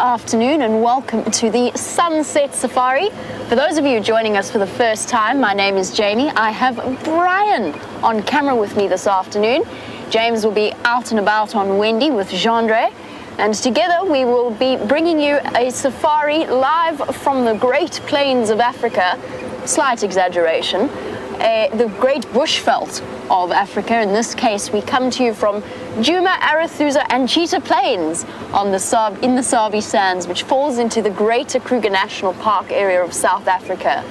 afternoon and welcome to the Sunset Safari. For those of you joining us for the first time, my name is Jamie. I have Brian on camera with me this afternoon. James will be out and about on Wendy with Gendre, and together we will be bringing you a safari live from the Great Plains of Africa, slight exaggeration, the Great Bushveld of Africa. In this case, we come to you from Djuma Arathusa and Cheetah Plains in the Sabi Sands, which falls into the Greater Kruger National Park area of South Africa.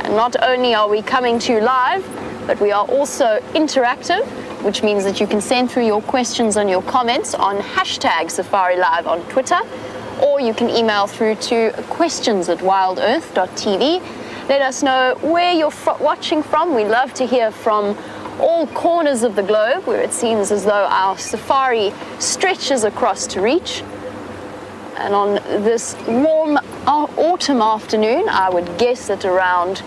And not only are we coming to you live, but we are also interactive, which means that you can send through your questions and your comments on hashtag Safari Live on Twitter, or you can email through to questions@wildearth.tv. Let us know where you're watching from. We love to hear from all corners of the globe, where it seems as though our safari stretches across to reach. And on this warm autumn afternoon, I would guess at around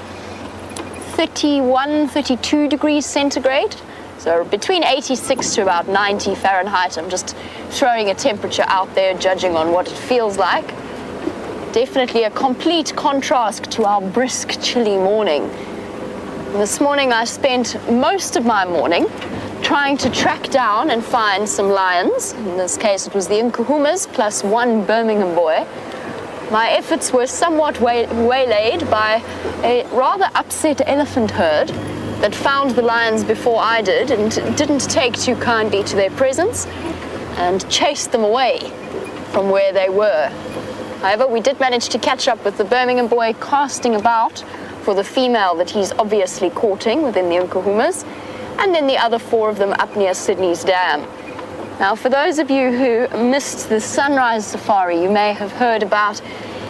31, 32 degrees centigrade. So between 86 to about 90 Fahrenheit. I'm just throwing a temperature out there, judging on what it feels like. Definitely a complete contrast to our brisk, chilly morning. This morning I spent most of my morning trying to track down and find some lions. In this case it was the Nkuhumas plus one Birmingham boy. My efforts were somewhat waylaid by a rather upset elephant herd that found the lions before I did and didn't take too kindly to their presence and chased them away from where they were. However, we did manage to catch up with the Birmingham boy casting about for the female that he's obviously courting within the Nkuhumas, and then the other four of them up near Sydney's Dam. Now, for those of you who missed the sunrise safari, you may have heard about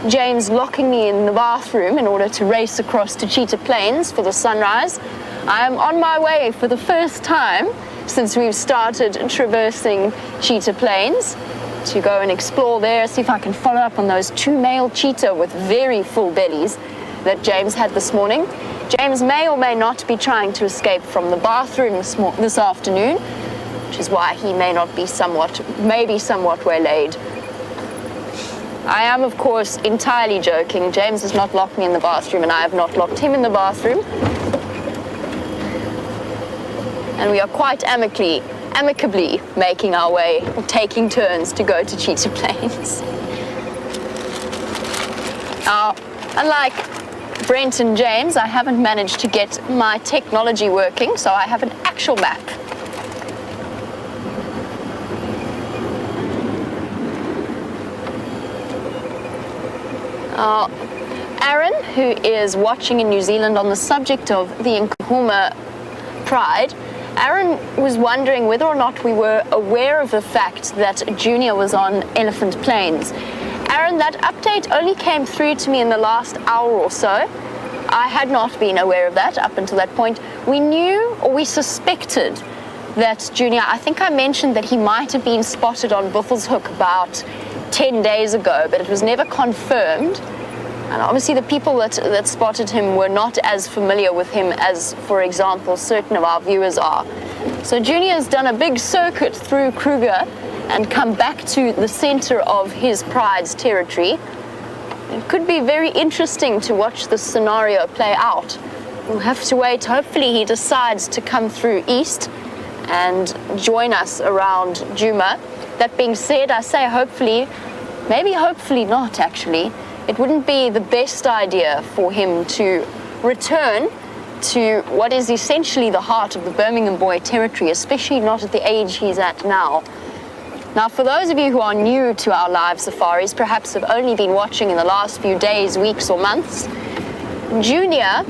James locking me in the bathroom in order to race across to Cheetah Plains for the sunrise. I am on my way for the first time since we've started traversing Cheetah Plains to go and explore there, see if I can follow up on those two male cheetah with very full bellies that James had this morning. James may or may not be trying to escape from the bathroom this afternoon, which is why he may be somewhat waylaid. I am, of course, entirely joking. James has not locked me in the bathroom, and I have not locked him in the bathroom. And we are quite amicably making our way, taking turns to go to Cheetah Plains. Now, unlike Brent and James, I haven't managed to get my technology working, so I have an actual map. Aaron, who is watching in New Zealand on the subject of the Nkuhuma Pride, Aaron was wondering whether or not we were aware of the fact that Junior was on Elephant Plains. Aaron, that update only came through to me in the last hour or so. I had not been aware of that up until that point. We knew, or we suspected, that Junior, I think I mentioned that he might have been spotted on Buffelshoek about 10 days ago, but it was never confirmed. And obviously the people that spotted him were not as familiar with him as, for example, certain of our viewers are. So Junior's done a big circuit through Kruger and come back to the center of his pride's territory. It could be very interesting to watch this scenario play out. We'll have to wait. Hopefully he decides to come through east and join us around Djuma. That being said, I say hopefully, maybe hopefully not actually. It wouldn't be the best idea for him to return to what is essentially the heart of the Birmingham boy territory, especially not at the age he's at now. Now, for those of you who are new to our live safaris, perhaps have only been watching in the last few days, weeks or months, Junior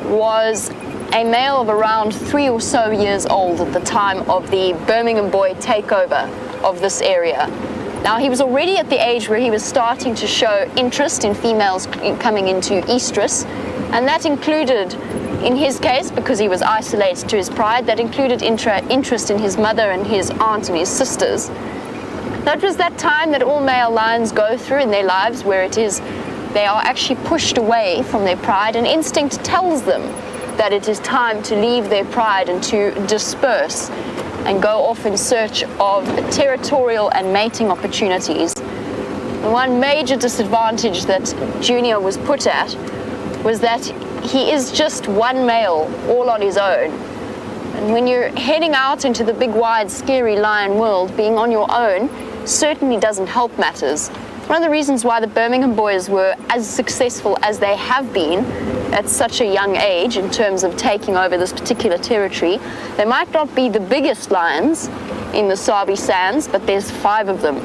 was a male of around 3 or so years old at the time of the Birmingham boy takeover of this area. Now, he was already at the age where he was starting to show interest in females coming into estrus, and that included, in his case, because he was isolated to his pride, that included interest in his mother and his aunt and his sisters. That was that time that all male lions go through in their lives, where it is they are actually pushed away from their pride, and instinct tells them that it is time to leave their pride and to disperse and go off in search of territorial and mating opportunities. The one major disadvantage that Junior was put at was that he is just one male all on his own. And when you're heading out into the big, wide, scary lion world, being on your own certainly doesn't help matters. One of the reasons why the Birmingham boys were as successful as they have been at such a young age in terms of taking over this particular territory, they might not be the biggest lions in the Sabi Sands, but there's 5 of them,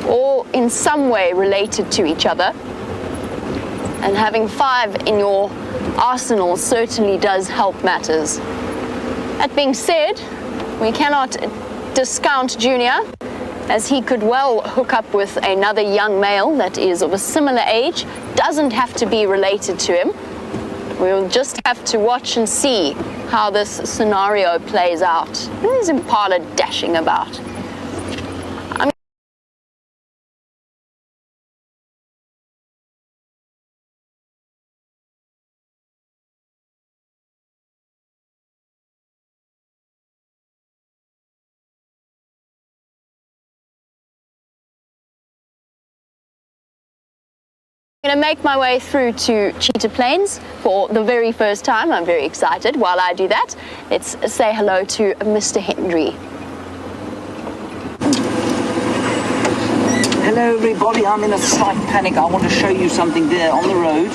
all in some way related to each other. And having 5 in your arsenal certainly does help matters. That being said, we cannot discount Junior, as he could well hook up with another young male that is of a similar age, doesn't have to be related to him. We'll just have to watch and see how this scenario plays out. There's Impala dashing about. I'm going to make my way through to Cheetah Plains for the very first time. I'm very excited. While I do that, let's say hello to Mr. Hendry. Hello everybody, I'm in a slight panic. I want to show you something there on the road.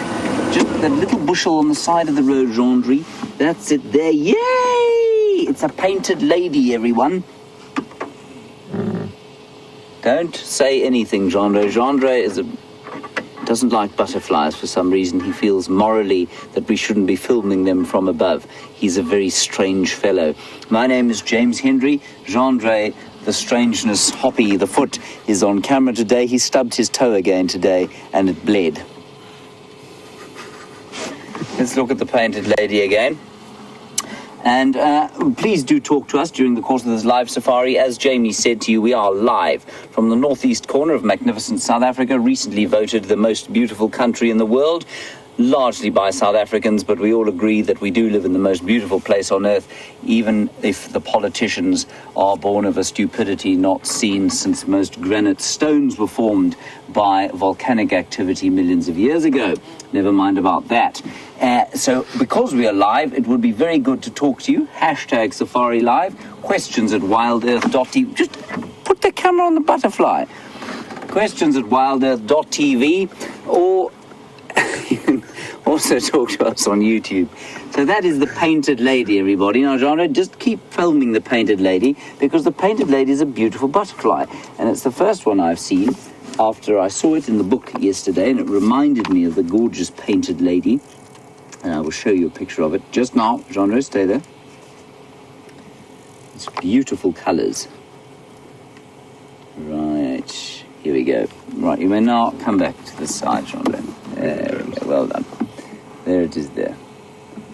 Just that little bushel on the side of the road, Gendry. That's it there. Yay! It's a painted lady, everyone. Don't say anything, Gendry. Gendry doesn't like butterflies for some reason. He feels morally that we shouldn't be filming them from above. He's a very strange fellow. My name is James Hendry. Gendry, the strangeness, Hoppy, the foot, is on camera today. He stubbed his toe again today and it bled. Let's look at the painted lady again. And please do talk to us during the course of this live safari. As Jamie said to you, we are live from the northeast corner of magnificent South Africa, recently voted the most beautiful country in the world, largely by South Africans, but we all agree that we do live in the most beautiful place on earth, even if the politicians are born of a stupidity not seen since most granite stones were formed by volcanic activity millions of years ago. Never mind about that. So because we are live, it would be very good to talk to you. Hashtag Safari Live. Questions at wildearth.tv. Just put the camera on the butterfly. Questions at wildearth.tv, or you can also talk to us on YouTube. So that is the painted lady, everybody. Now, Genre, just keep filming the painted lady, because the painted lady is a beautiful butterfly. And it's the first one I've seen after I saw it in the book yesterday, and it reminded me of the gorgeous painted lady. And I will show you a picture of it just now. Genre, stay there. It's beautiful colours. Right, here we go. Right, you may now come back to the side, Genre. There we go, well done. There it is there,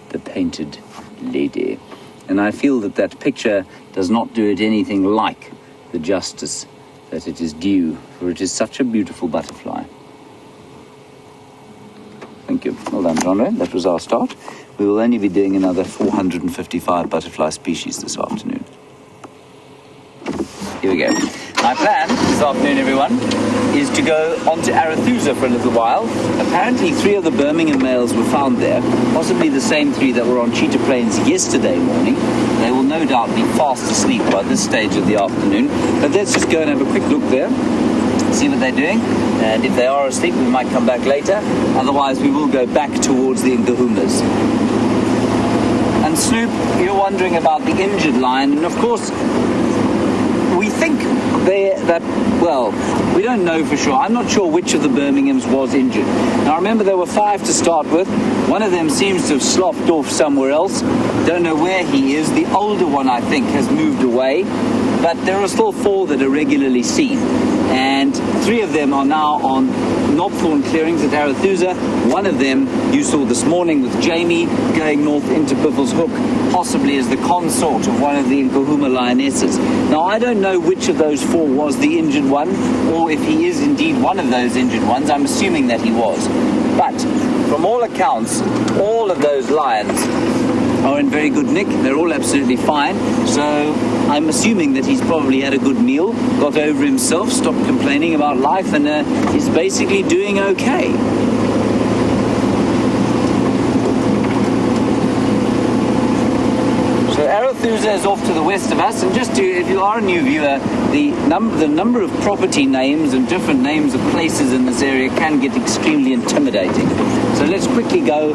the painted lady. And I feel that that picture does not do it anything like the justice that it is due, for it is such a beautiful butterfly. Thank you. Well done, Genre. That was our start. We will only be doing another 455 butterfly species this afternoon. Here we go. My plan this afternoon, everyone, is to go on to Arathusa for a little while. Apparently 3 of the Birmingham males were found there, possibly the same 3 that were on Cheetah Plains yesterday morning. They will no doubt be fast asleep by this stage of the afternoon. But let's just go and have a quick look there, see what they're doing, and if they are asleep we might come back later. Otherwise we will go back towards the Nkuhumas. And Snoop, you're wondering about the injured lion, and of course we think we don't know for sure. I'm not sure which of the Birminghams was injured. Now remember, there were 5 to start with. One of them seems to have sloughed off somewhere else. Don't know where he is. The older one, I think, has moved away. But there are still 4 that are regularly seen. And 3 of them are now on knobthorn clearings at Arathusa. One of them you saw this morning with Jamie going north into Biffle's Hook, possibly as the consort of one of the Nkuhuma lionesses. Now, I don't know which of those 4 was the injured one, or if he is indeed one of those injured ones. I'm assuming that he was. But from all accounts, all of those lions are in very good nick. They're all absolutely fine. So I'm assuming that he's probably had a good meal, got over himself, stopped complaining about life, and is basically doing okay. So Arathusa is off to the west of us, and just to, if you are a new viewer, the number of property names and different names of places in this area can get extremely intimidating. So let's quickly go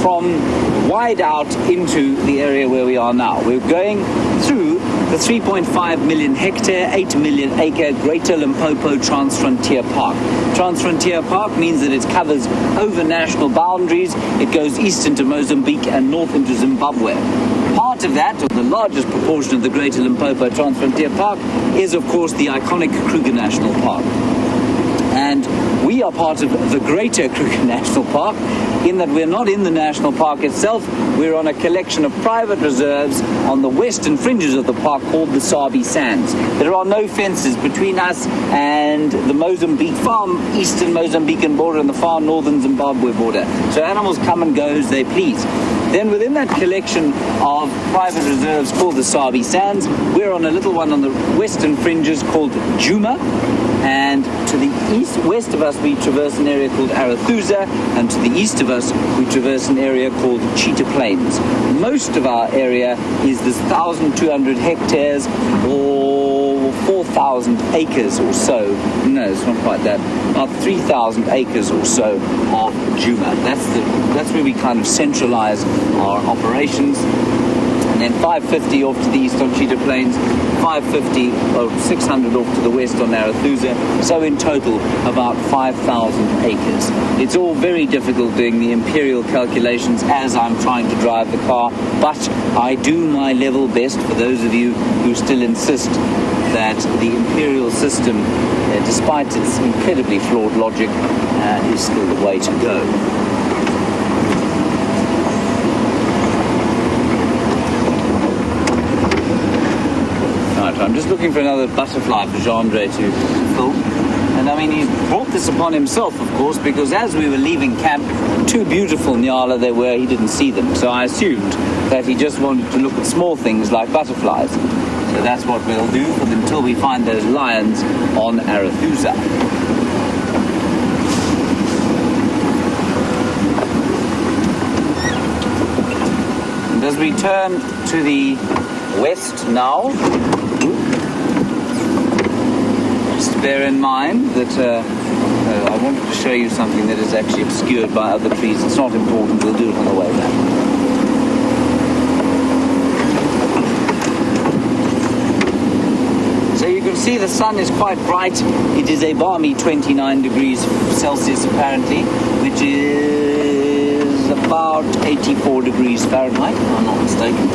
from wide out into the area where we are now. We're going through the 3.5 million hectare, 8 million acre Greater Limpopo Transfrontier Park. Transfrontier Park means that it covers over national boundaries. It goes east into Mozambique and north into Zimbabwe. Part of that, or the largest proportion of the Greater Limpopo Transfrontier Park, is of course the iconic Kruger National Park. And we are part of the Greater Kruger National Park, in that we're not in the national park itself. We're on a collection of private reserves on the western fringes of the park called the Sabi Sands. There are no fences between us and the Mozambique, far eastern Mozambican border and the far northern Zimbabwe border. So animals come and go as they please. Then within that collection of private reserves called the Sabi Sands, we're on a little one on the western fringes called Djuma. And to the west of us, we traverse an area called Arathusa, and to the east of us, we traverse an area called Cheetah Plains. Most of our area is this 1,200 hectares or 4,000 acres or so. No, it's not quite that. About 3,000 acres or so of Djuma. That's where we kind of centralize our operations. And then 550 off to the east on Cheetah Plains, 550 or 600 off to the west on Arathusa. So in total, about 5,000 acres. It's all very difficult doing the imperial calculations as I'm trying to drive the car, but I do my level best for those of you who still insist that the imperial system, despite its incredibly flawed logic, is still the way to go. I'm just looking for another butterfly for Jean-Andre to film. And I mean, he's brought this upon himself, of course, because as we were leaving camp, two beautiful nyala there were, he didn't see them. So I assumed that he just wanted to look at small things like butterflies. So that's what we'll do until we find those lions on Arathusa. And as we turn to the west now, just bear in mind that I wanted to show you something that is actually obscured by other trees. It's not important, we'll do it on the way back. So you can see the sun is quite bright. It is a balmy 29 degrees Celsius apparently, which is about 84 degrees Fahrenheit, if I'm not mistaken.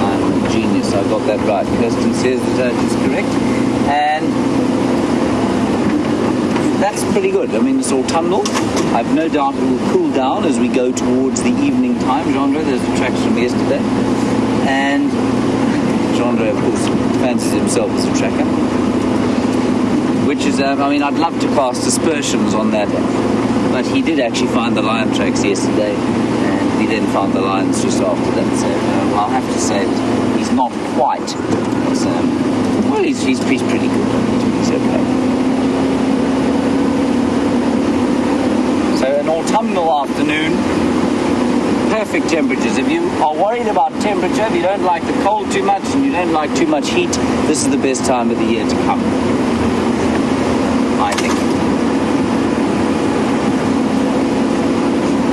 I'm a genius, I got that right. Kirsten says that is correct. And that's pretty good. I mean, it's autumnal. I've no doubt it will cool down as we go towards the evening time. Jean-Andre, there's the tracks from yesterday. And Jean-Andre, of course, fancies himself as a tracker. Which is, I mean, I'd love to cast aspersions on that. But he did actually find the lion tracks yesterday. And he then found the lions just after that. So I'll have to say that he's not quite. Well, he's pretty good. He's okay. So an autumnal afternoon, perfect temperatures. If you are worried about temperature, if you don't like the cold too much and you don't like too much heat, this is the best time of the year to come, I think.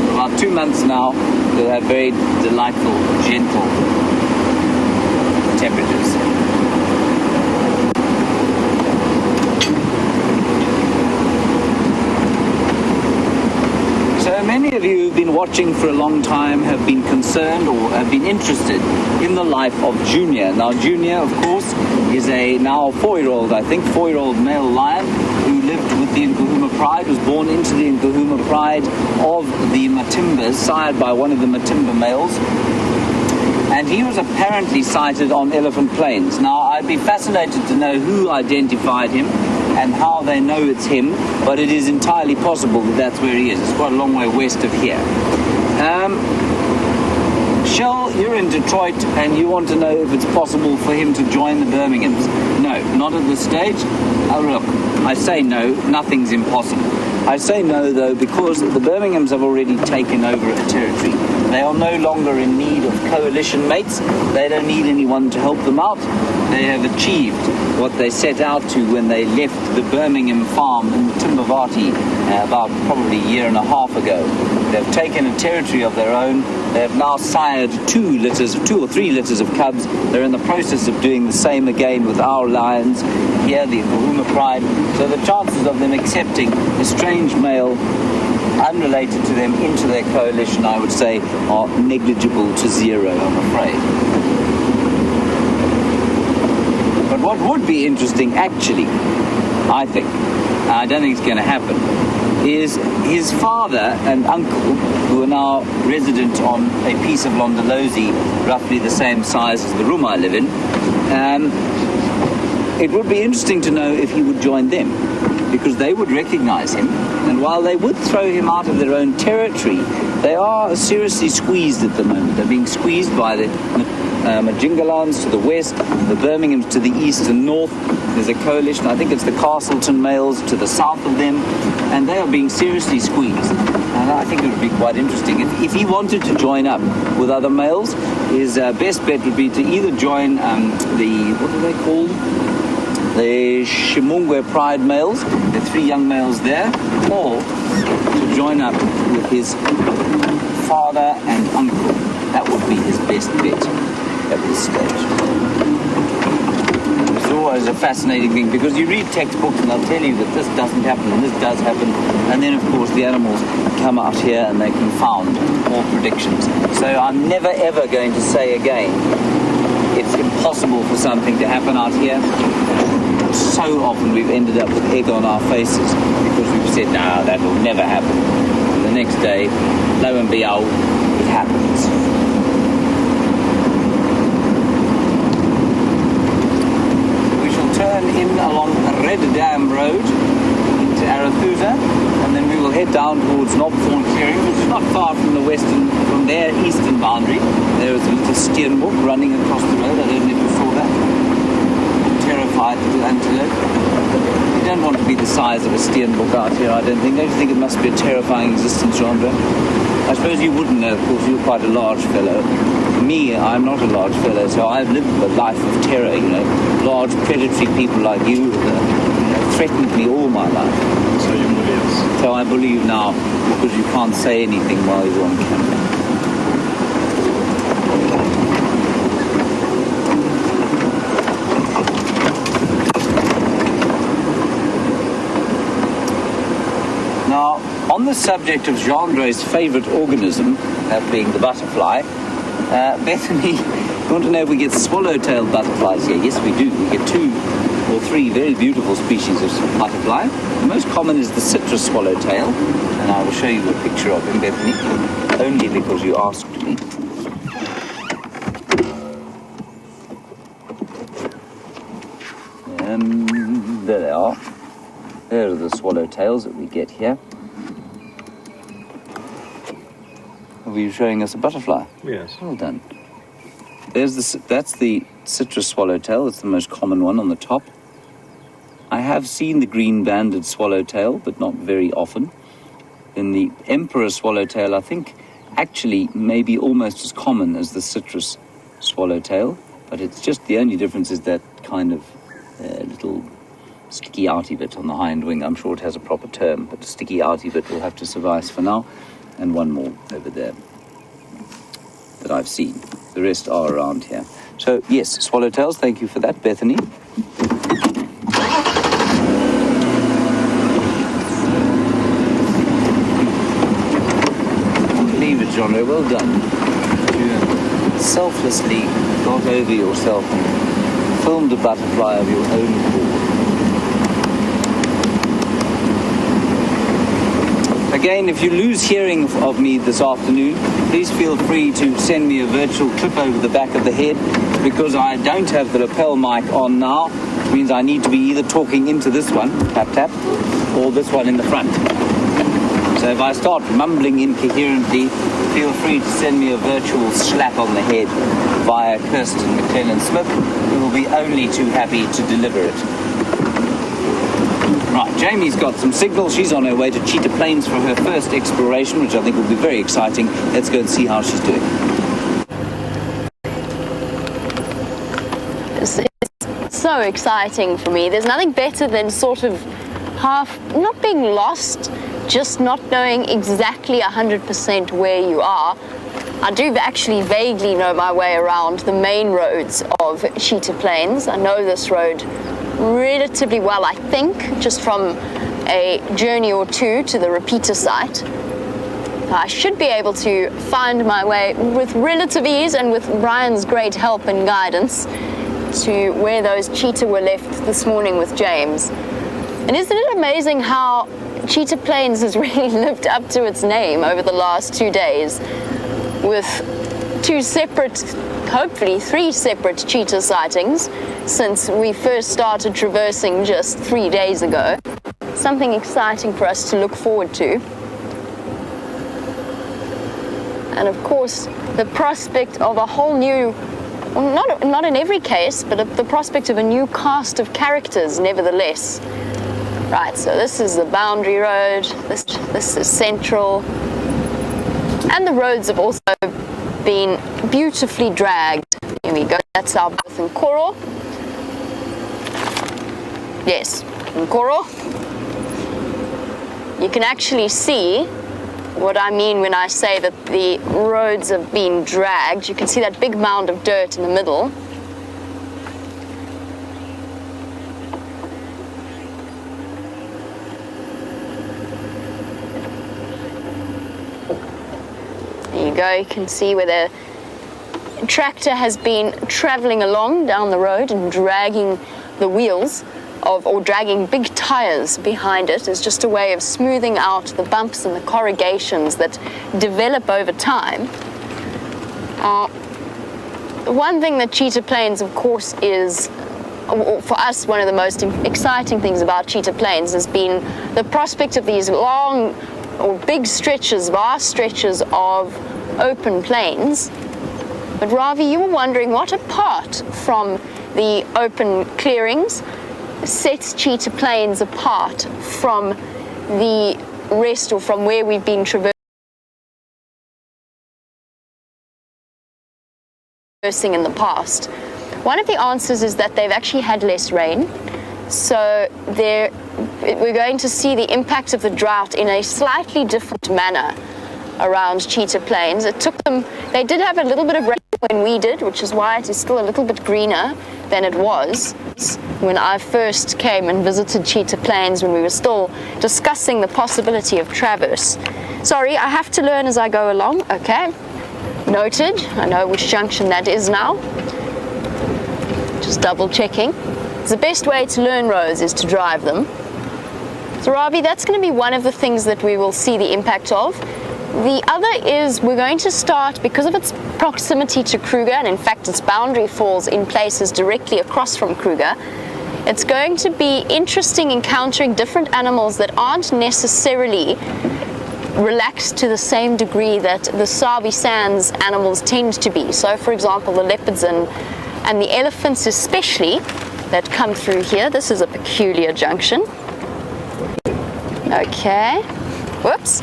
For about 2 months now, we'll have very delightful, gentle temperatures. So many of you who've been watching for a long time have been concerned or have been interested in the life of Junior. Now Junior, of course, is a now 4-year-old, I think, 4-year-old male lion who lived with the Nkahuma Pride, was born into the Nkahuma Pride of the Matimbas, sired by one of the Matimba males. And he was apparently sighted on Elephant Plains. Now, I'd be fascinated to know who identified him and how they know it's him, but it is entirely possible that that's where he is. It's quite a long way west of here. Michelle, you're in Detroit and you want to know if it's possible for him to join the Birminghams. No, not at this stage. Oh, look, I say no, nothing's impossible. I say no, though, because the Birminghams have already taken over a territory. They are no longer in need of coalition mates. They don't need anyone to help them out. They have achieved what they set out to when they left the Birmingham farm in Timbavati about probably a year and a half ago. They've taken a territory of their own. They have now sired two or three litters of cubs. They're in the process of doing the same again with our lions here, the Nkuhuma Pride. So the chances of them accepting a strange male unrelated to them into their coalition, I would say, are negligible to zero, I'm afraid. But what would be interesting, actually, I think, I don't think it's going to happen, is his father and uncle, who are now resident on a piece of Londolozi, roughly the same size as the room I live in. It would be interesting to know if he would join them, because they would recognize him, and while they would throw him out of their own territory, they are seriously squeezed at the moment. They're being squeezed by the Majingalans to the west, the Birminghams to the east and north. There's a coalition, I think it's the Castleton males to the south of them, and they are being seriously squeezed. And I think it would be quite interesting. If he wanted to join up with other males, his best bet would be to either join what are they called? The Shimungwe Pride males, the three young males there, or to join up with his father and uncle. That would be his best bet at this stage. It's always a fascinating thing, because you read textbooks and they'll tell you that this doesn't happen and this does happen, and then of course the animals come out here and they confound all predictions. So I'm never ever going to say again it's impossible for something to happen out here. So often we've ended up with egg on our faces because we've said, no, that will never happen. And the next day, lo and behold, it happens. We shall turn in along Red Dam Road into Arathusa, and then we will head down towards Knobthorn Clearing, which is not far from their eastern boundary. There is a little steenbok running across the road. I don't know if you saw that. Terrified little antelope. You don't want to be the size of a steenbok out here, I don't think. Don't you think it must be a terrifying existence, Chandra? I suppose you wouldn't know, of course, you're quite a large fellow. Me, I'm not a large fellow, so I've lived a life of terror, you know. Large predatory people like you threatened me all my life. So you believe us? So I believe now, because you can't say anything while you're on camera. Now, on the subject of Gendre's favourite organism, that being the butterfly, Bethany, you want to know if we get swallowtail butterflies here? Yes, we do. We get 2 or 3 very beautiful species of butterfly. The most common is the citrus swallowtail, and I will show you a picture of him, Bethany, only because you asked me. There they are. There are the swallowtails that we get here. Are you showing us a butterfly? Yes. Well done. That's the citrus swallowtail. It's the most common one on the top. I have seen the green-banded swallowtail, but not very often. Then the emperor swallowtail, I think, actually may be almost as common as the citrus swallowtail, but it's just the only difference is that kind of little sticky outy bit on the hind wing. I'm sure it has a proper term, but the sticky outy bit will have to suffice for now. And one more over there that I've seen. The rest are around here. So, yes, swallowtails, thank you for that, Bethany. Leave it, Genre, well done. You selflessly got over yourself and filmed a butterfly of your own accord. Again, if you lose hearing of me this afternoon, please feel free to send me a virtual clip over the back of the head, because I don't have the lapel mic on now, which means I need to be either talking into this one, tap tap, or this one in the front. So if I start mumbling incoherently, feel free to send me a virtual slap on the head via Kirsten McLennan-Smith, who will be only too happy to deliver it. Right, Jamie's got some signals. She's on her way to Cheetah Plains for her first exploration, which I think will be very exciting. Let's go and see how she's doing. It's so exciting for me. There's nothing better than sort of not being lost, just not knowing exactly 100% where you are. I do actually vaguely know my way around the main roads of Cheetah Plains. I know this road relatively well, I think, just from a journey or two to the repeater site. I should be able to find my way with relative ease and with Brian's great help and guidance to where those cheetah were left this morning with James. And isn't it amazing how Cheetah Plains has really lived up to its name over the last 2 days, with hopefully three separate cheetah sightings since we first started traversing just 3 days ago. Something exciting for us to look forward to. And of course, the prospect of a whole new, not in every case, but the prospect of a new cast of characters nevertheless. Right, so this is the boundary road, this is central, and the roads have also been beautifully dragged. Here we go, that's our birth in Koro. Yes, in Koro. You can actually see what I mean when I say that the roads have been dragged. You can see that big mound of dirt in the middle. There you go, you can see where the tractor has been traveling along down the road and dragging the wheels or dragging big tires behind it as just a way of smoothing out the bumps and the corrugations that develop over time. One thing that Cheetah Plains, of course, is, for us, one of the most exciting things about Cheetah Plains has been the prospect of these long or big stretches, vast stretches of open plains. But Ravi, you were wondering what, apart from the open clearings, sets Cheetah Plains apart from the rest, or from where we've been traversing in the past. One of the answers is that they've actually had less rain. So we're going to see the impact of the drought in a slightly different manner around Cheetah Plains. They did have a little bit of rain when we did, which is why it is still a little bit greener than it was when I first came and visited Cheetah Plains, when we were still discussing the possibility of traverse. Sorry, I have to learn as I go along. Okay, noted. I know which junction that is now. Just double checking. The best way to learn roads is to drive them. So Ravi, that's going to be one of the things that we will see the impact of. The other is we're going to start, because of its proximity to Kruger, and in fact its boundary falls in places directly across from Kruger, it's going to be interesting encountering different animals that aren't necessarily relaxed to the same degree that the Sabi Sands animals tend to be. So for example, the leopards and the elephants especially that come through here. This is a peculiar junction. Okay, whoops,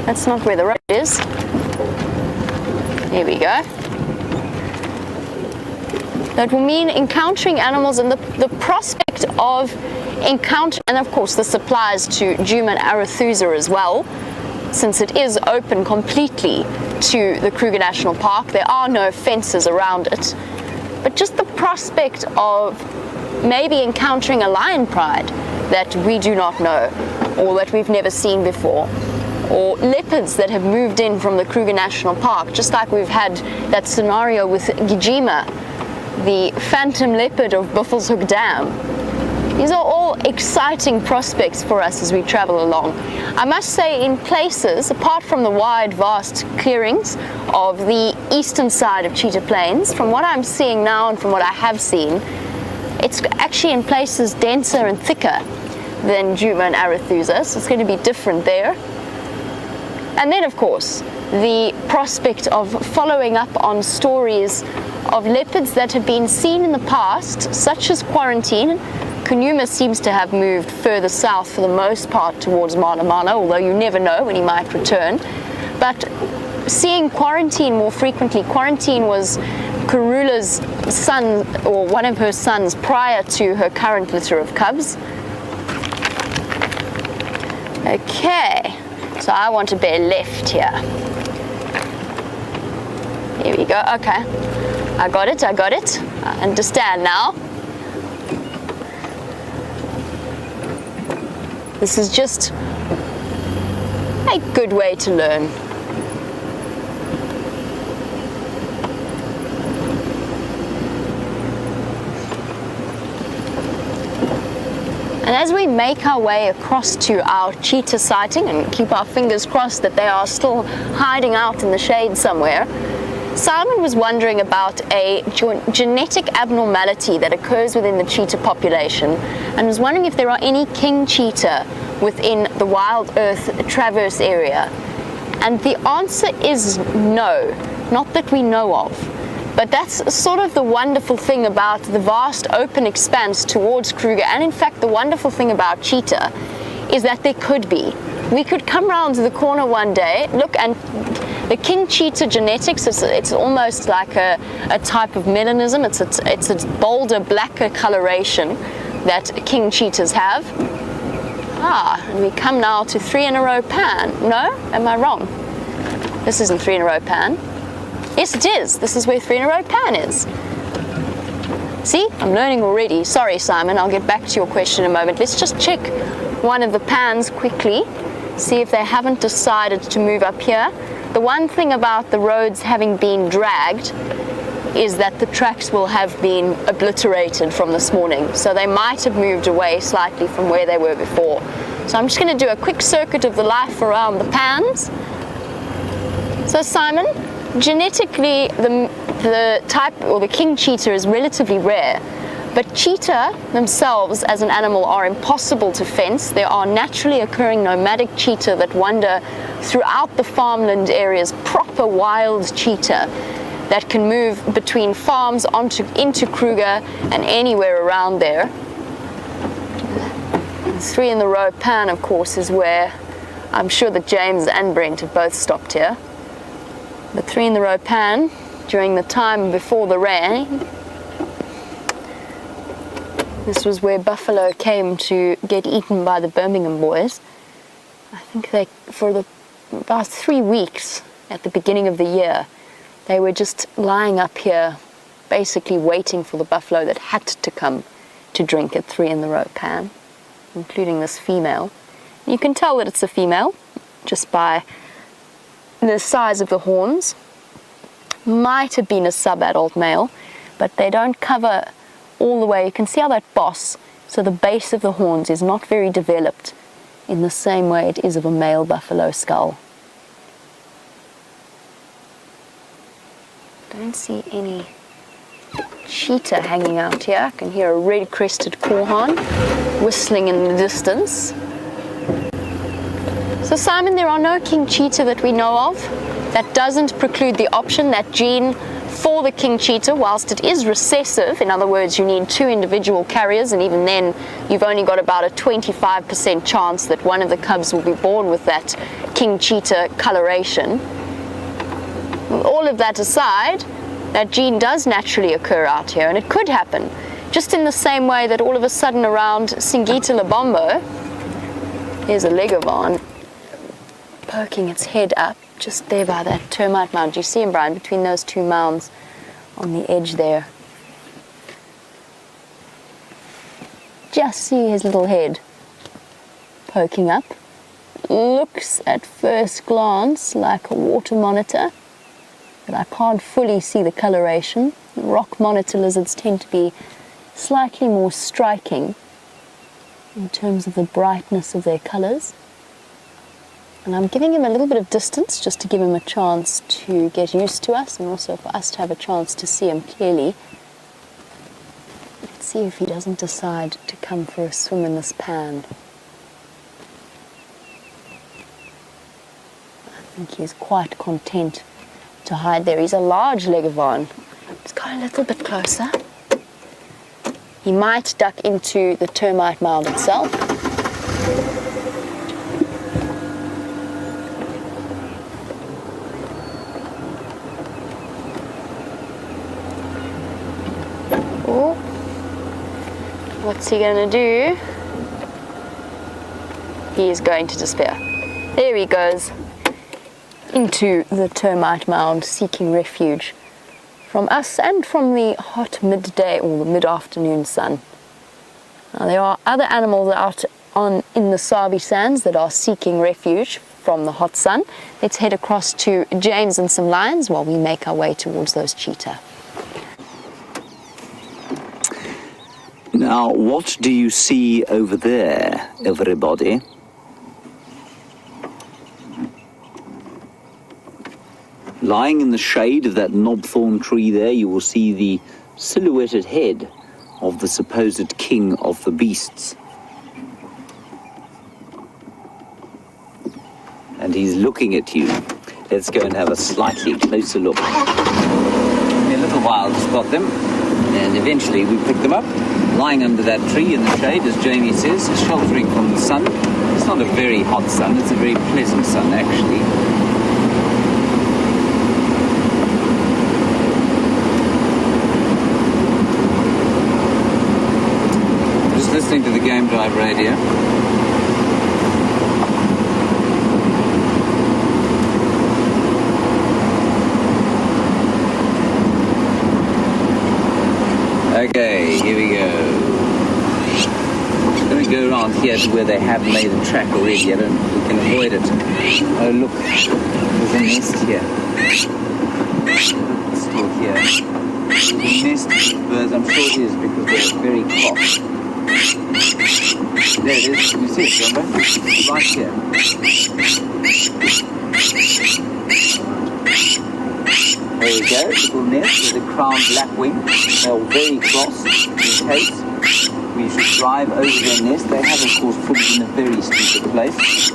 that's not where the road is. Here we go. That will mean encountering animals, and the prospect of encounter, and of course this applies to Djuma Arathusa as well, since it is open completely to the Kruger National Park. There are no fences around it. But just the prospect of maybe encountering a lion pride that we do not know, or that we've never seen before, or leopards that have moved in from the Kruger National Park, just like we've had that scenario with Gijima, the phantom leopard of Buffelshoek Dam. These are all exciting prospects for us as we travel along. I must say, in places, apart from the wide, vast clearings of the eastern side of Cheetah Plains, from what I'm seeing now and from what I have seen, it's actually in places denser and thicker than Djuma and Arathusa, so it's going to be different there. And then, of course, the prospect of following up on stories of leopards that have been seen in the past, such as Quarantine. Kanyuma seems to have moved further south for the most part towards Mana Mana, although you never know when he might return. But seeing Quarantine more frequently, Quarantine was Karula's son, or one of her sons, prior to her current litter of cubs. Okay, so I want to bear left here. Here we go, okay. I got it. I understand now. This is just a good way to learn. And as we make our way across to our cheetah sighting and keep our fingers crossed that they are still hiding out in the shade somewhere, Simon was wondering about a genetic abnormality that occurs within the cheetah population and was wondering if there are any king cheetah within the Wild Earth Traverse area. And the answer is no, not that we know of. But that's sort of the wonderful thing about the vast open expanse towards Kruger, and in fact the wonderful thing about cheetah is that there could be. We could come round to the corner one day, look, and the king cheetah genetics, it's almost like a type of melanism. It's a bolder, blacker coloration that king cheetahs have. And we come now to 3 in a row pan. No? Am I wrong? This isn't 3 in a row pan. Yes, it is. This is where 3 in a row pan is. See? I'm learning already. Sorry, Simon. I'll get back to your question in a moment. Let's just check one of the pans quickly, see if they haven't decided to move up here. The one thing about the roads having been dragged is that the tracks will have been obliterated from this morning. So they might have moved away slightly from where they were before. So I'm just going to do a quick circuit of the life around the pans. So Simon, genetically the type or the king cheetah is relatively rare. But cheetah themselves as an animal are impossible to fence. There are naturally occurring nomadic cheetah that wander throughout the farmland areas, proper wild cheetah that can move between farms into Kruger and anywhere around there. The 3 in the row pan, of course, is where I'm sure that James and Brent have both stopped here. The 3 in the row pan, during the time before the rain, this was where buffalo came to get eaten by the Birmingham boys. I think for about 3 weeks at the beginning of the year, they were just lying up here, basically waiting for the buffalo that had to come to drink at 3 in the row pan, including this female. You can tell that it's a female just by the size of the horns. Might have been a sub-adult male, but they don't cover all the way. You can see how that boss, so the base of the horns is not very developed in the same way it is of a male buffalo skull. Don't see any cheetah hanging out here. I can hear a red-crested korhaan whistling in the distance. So Simon, there are no king cheetah that we know of. That doesn't preclude the option that gene for the king cheetah, whilst it is recessive, in other words, you need 2 individual carriers, and even then you've only got about a 25% chance that one of the cubs will be born with that king cheetah coloration. With all of that aside, that gene does naturally occur out here, and it could happen just in the same way that all of a sudden around Singita Labombo, here's a legovan poking its head up just there by that termite mound. You see him, Brian, between those 2 mounds on the edge there. Just see his little head poking up. Looks at first glance like a water monitor, but I can't fully see the coloration. Rock monitor lizards tend to be slightly more striking in terms of the brightness of their colors. And I'm giving him a little bit of distance just to give him a chance to get used to us, and also for us to have a chance to see him clearly. Let's see if he doesn't decide to come for a swim in this pan. think he is quite content to hide there. He's a large leguan. Let's go a little bit closer. He might duck into the termite mound itself. Oh, what's he going to do? He is going to despair. There he goes into the termite mound, seeking refuge from us and from the hot midday or the mid-afternoon sun. Now, there are other animals out in the Sabi sands that are seeking refuge from the hot sun. Let's head across to James and some lions while we make our way towards those cheetah. Now, what do you see over there, everybody? Lying in the shade of that knobthorn tree there, you will see the silhouetted head of the supposed king of the beasts. And he's looking at you. Let's go and have a slightly closer look. It took me a little while to spot them, and eventually we picked them up, lying under that tree in the shade, as Jamie says, sheltering from the sun. It's not a very hot sun, it's a very pleasant sun, actually. Listening to the Game Drive radio. Okay, here we go. I'm going to go around here to where they have made a track already. I don't think we can avoid it. Oh look, there's a nest here. It's still here. The nest of birds, I'm sure it is because they're very cross. There it is, you see it, remember? Right here. There you go, little nest with a crowned lapwing. They're all very close in case we should drive over their nest. They have, of course, put it in a very stupid place.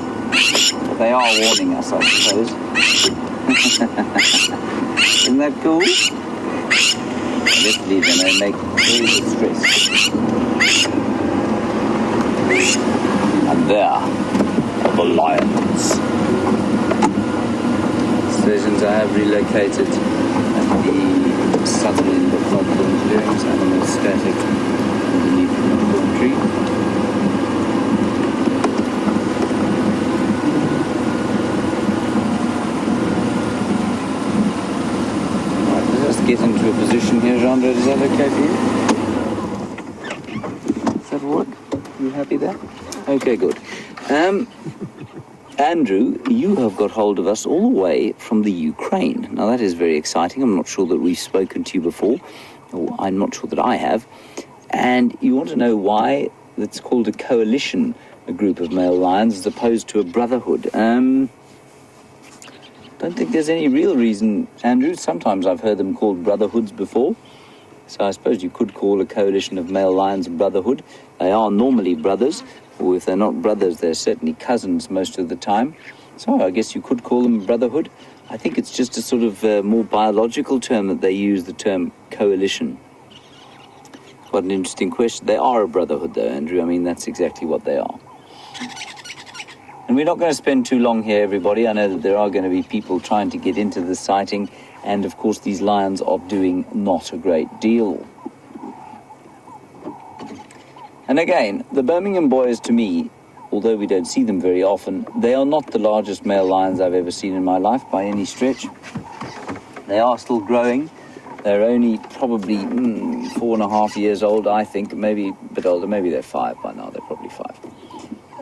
But they are warning us, I suppose. Isn't that cool? Let's leave them, they make very good stress. And there are the lions. Stations I have relocated at the southern end of Knobthorn clearings, animals static underneath the Knobthorn tree. Right, let's just get into a position here, Jean-Andre. Is that okay for you? Does that work? You happy there? Okay, good. Andrew, you have got hold of us all the way from the Ukraine. Now, that is very exciting. I'm not sure that we've spoken to you before, or I'm not sure that I have. And you want to know why it's called a coalition, a group of male lions, as opposed to a brotherhood. Don't think there's any real reason, Andrew. Sometimes I've heard them called brotherhoods before. So I suppose you could call a coalition of male lions a brotherhood. They are normally brothers, or if they're not brothers, they're certainly cousins most of the time. So I guess you could call them brotherhood. I think it's just a sort of more biological term that they use, the term coalition. What an interesting question. They are a brotherhood, though, Andrew. I mean, that's exactly what they are. And we're not going to spend too long here, everybody. I know that there are going to be people trying to get into the sighting. And, of course, these lions are doing not a great deal. And again, the Birmingham boys, to me, although we don't see them very often, they are not the largest male lions I've ever seen in my life by any stretch. They are still growing. They're only probably 4.5 years old, I think, maybe a bit older. Maybe they're 5 by now. They're probably 5.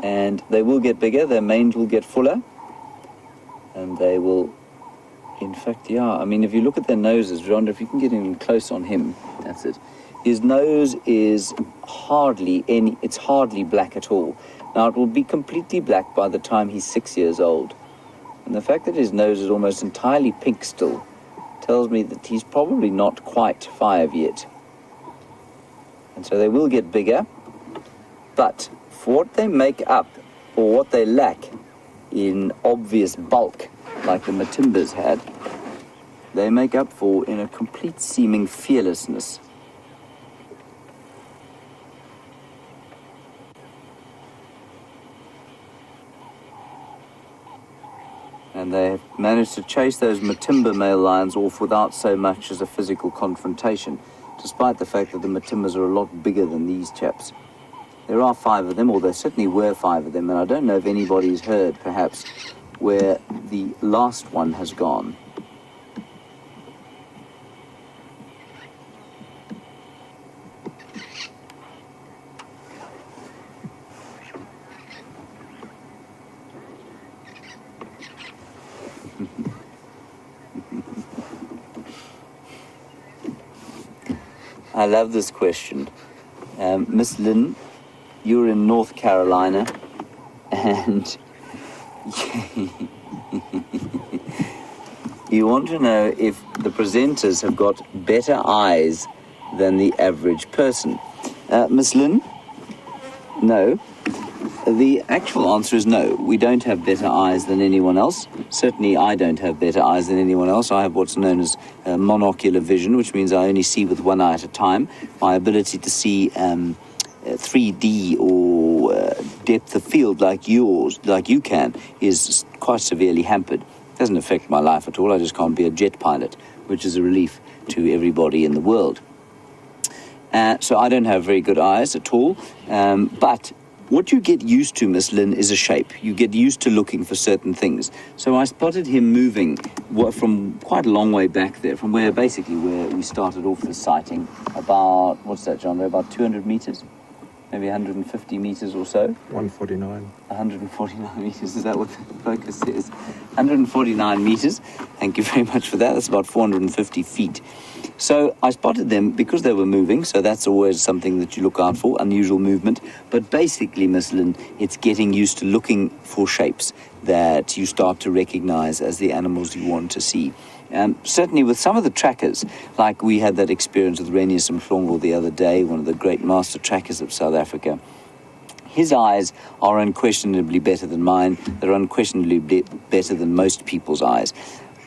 And they will get bigger. Their mange will get fuller. And they will... In fact, yeah, I mean, if you look at their noses, Rhonda, if you can get in close on him, that's it. His nose is it's hardly black at all. Now, it will be completely black by the time he's 6 years old. And the fact that his nose is almost entirely pink still tells me that he's probably not quite 5 yet. And so they will get bigger, but for what they make up, or what they lack in obvious bulk, like the Matimbas had, they make up for in a complete seeming fearlessness. And they managed to chase those Matimba male lions off without so much as a physical confrontation, despite the fact that the Matimbas are a lot bigger than these chaps. There are 5 of them, or there certainly were 5 of them, and I don't know if anybody's heard, perhaps, where the last one has gone. I love this question. Miss Lynn, you're in North Carolina, and you want to know if the presenters have got better eyes than the average person. Miss Lynn, no. The actual answer is no. We don't have better eyes than anyone else. Certainly I don't have better eyes than anyone else. I have what's known as monocular vision, which means I only see with one eye at a time. My ability to see 3D or depth of field like you can, is quite severely hampered. It doesn't affect my life at all. I just can't be a jet pilot, which is a relief to everybody in the world. So I don't have very good eyes at all, but what you get used to, Miss Lynn, is a shape. You get used to looking for certain things. So I spotted him moving from quite a long way back there, from where we started off the sighting, about, what's that, John, about 200 meters? Maybe 150 meters or so? 149. 149 meters, is that what the focus says? 149 meters, thank you very much for that. That's about 450 feet. So I spotted them because they were moving, so that's always something that you look out for, unusual movement. But basically, Miss Lynn, it's getting used to looking for shapes that you start to recognize as the animals you want to see. Certainly with some of the trackers, like we had that experience with Renius Mhlongo the other day, one of the great master trackers of South Africa. His eyes are unquestionably better than mine. They're unquestionably better than most people's eyes.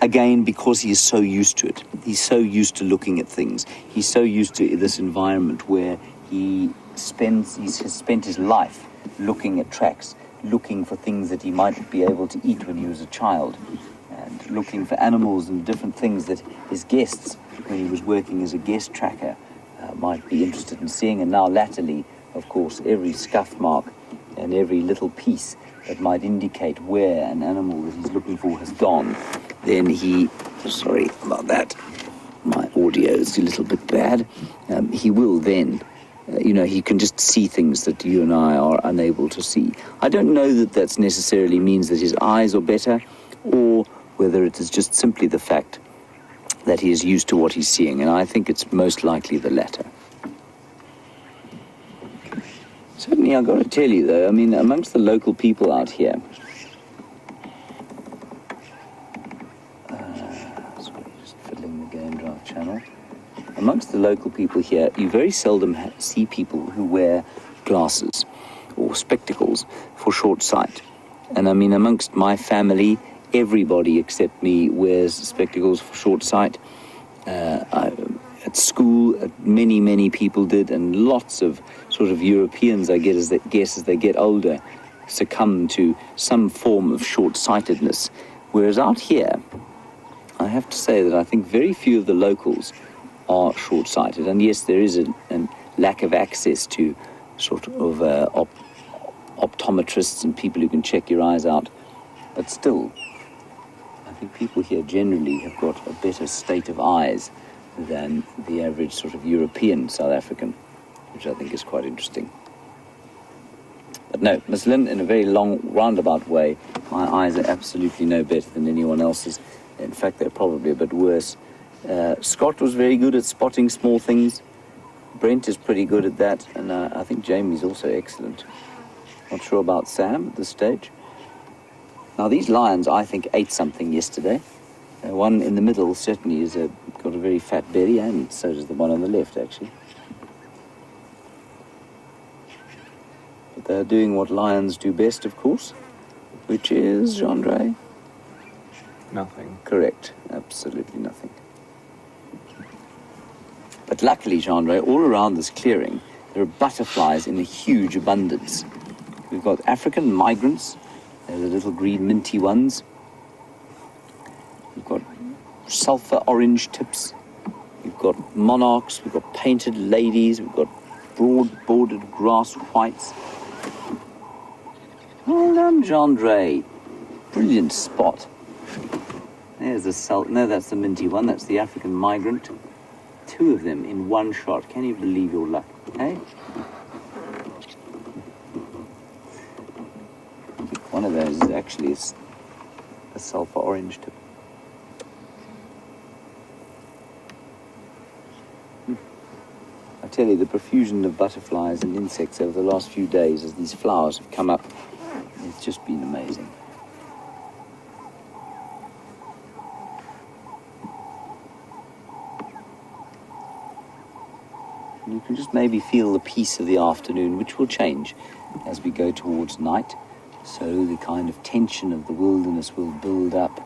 Again, because he is so used to it. He's so used to looking at things. He's so used to this environment where he has spent his life looking at tracks, looking for things that he might be able to eat when he was a child, and looking for animals and different things that his guests, when he was working as a guest tracker, might be interested in seeing. And now latterly, of course, every scuff mark and every little piece that might indicate where an animal that he's looking for has gone, then he, sorry about that, my audio is a little bit bad, he will then, he can just see things that you and I are unable to see. I don't know that that necessarily means that his eyes are better, or whether it is just simply the fact that he is used to what he's seeing, and I think it's most likely the latter. Certainly, I've got to tell you, though, I mean, amongst the local people out here, sorry, just fiddling the game drive channel. Amongst the local people here, you very seldom see people who wear glasses or spectacles for short sight. And I mean, amongst my family, everybody except me wears spectacles for short sight. At school, many people did, and lots of sort of Europeans, I guess, as they get older, succumb to some form of short-sightedness. Whereas out here, I have to say that I think very few of the locals are short-sighted. And yes, there is a lack of access to sort of optometrists and people who can check your eyes out. But still, I think people here generally have got a better state of eyes than the average sort of European South African, which I think is quite interesting. But no, Miss Lynn, in a very long, roundabout way, my eyes are absolutely no better than anyone else's. In fact, they're probably a bit worse. Scott was very good at spotting small things. Brent is pretty good at that, and I think Jamie's also excellent. Not sure about Sam at this stage. Now, these lions, I think, ate something yesterday. One in the middle certainly is got a very fat belly, and so does the one on the left, actually. But they're doing what lions do best, of course, which is, Jean-Dre? Nothing. Correct. Absolutely nothing. But luckily, Jean-Ray, all around this clearing, there are butterflies in a huge abundance. We've got African migrants. They're the little green minty ones. We've got sulfur orange tips. We've got monarchs. We've got painted ladies. We've got broad-bordered grass whites. Well done, Jean-Ray. Brilliant spot. There's the no, that's the minty one. That's the African migrant. Two of them in one shot. Can you believe your luck, eh? One of those is actually a sulfur orange tip. I tell you, the profusion of butterflies and insects over the last few days as these flowers have come up, it's just been amazing. And you can just maybe feel the peace of the afternoon, which will change as we go towards night. So the kind of tension of the wilderness will build up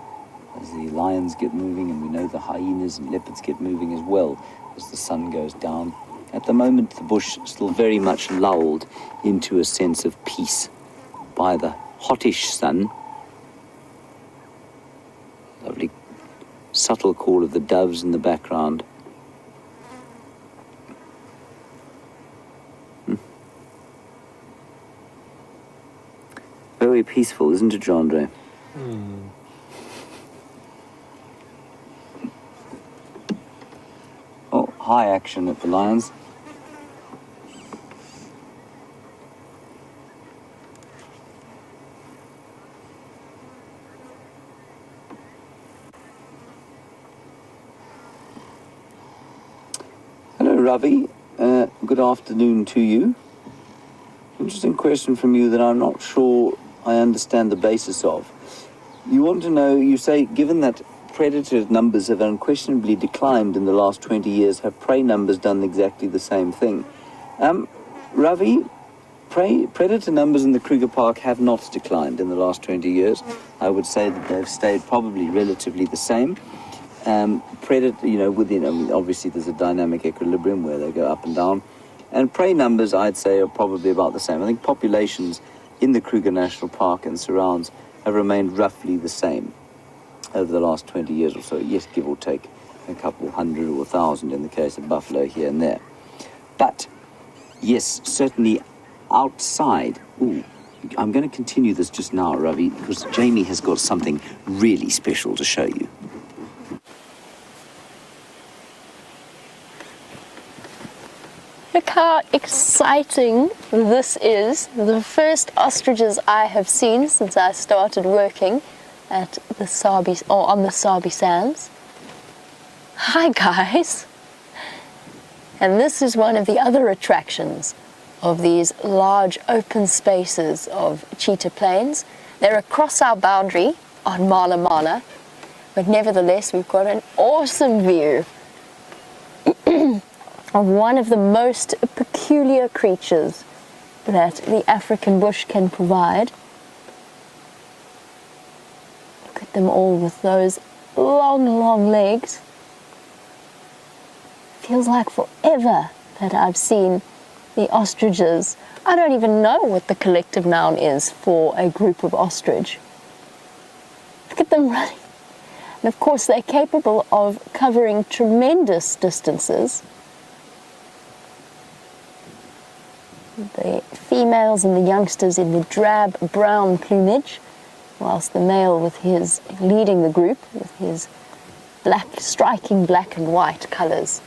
as the lions get moving, and we know the hyenas and leopards get moving as well as the sun goes down. At the moment, the bush is still very much lulled into a sense of peace by the hottish sun. Lovely subtle call of the doves in the background. Very peaceful, isn't it, Jean-Ray? Oh, high action at the lions. Hello, Ravi. Good afternoon to you. Interesting question from you that I'm not sure I understand the basis of. You want to know, you say, given that predator numbers have unquestionably declined in the last 20 years, have prey numbers done exactly the same thing? Ravi, predator numbers in the Kruger Park have not declined in the last 20 years. I would say that they've stayed probably relatively the same. Predator, within, obviously there's a dynamic equilibrium where they go up and down. And prey numbers, I'd say, are probably about the same. I think populations in the Kruger National Park and surrounds have remained roughly the same over the last 20 years or so. Yes, give or take a couple hundred or 1,000 in the case of buffalo here and there. But, yes, certainly outside. Ooh, I'm going to continue this just now, Ravi, because Jamie has got something really special to show you. Look how exciting this is. The first ostriches I have seen since I started working at the Sabi, or on the Sabi Sands. Hi guys! And this is one of the other attractions of these large open spaces of cheetah plains. They're across our boundary on Mala Mala, but nevertheless we've got an awesome view of one of the most peculiar creatures that the African bush can provide. Look at them all with those long, long legs. Feels like forever that I've seen the ostriches. I don't even know what the collective noun is for a group of ostrich. Look at them running. And of course they're capable of covering tremendous distances. The females and the youngsters in the drab brown plumage, whilst the male with his leading the group with his striking black and white colours.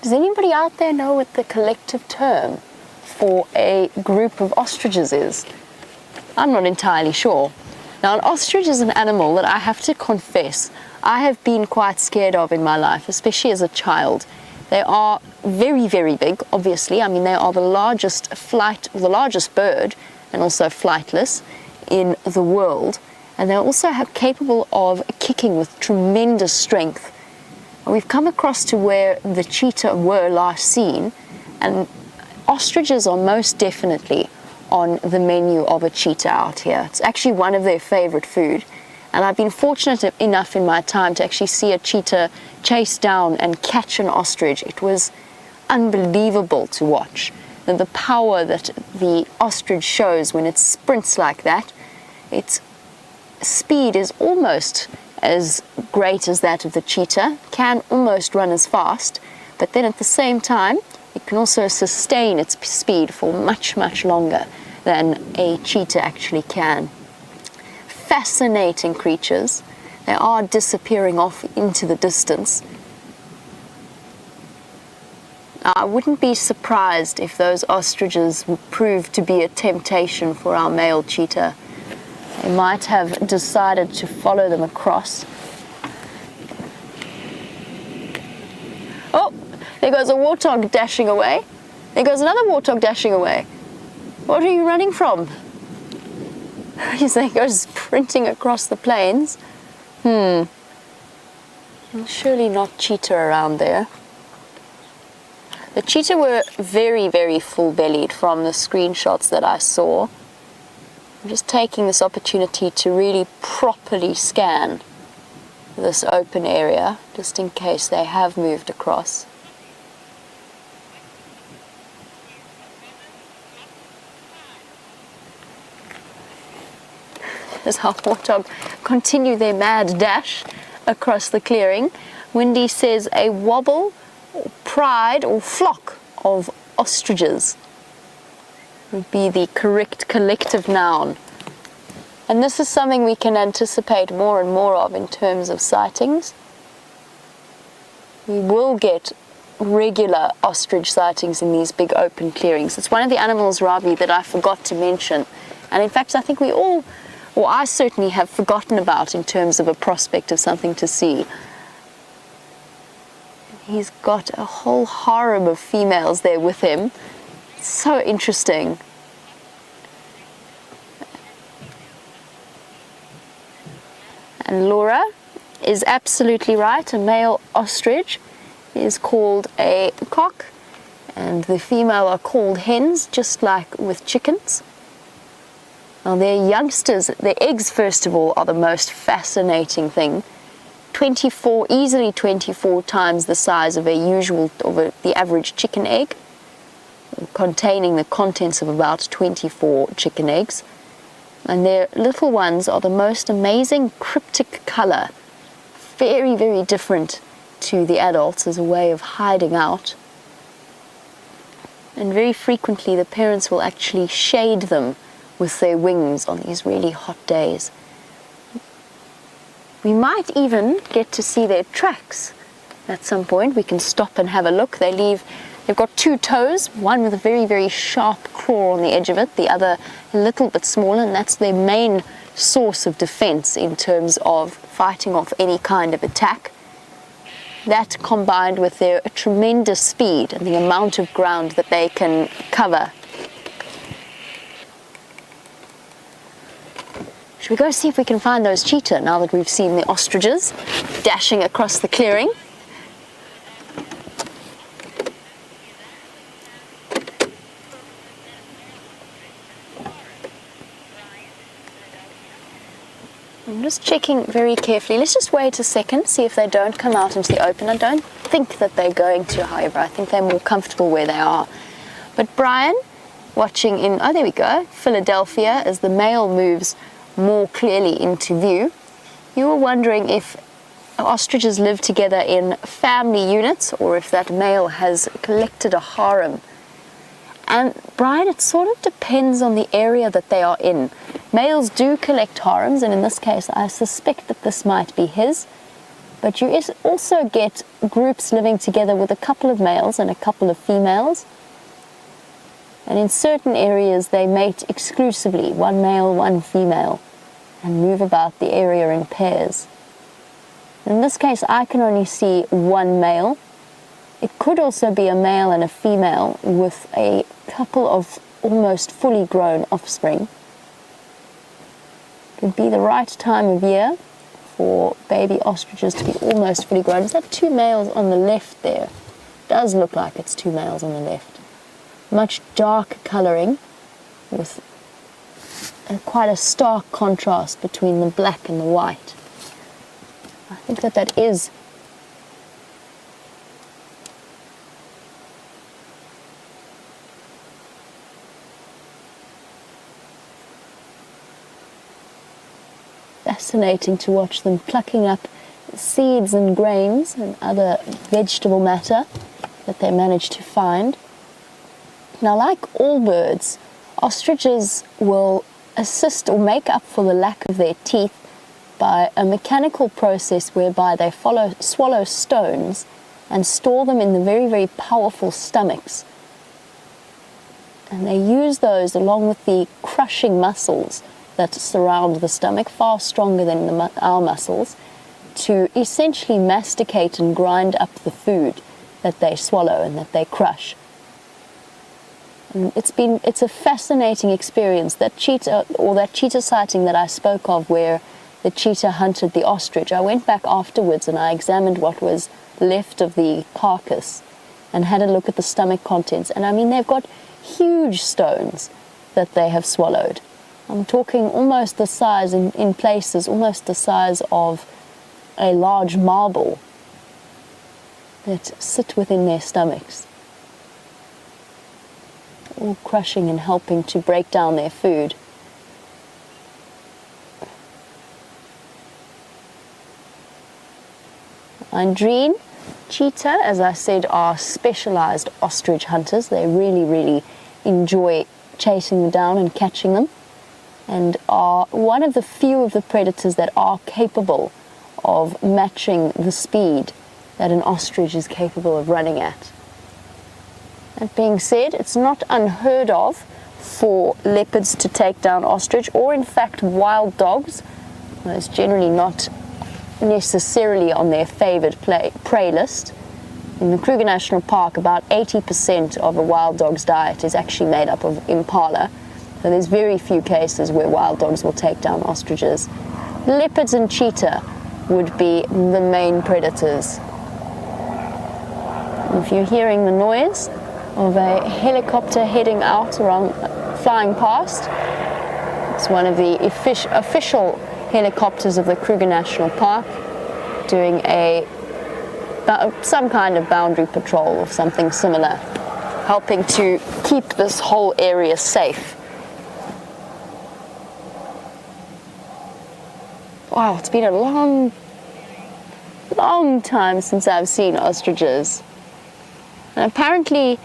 Does anybody out there know what the collective term for a group of ostriches is? I'm not entirely sure. Now, an ostrich is an animal that I have to confess I have been quite scared of in my life, especially as a child. They are very, very big, obviously. I mean, they are the largest bird, and also flightless, in the world. And they're also capable of kicking with tremendous strength. And we've come across to where the cheetah were last seen, and ostriches are most definitely on the menu of a cheetah out here. It's actually one of their favorite food. And I've been fortunate enough in my time to actually see a cheetah chase down and catch an ostrich. It was unbelievable to watch. And the power that the ostrich shows when it sprints like that, its speed is almost as great as that of the cheetah, can almost run as fast, but then at the same time, it can also sustain its speed for much, much longer than a cheetah actually can. Fascinating creatures. They are disappearing off into the distance. I wouldn't be surprised if those ostriches would prove to be a temptation for our male cheetah. They might have decided to follow them across. Oh, there goes a warthog dashing away. There goes another warthog dashing away. What are you running from? They go sprinting across the plains. Surely not cheetah around there. The cheetah were very, very full-bellied from the screenshots that I saw. I'm just taking this opportunity to really properly scan this open area, just in case they have moved across. As our warthog continue their mad dash across the clearing. Wendy says a wobble, or pride, or flock of ostriches would be the correct collective noun. And this is something we can anticipate more and more of in terms of sightings. We will get regular ostrich sightings in these big open clearings. It's one of the animals, Ravi, that I forgot to mention. And in fact, I think we all, or I certainly have forgotten about in terms of a prospect of something to see. He's got a whole harem of females there with him. So interesting. And Laura is absolutely right. A male ostrich is called a cock, and the female are called hens, just like with chickens. Now their youngsters, their eggs first of all, are the most fascinating thing. Easily 24 times the size of the average chicken egg, containing the contents of about 24 chicken eggs. And their little ones are the most amazing cryptic color, very, very different to the adults as a way of hiding out. And very frequently the parents will actually shade them with their wings on these really hot days. We might even get to see their tracks at some point. We can stop and have a look. They've got two toes, one with a very, very sharp claw on the edge of it, the other a little bit smaller, and that's their main source of defense in terms of fighting off any kind of attack. That combined with their tremendous speed and the amount of ground that they can cover. Should we go see if we can find those cheetah now that we've seen the ostriches dashing across the clearing? I'm just checking very carefully. Let's just wait a second, see if they don't come out into the open. I don't think that they're going to, however. I think they're more comfortable where they are. But Brian, watching in, oh there we go, Philadelphia, as the male moves more clearly into view. You were wondering if ostriches live together in family units or if that male has collected a harem. And Brian, it sort of depends on the area that they are in. Males do collect harems, and in this case I suspect that this might be his. But you also get groups living together with a couple of males and a couple of females. And in certain areas they mate exclusively, one male, one female, and move about the area in pairs. In this case I can only see one male. It could also be a male and a female with a couple of almost fully grown offspring. It would be the right time of year for baby ostriches to be almost fully grown. Is that two males on the left there? It does look like it's two males on the left. Much darker colouring with quite a stark contrast between the black and the white. I think that is fascinating to watch them plucking up seeds and grains and other vegetable matter that they manage to find. Now, like all birds, ostriches will assist or make up for the lack of their teeth by a mechanical process whereby they swallow stones and store them in the very, very powerful stomachs. And they use those along with the crushing muscles that surround the stomach, far stronger than our muscles, to essentially masticate and grind up the food that they swallow and that they crush. And it's a fascinating experience. That cheetah sighting that I spoke of, where the cheetah hunted the ostrich, I went back afterwards and I examined what was left of the carcass and had a look at the stomach contents. And I mean, they've got huge stones that they have swallowed. I'm talking almost the size, in places, almost the size of a large marble that sit within their stomachs, all crushing and helping to break down their food. Andreen, cheetah, as I said, are specialized ostrich hunters. They really, really enjoy chasing them down and catching them, and are one of the few of the predators that are capable of matching the speed that an ostrich is capable of running at. That being said, it's not unheard of for leopards to take down ostrich, or in fact wild dogs. It's generally not necessarily on their favored prey list. In the Kruger National Park, about 80% of a wild dog's diet is actually made up of impala. So there's very few cases where wild dogs will take down ostriches. Leopards and cheetah would be the main predators. If you're hearing the noise of a helicopter heading out around, flying past, it's one of the official helicopters of the Kruger National Park doing some kind of boundary patrol or something similar, helping to keep this whole area safe. Wow, it's been a long time since I've seen ostriches. And apparently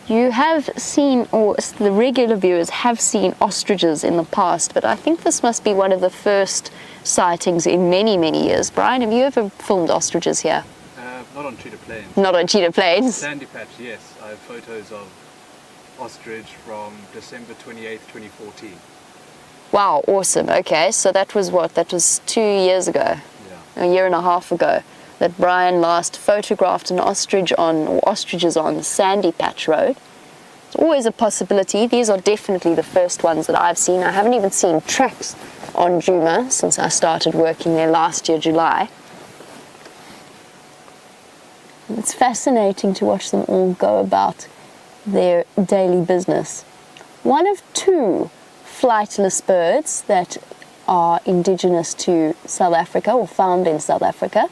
you have seen, or the regular viewers have seen, ostriches in the past, but I think this must be one of the first sightings in many, many years. Brian, have you ever filmed ostriches here? Not on cheetah plains. Not on cheetah plains? Sandy patch, yes. I have photos of ostrich from December 28th, 2014. Wow, awesome. Okay, so that was what? That was 2 years ago, Yeah. a year and a half ago, that Brian last photographed an ostriches on Sandy Patch Road. It's always a possibility. These are definitely the first ones that I've seen. I haven't even seen tracks on Djuma since I started working there last year, July. It's fascinating to watch them all go about their daily business. One of two flightless birds that are indigenous to South Africa, or found in South Africa.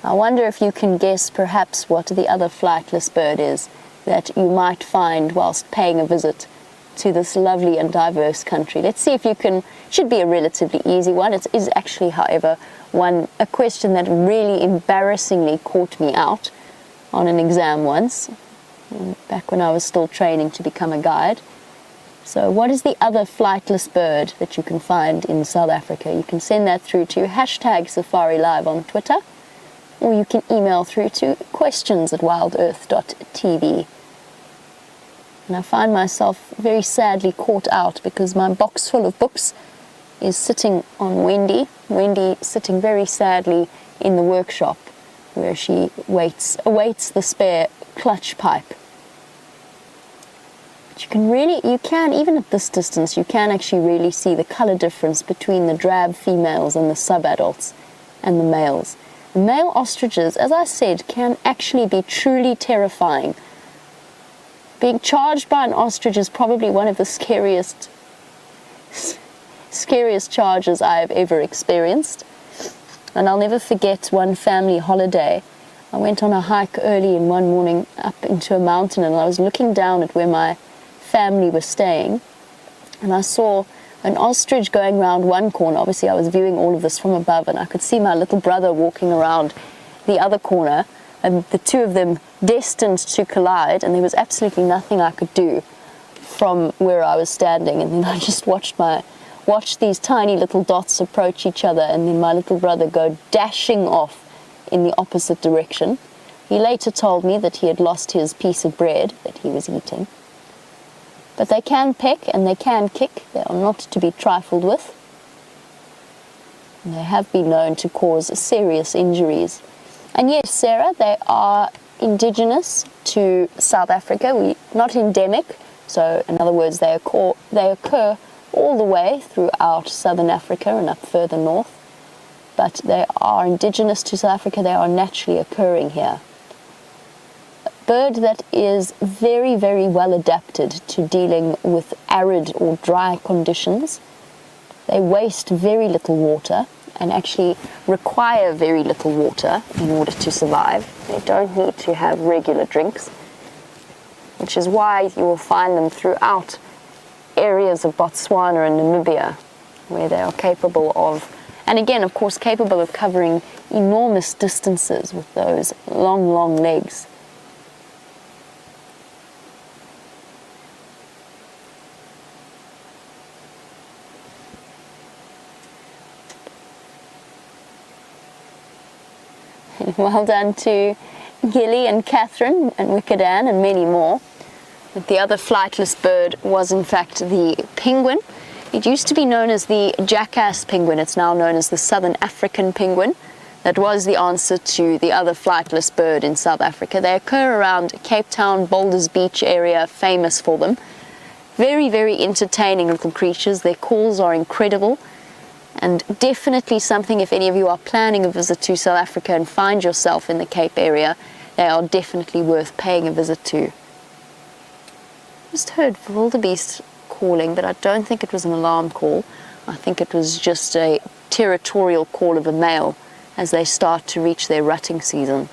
I wonder if you can guess perhaps what the other flightless bird is that you might find whilst paying a visit to this lovely and diverse country. Let's see if you can. Should be a relatively easy one. It is actually, however, a question that really embarrassingly caught me out on an exam once, back when I was still training to become a guide. So what is the other flightless bird that you can find in South Africa? You can send that through to #SafariLive on Twitter, or you can email through to questions@wildearth.tv. And I find myself very sadly caught out because my box full of books is sitting on Wendy. Wendy sitting very sadly in the workshop where she awaits the spare clutch pipe. But you can, even at this distance, you can actually really see the color difference between the drab females and the subadults and the males. The male ostriches, as I said, can actually be truly terrifying. Being charged by an ostrich is probably one of the scariest scariest charges I've ever experienced. And I'll never forget one family holiday. I went on a hike early in one morning up into a mountain, and I was looking down at where my family was staying, and I saw an ostrich going around one corner. Obviously I was viewing all of this from above, and I could see my little brother walking around the other corner, and the two of them destined to collide, and there was absolutely nothing I could do from where I was standing. And then I just watched these tiny little dots approach each other, and then my little brother go dashing off in the opposite direction. He later told me that he had lost his piece of bread that he was eating. But they can peck and they can kick. They are not to be trifled with. And they have been known to cause serious injuries. And yes, Sarah, they are indigenous to South Africa. Not endemic. So in other words, they occur all the way throughout southern Africa and up further north. But they are indigenous to South Africa. They are naturally occurring here. A bird that is very, very well adapted to dealing with arid or dry conditions. They waste very little water and actually require very little water in order to survive. They don't need to have regular drinks, which is why you will find them throughout areas of Botswana and Namibia, where they are capable of, and again, of course, capable of covering enormous distances with those long, long legs. Well done to Gilly and Catherine and Wicked Ann and many more. But the other flightless bird was in fact the penguin. It used to be known as the jackass penguin. It's now known as the Southern African penguin. That was the answer to the other flightless bird in South Africa. They occur around Cape Town, Boulders Beach area, famous for them. Very, very entertaining little creatures. Their calls are incredible. And definitely something, if any of you are planning a visit to South Africa and find yourself in the Cape area, they are definitely worth paying a visit to. Just heard wildebeest calling, but I don't think it was an alarm call. I think it was just a territorial call of a male as they start to reach their rutting season.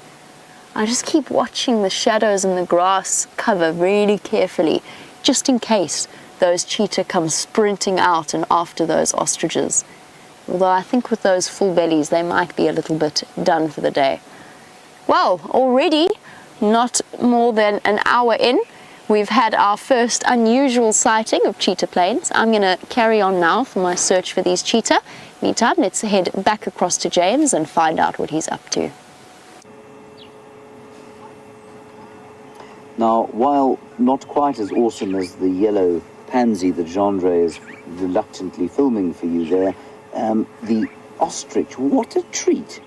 I just keep watching the shadows in the grass cover really carefully, just in case those cheetah come sprinting out and after those ostriches. Although I think with those full bellies, they might be a little bit done for the day. Well, already, not more than an hour in, we've had our first unusual sighting of cheetah plains. I'm going to carry on now for my search for these cheetah. Meantime, let's head back across to James and find out what he's up to. Now, while not quite as awesome as the yellow pansy that Gendre is reluctantly filming for you there, the ostrich, what a treat.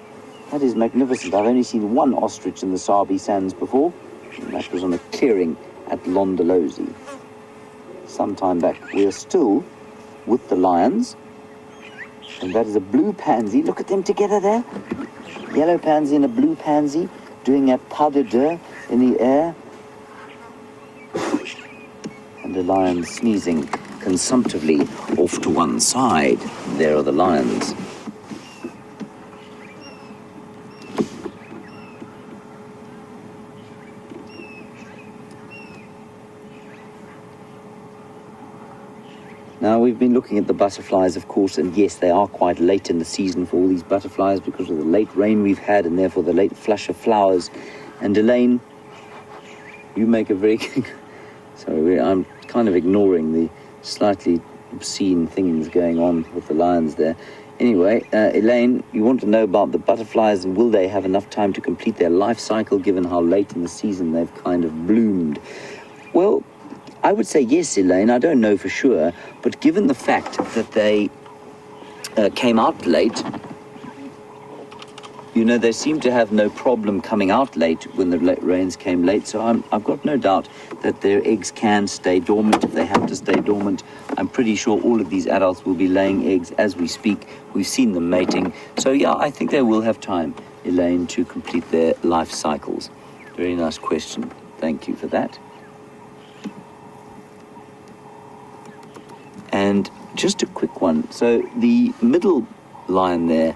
That is magnificent. I've only seen one ostrich in the Sabi Sands before, and that was on a clearing at Londolozi some time back. We are still with the lions, and that is a blue pansy. Look at them together there. Yellow pansy and a blue pansy doing a pas de deux in the air. And the lion sneezing consumptively off to one side. There are the lions. Now, we've been looking at the butterflies, of course, and yes, they are quite late in the season for all these butterflies because of the late rain we've had and therefore the late flush of flowers. And Elaine, you make a very... Sorry, I'm kind of ignoring the slightly obscene things going on with the lions there. Anyway, Elaine, you want to know about the butterflies and will they have enough time to complete their life cycle given how late in the season they've kind of bloomed? Well, I would say yes, Elaine. I don't know for sure, but given the fact that they came out late, you know, they seem to have no problem coming out late when the rains came late, so I've got no doubt that their eggs can stay dormant if they have to stay dormant. I'm pretty sure all of these adults will be laying eggs as we speak. We've seen them mating. So yeah, I think they will have time, Elaine, to complete their life cycles. Very nice question. Thank you for that. And And just a quick one. So the middle lion there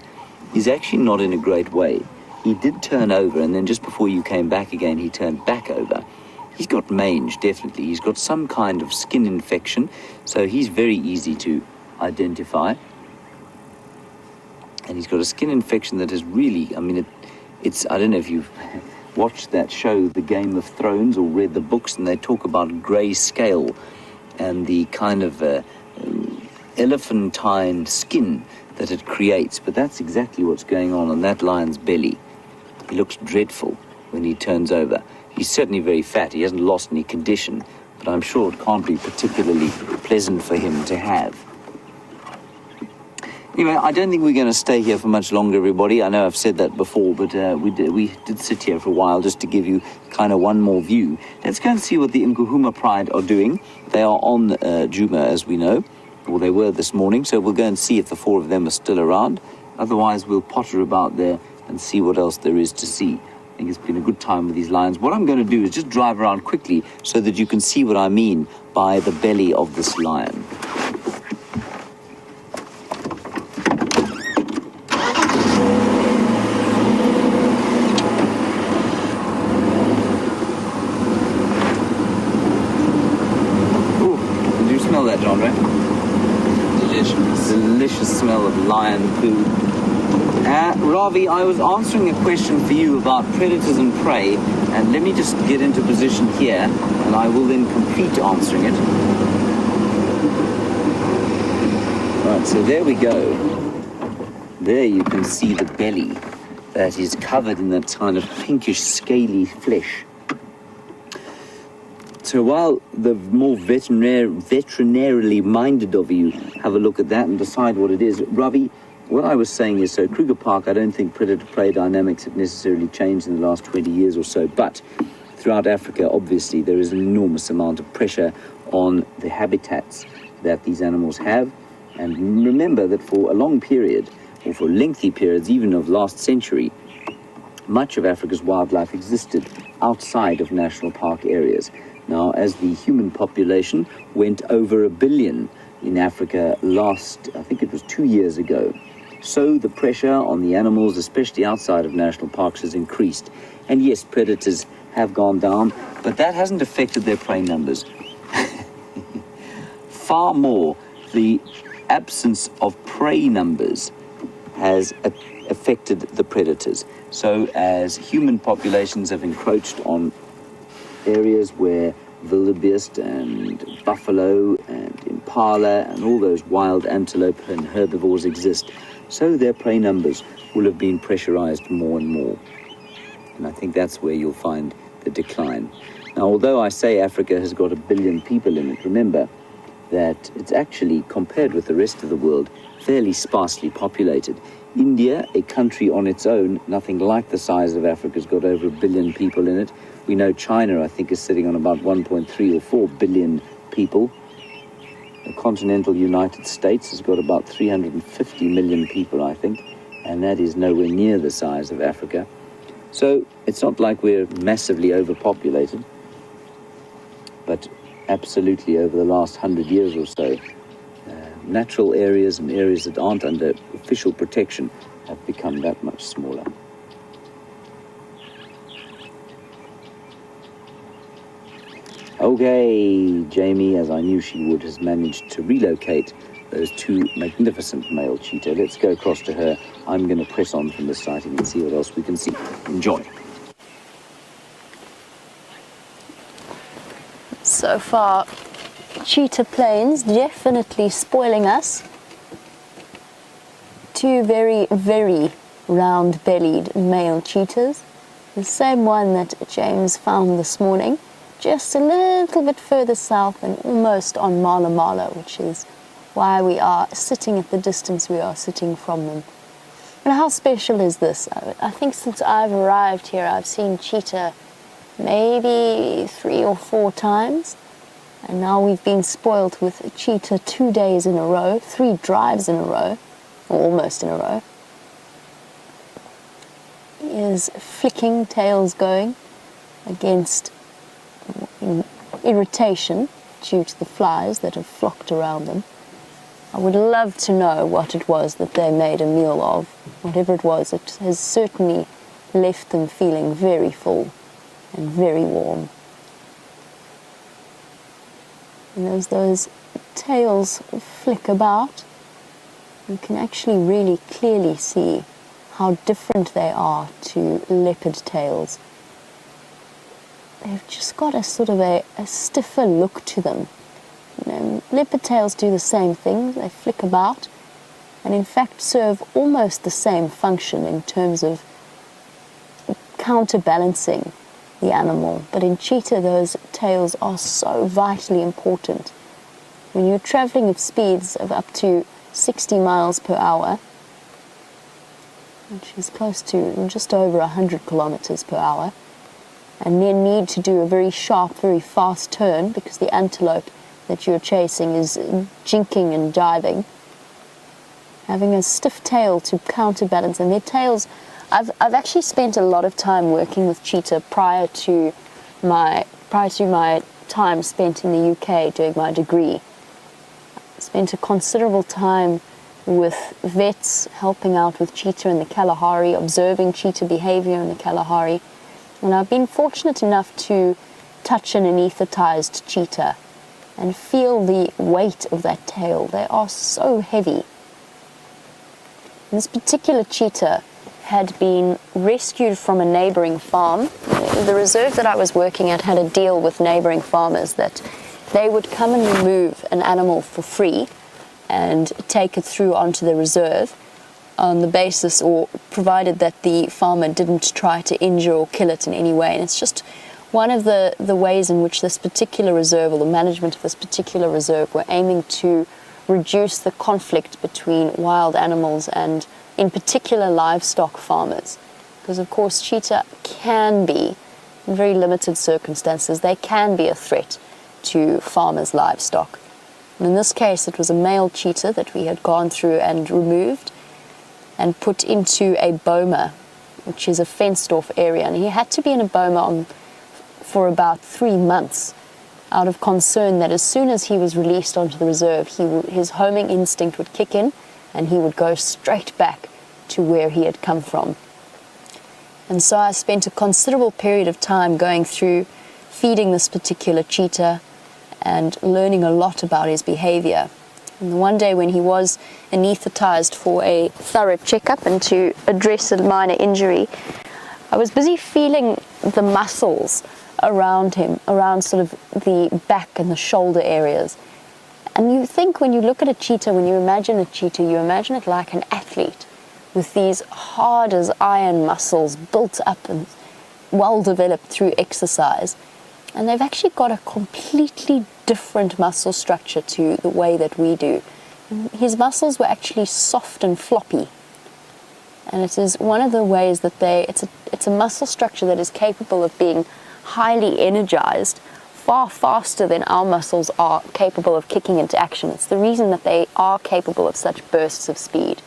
is actually not in a great way. He did turn over, and then just before you came back again, he turned back over. He's got mange, definitely. He's got some kind of skin infection, so he's very easy to identify. And he's got a skin infection that is really, I mean, it's I don't know if you've watched that show, The Game of Thrones, or read the books, and they talk about grey scale and the kind of elephantine skin that it creates. But that's exactly what's going on that lion's belly. He looks dreadful when he turns over. He's certainly very fat. He hasn't lost any condition, but I'm sure it can't be particularly pleasant for him to have. Anyway, I don't think we're going to stay here for much longer, everybody. I know I've said that before, but we did sit here for a while just to give you kind of one more view. Let's go and see what the Nkuhuma Pride are doing. They are on Djuma, as we know, or they were this morning, so we'll go and see if the four of them are still around. Otherwise, we'll potter about there and see what else there is to see. I think it's been a good time with these lions. What I'm going to do is just drive around quickly so that you can see what I mean by the belly of this lion. That, John, right? Delicious smell of lion poo. Ravi, I was answering a question for you about predators and prey, and let me just get into position here, and I will then complete answering it. Right, so there we go. There you can see the belly that is covered in that kind of pinkish, scaly flesh. So while the more veterinarily minded of you have a look at that and decide what it is, Ravi, what I was saying is, so Kruger Park, I don't think predator-prey dynamics have necessarily changed in the last 20 years or so, but throughout Africa, obviously, there is an enormous amount of pressure on the habitats that these animals have. And remember that for a long period, or for lengthy periods, even of last century, much of Africa's wildlife existed outside of national park areas. Now, as the human population went over 1 billion in Africa last, I think it was 2 years ago, so the pressure on the animals, especially outside of national parks, has increased. And yes, predators have gone down, but that hasn't affected their prey numbers. Far more, the absence of prey numbers has affected the predators. So as human populations have encroached on areas where wildebeest and buffalo and impala and all those wild antelope and herbivores exist, so their prey numbers will have been pressurized more and more. And I think that's where you'll find the decline. Now, although I say Africa has got 1 billion people in it, remember that it's actually, compared with the rest of the world, fairly sparsely populated. India, a country on its own, nothing like the size of Africa, has got over 1 billion people in it. We know China, I think, is sitting on about 1.3 or 4 billion people. The continental United States has got about 350 million people, I think, and that is nowhere near the size of Africa. So it's not like we're massively overpopulated, but absolutely over the last 100 years or so, natural areas and areas that aren't under official protection have become that much smaller. Okay, Jamie, as I knew she would, has managed to relocate those two magnificent male cheetah. Let's go across to her. I'm going to press on from the sighting and see what else we can see. Enjoy. So far, cheetah plains definitely spoiling us. Two very, very round-bellied male cheetahs. The same one that James found this morning, just a little bit further south and almost on Mala Mala, which is why we are sitting at the distance we are sitting from them. And how special is this? I think since I've arrived here, I've seen cheetah maybe 3 or 4 times. And now we've been spoilt with cheetah 2 days in a row, 3 drives in a row, or almost in a row. He is flicking, tails going, against irritation due to the flies that have flocked around them. I would love to know what it was that they made a meal of. Whatever it was, it has certainly left them feeling very full and very warm. And as those tails flick about, you can actually really clearly see how different they are to leopard tails. They've just got a sort of a stiffer look to them. You know, leopard tails do the same thing. They flick about and in fact serve almost the same function in terms of counterbalancing the animal. But in cheetah, those tails are so vitally important. When you're traveling at speeds of up to 60 miles per hour, which is close to just over 100 kilometers per hour, and then need to do a very sharp, very fast turn because the antelope that you're chasing is jinking and diving, having a stiff tail to counterbalance. And their tails, I've actually spent a lot of time working with cheetah prior to my time spent in the UK doing my degree. I spent a considerable time with vets helping out with cheetah in the Kalahari, observing cheetah behavior in the Kalahari. And I've been fortunate enough to touch an anesthetized cheetah and feel the weight of that tail. They are so heavy. This particular cheetah had been rescued from a neighboring farm. The reserve that I was working at had a deal with neighboring farmers that they would come and remove an animal for free and take it through onto the reserve on the basis, or provided that the farmer didn't try to injure or kill it in any way. And it's just one of the ways in which this particular reserve, or the management of this particular reserve, were aiming to reduce the conflict between wild animals and, in particular, livestock farmers. Because, of course, cheetah can be, in very limited circumstances, they can be a threat to farmers' livestock. And in this case, it was a male cheetah that we had gone through and removed and put into a boma, which is a fenced-off area. And he had to be in a boma for about 3 months out of concern that as soon as he was released onto the reserve, his homing instinct would kick in and he would go straight back to where he had come from. And so I spent a considerable period of time going through feeding this particular cheetah and learning a lot about his behavior. And one day when he was anesthetized for a thorough checkup and to address a minor injury, I was busy feeling the muscles around him, around sort of the back and the shoulder areas. And you think, when you look at a cheetah, when you imagine a cheetah, you imagine it like an athlete with these hard as iron muscles built up and well developed through exercise. And they've actually got a completely different muscle structure to the way that we do. His muscles were actually soft and floppy. And it is one of the ways that it's a muscle structure that is capable of being highly energized far faster than our muscles are capable of kicking into action. It's the reason that they are capable of such bursts of speed.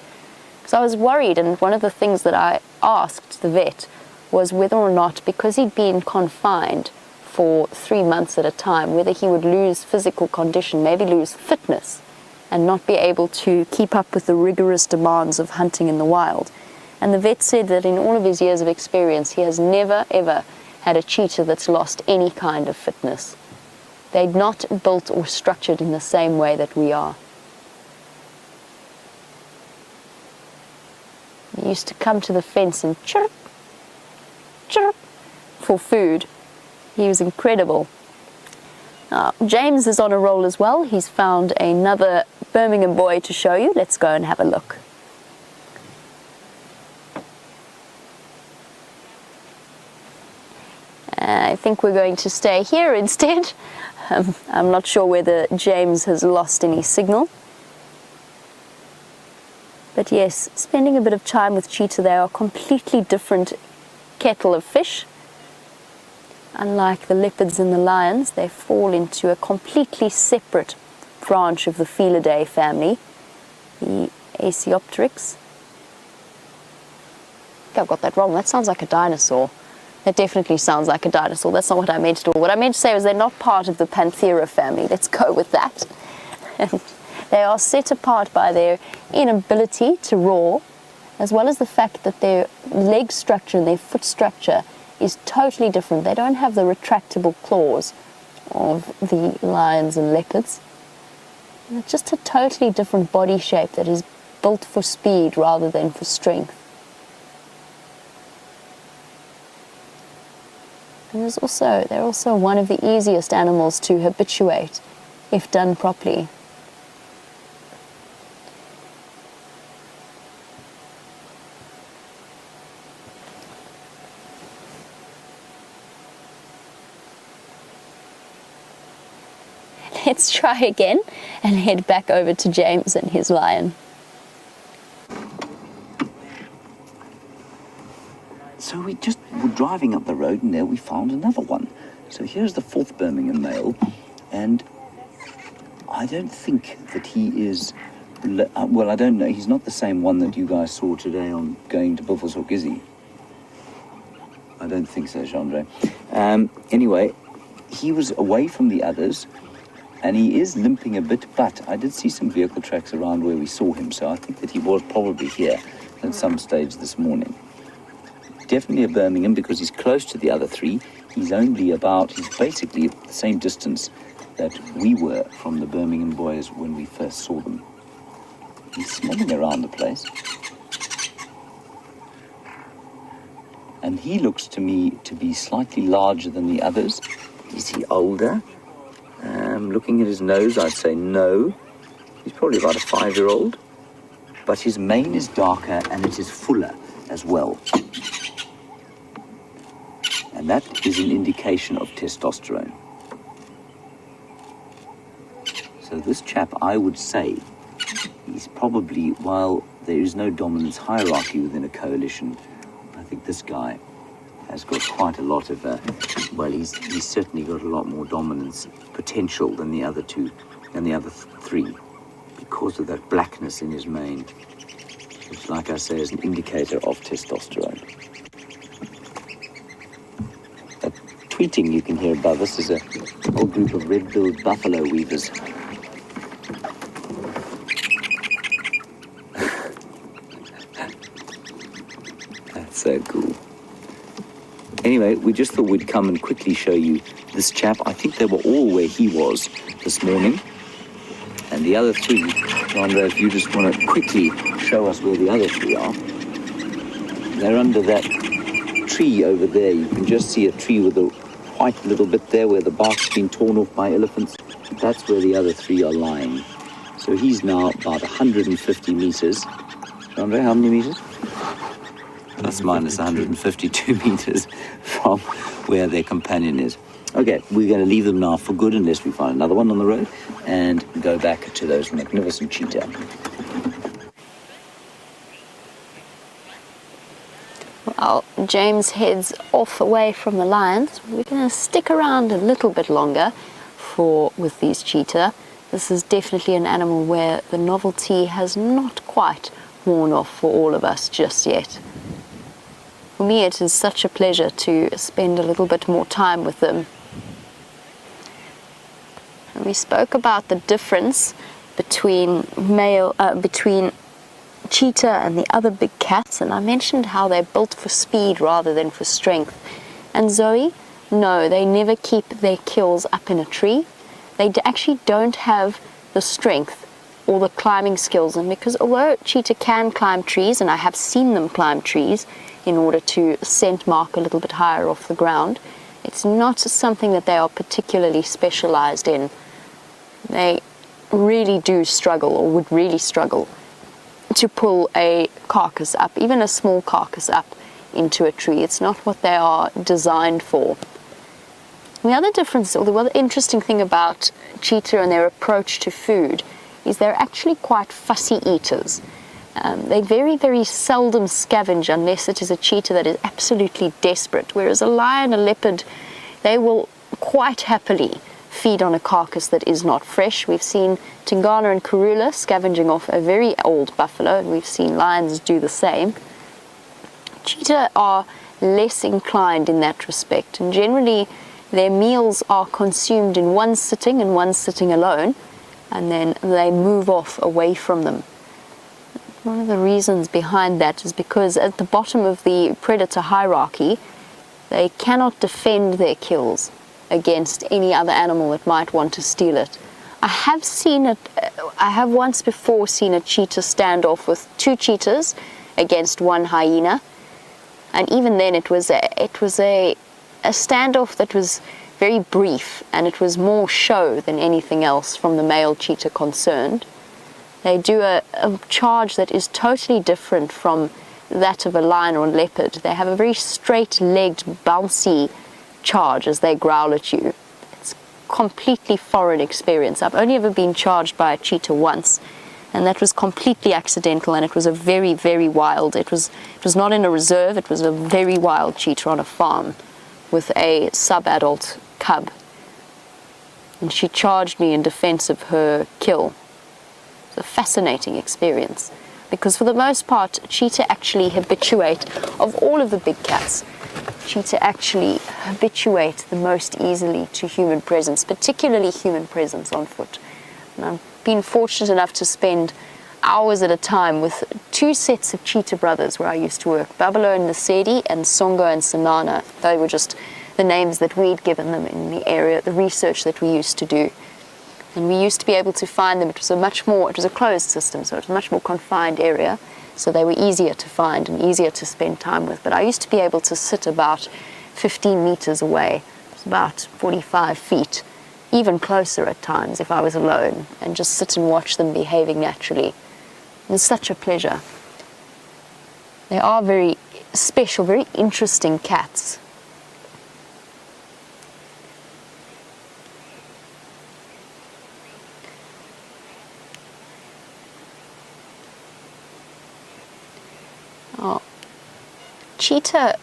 So I was worried, and one of the things that I asked the vet was whether or not, because he'd been confined for 3 months at a time, whether he would lose physical condition, maybe lose fitness, and not be able to keep up with the rigorous demands of hunting in the wild. And the vet said that in all of his years of experience, he has never, ever had a cheetah that's lost any kind of fitness. They're not built or structured in the same way that we are. He used to come to the fence and chirp, chirp for food. He was incredible. James is on a roll as well. He's found another Birmingham boy to show you. Let's go and have a look. I think we're going to stay here instead. I'm not sure whether James has lost any signal. But yes, spending a bit of time with cheetah, they are a completely different kettle of fish. Unlike the leopards and the lions, they fall into a completely separate branch of the Felidae family, the Asiopteryx. I think I've got that wrong. That sounds like a dinosaur. That definitely sounds like a dinosaur. That's not what I meant at all. What I meant to say was they're not part of the Panthera family. Let's go with that. And They are set apart by their inability to roar, as well as the fact that their leg structure and their foot structure is totally different. They don't have the retractable claws of the lions and leopards. And it's just a totally different body shape that is built for speed rather than for strength. And they're also one of the easiest animals to habituate if done properly. Let's try again and head back over to James and his lion. So we just were driving up the road and there we found another one. So here's the 4th Birmingham male, and I don't think that he is, well, I don't know, he's not the same one that you guys saw today on going to Buffelshoek, is he? I don't think so, Chandra. Anyway, he was away from the others, and he is limping a bit, but I did see some vehicle tracks around where we saw him, so I think that he was probably here at some stage this morning. Definitely a Birmingham because he's close to the other 3. He's basically at the same distance that we were from the Birmingham boys when we first saw them. He's smelling around the place. And he looks to me to be slightly larger than the others. Is he older? Looking at his nose, I'd say no. He's probably about a 5-year-old. But his mane is darker and it is fuller as well. And that is an indication of testosterone. So this chap, I would say, he's probably, while there is no dominance hierarchy within a coalition, I think this guy has got quite a lot of, he's certainly got a lot more dominance potential than the other 3, because of that blackness in his mane, which, like I say, is an indicator of testosterone. That tweeting you can hear above us is a whole group of red-billed buffalo weavers. That's so cool. Anyway, we just thought we'd come and quickly show you this chap. I think they were all where he was this morning. And the other 3, Sandra, if you just want to quickly show us where the other 3 are. They're under that tree over there. You can just see a tree with a white little bit there where the bark's been torn off by elephants. That's where the other 3 are lying. So he's now about 150 meters. Sandra, how many meters? Plus minus 152 meters from where their companion is. Okay, we're going to leave them now for good unless we find another one on the road and go back to those magnificent cheetah. Well, James heads off away from the lions. We're going to stick around a little bit longer with these cheetah. This is definitely an animal where the novelty has not quite worn off for all of us just yet. For me, it is such a pleasure to spend a little bit more time with them. And we spoke about the difference between cheetah and the other big cats, and I mentioned how they're built for speed rather than for strength. And Zoe, no, they never keep their kills up in a tree. They actually don't have the strength or the climbing skills, and because although cheetah can climb trees, and I have seen them climb trees in order to scent mark a little bit higher off the ground, it's not something that they are particularly specialized in. They really do struggle, or would really struggle, to pull a carcass up, even a small carcass up into a tree. It's not what they are designed for. The other difference, or the other interesting thing about cheetah and their approach to food, is they're actually quite fussy eaters. They very, very seldom scavenge unless it is a cheetah that is absolutely desperate, whereas a lion, a leopard, they will quite happily feed on a carcass that is not fresh. We've seen Tingana and Karula scavenging off a very old buffalo, and we've seen lions do the same. Cheetah are less inclined in that respect, and generally their meals are consumed in one sitting and one sitting alone, and then they move off away from them. One of the reasons behind that is because at the bottom of the predator hierarchy, they cannot defend their kills against any other animal that might want to steal it. I have once before seen a cheetah stand off with 2 cheetahs against 1 hyena, and even then it was a standoff that was very brief, and it was more show than anything else from the male cheetah concerned. They do a charge that is totally different from that of a lion or a leopard. They have a very straight-legged, bouncy charge as they growl at you. It's a completely foreign experience. I've only ever been charged by a cheetah once, and that was completely accidental, and it was a very, very wild. It was not in a reserve. It was a very wild cheetah on a farm with a sub-adult cub, and she charged me in defense of her kill. It's a fascinating experience, because for the most part, cheetah actually habituate, of all of the big cats, cheetah actually habituate the most easily to human presence, particularly human presence on foot. And I've been fortunate enough to spend hours at a time with 2 sets of cheetah brothers where I used to work, Babalo and Nasedi, and Songo and Sanana. They were just the names that we'd given them in the area, the research that we used to do. And we used to be able to find them. It was a closed system, so it was a much more confined area, so they were easier to find and easier to spend time with. But I used to be able to sit about 15 meters away, it was about 45 feet, even closer at times if I was alone, and just sit and watch them behaving naturally. It's such a pleasure. They are very special, very interesting cats. Cheetah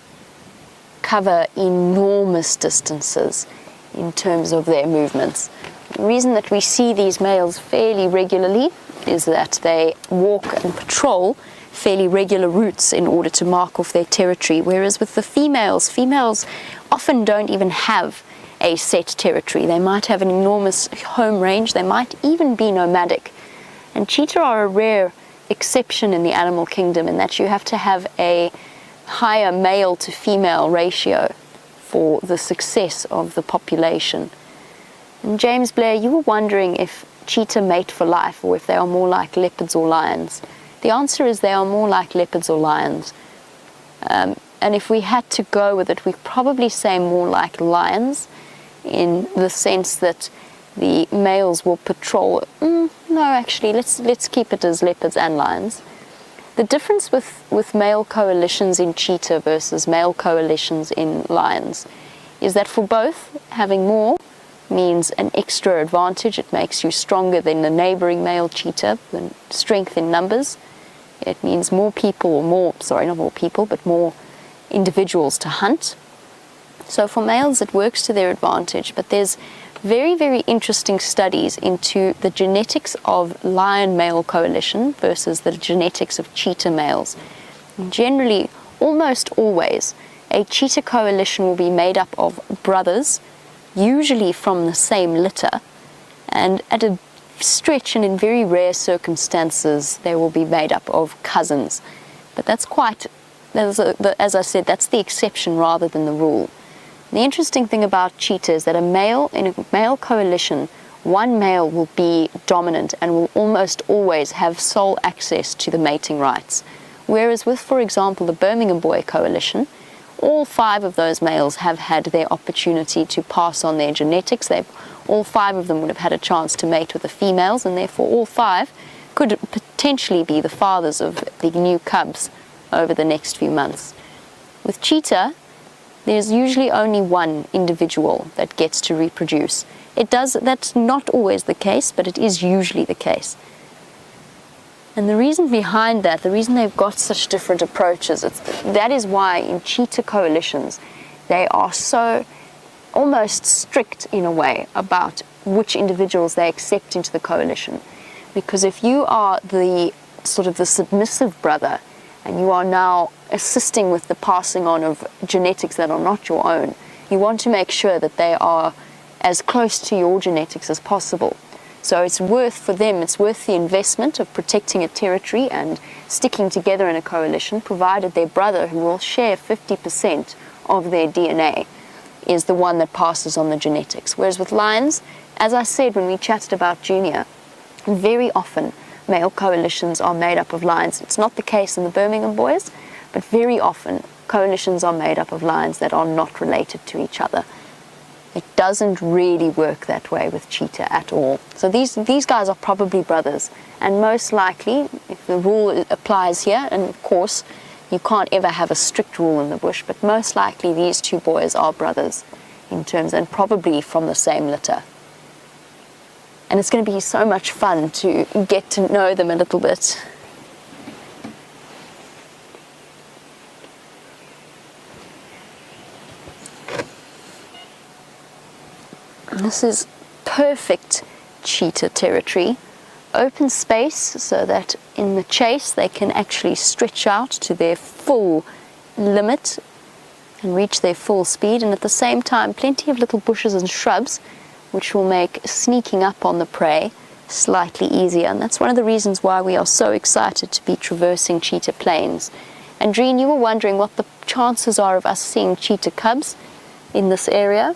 cover enormous distances in terms of their movements. The reason that we see these males fairly regularly is that they walk and patrol fairly regular routes in order to mark off their territory, whereas with the females often don't even have a set territory. They might have an enormous home range, they might even be nomadic. And cheetah are a rare exception in the animal kingdom in that you have to have a higher male to female ratio for the success of the population. And James Blair, you were wondering if cheetah mate for life or if they are more like leopards or lions. The answer is they are more like leopards or lions. And if we had to go with it, we'd probably say more like lions, in the sense that the males will patrol. No, actually, let's keep it as leopards and lions. The difference with male coalitions in cheetah versus male coalitions in lions is that for both, having more means an extra advantage. It makes you stronger than the neighboring male cheetah, than strength in numbers. It means more individuals to hunt. So for males, it works to their advantage, but there's very, very interesting studies into the genetics of lion male coalition versus the genetics of cheetah males. And generally, almost always, a cheetah coalition will be made up of brothers, usually from the same litter, and at a stretch and in very rare circumstances, they will be made up of cousins. But as I said, that's the exception rather than the rule. The interesting thing about cheetah is that in a male coalition, one male will be dominant and will almost always have sole access to the mating rights. Whereas with, for example, the Birmingham Boy coalition, all 5 of those males have had their opportunity to pass on their genetics. All 5 of them would have had a chance to mate with the females, and therefore all 5 could potentially be the fathers of the new cubs over the next few months. With cheetah, there's usually only one individual that gets to reproduce. That's not always the case, but it is usually the case. And the reason behind that, the reason they've got such different approaches, that is why in cheetah coalitions, they are so almost strict in a way about which individuals they accept into the coalition. Because if you are the submissive brother, and you are now assisting with the passing on of genetics that are not your own, you want to make sure that they are as close to your genetics as possible. So it's worth the investment of protecting a territory and sticking together in a coalition, provided their brother, who will share 50% of their DNA, is the one that passes on the genetics. Whereas with lions, as I said when we chatted about Junior, very often male coalitions are made up of lions. It's not the case in the Birmingham boys, but very often coalitions are made up of lions that are not related to each other. It doesn't really work that way with cheetah at all. So these guys are probably brothers, and most likely, if the rule applies here, and of course you can't ever have a strict rule in the bush, but most likely these two boys are brothers in terms, and probably from the same litter. And it's going to be so much fun to get to know them a little bit. This is perfect cheetah territory. Open space so that in the chase they can actually stretch out to their full limit and reach their full speed, and at the same time plenty of little bushes and shrubs which will make sneaking up on the prey slightly easier. And that's one of the reasons why we are so excited to be traversing cheetah plains. And Dreen, you were wondering what the chances are of us seeing cheetah cubs in this area.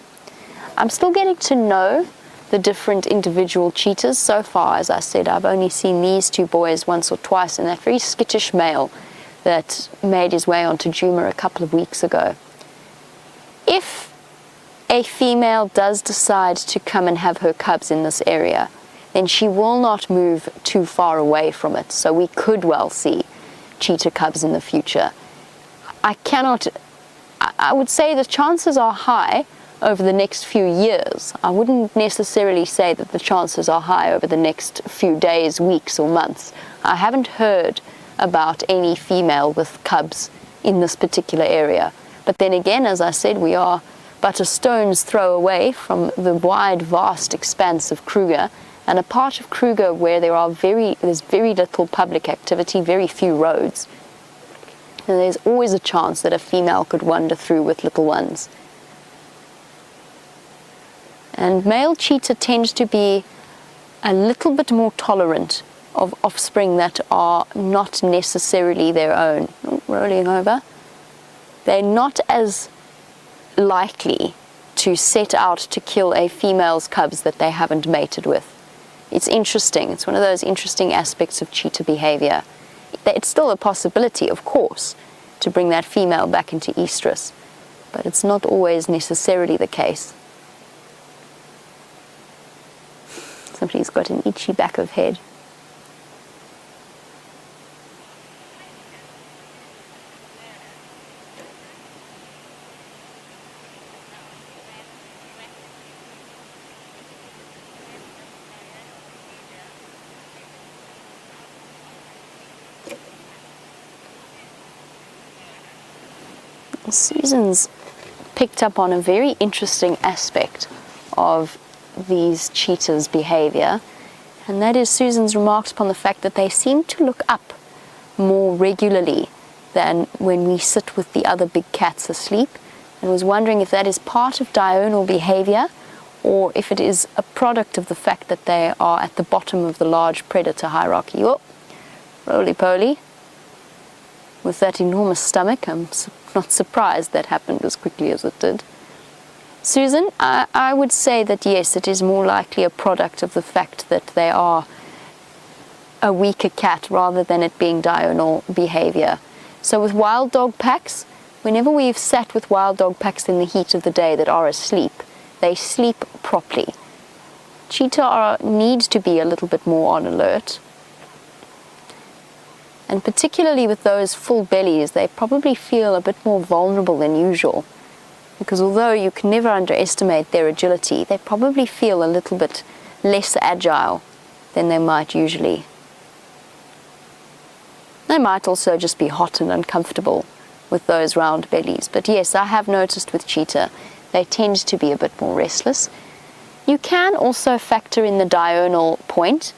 I'm still getting to know the different individual cheetahs. So far, as I said, I've only seen these two boys once or twice, and that very skittish male that made his way onto Djuma a couple of weeks ago. If a female does decide to come and have her cubs in this area, then she will not move too far away from it. So we could well see cheetah cubs in the future. I would say the chances are high over the next few years. I wouldn't necessarily say that the chances are high over the next few days, weeks or months. I haven't heard about any female with cubs in this particular area. But then again, as I said, we are but a stone's throw away from the wide, vast expanse of Kruger, and a part of Kruger where there's very little public activity, very few roads. And there's always a chance that a female could wander through with little ones. And male cheetah tends to be a little bit more tolerant of offspring that are not necessarily their own. Oh, rolling over. They're not as likely to set out to kill a female's cubs that they haven't mated with. It's interesting. It's one of those interesting aspects of cheetah behavior. It's still a possibility, of course, to bring that female back into estrus, but it's not always necessarily the case. Somebody's got an itchy back of head. Susan's picked up on a very interesting aspect of these cheetahs' behavior, and that is Susan's remarked upon the fact that they seem to look up more regularly than when we sit with the other big cats asleep, and was wondering if that is part of diurnal behavior or if it is a product of the fact that they are at the bottom of the large predator hierarchy. Oh, roly-poly. With that enormous stomach, I'm not surprised that happened as quickly as it did. Susan, I would say that yes, it is more likely a product of the fact that they are a weaker cat rather than it being diurnal behavior. So with wild dog packs, whenever we've sat with wild dog packs in the heat of the day that are asleep, they sleep properly. Cheetah need to be a little bit more on alert. And particularly with those full bellies, they probably feel a bit more vulnerable than usual. Because although you can never underestimate their agility, they probably feel a little bit less agile than they might usually. They might also just be hot and uncomfortable with those round bellies. But yes, I have noticed with cheetah, they tend to be a bit more restless. You can also factor in the diurnal point.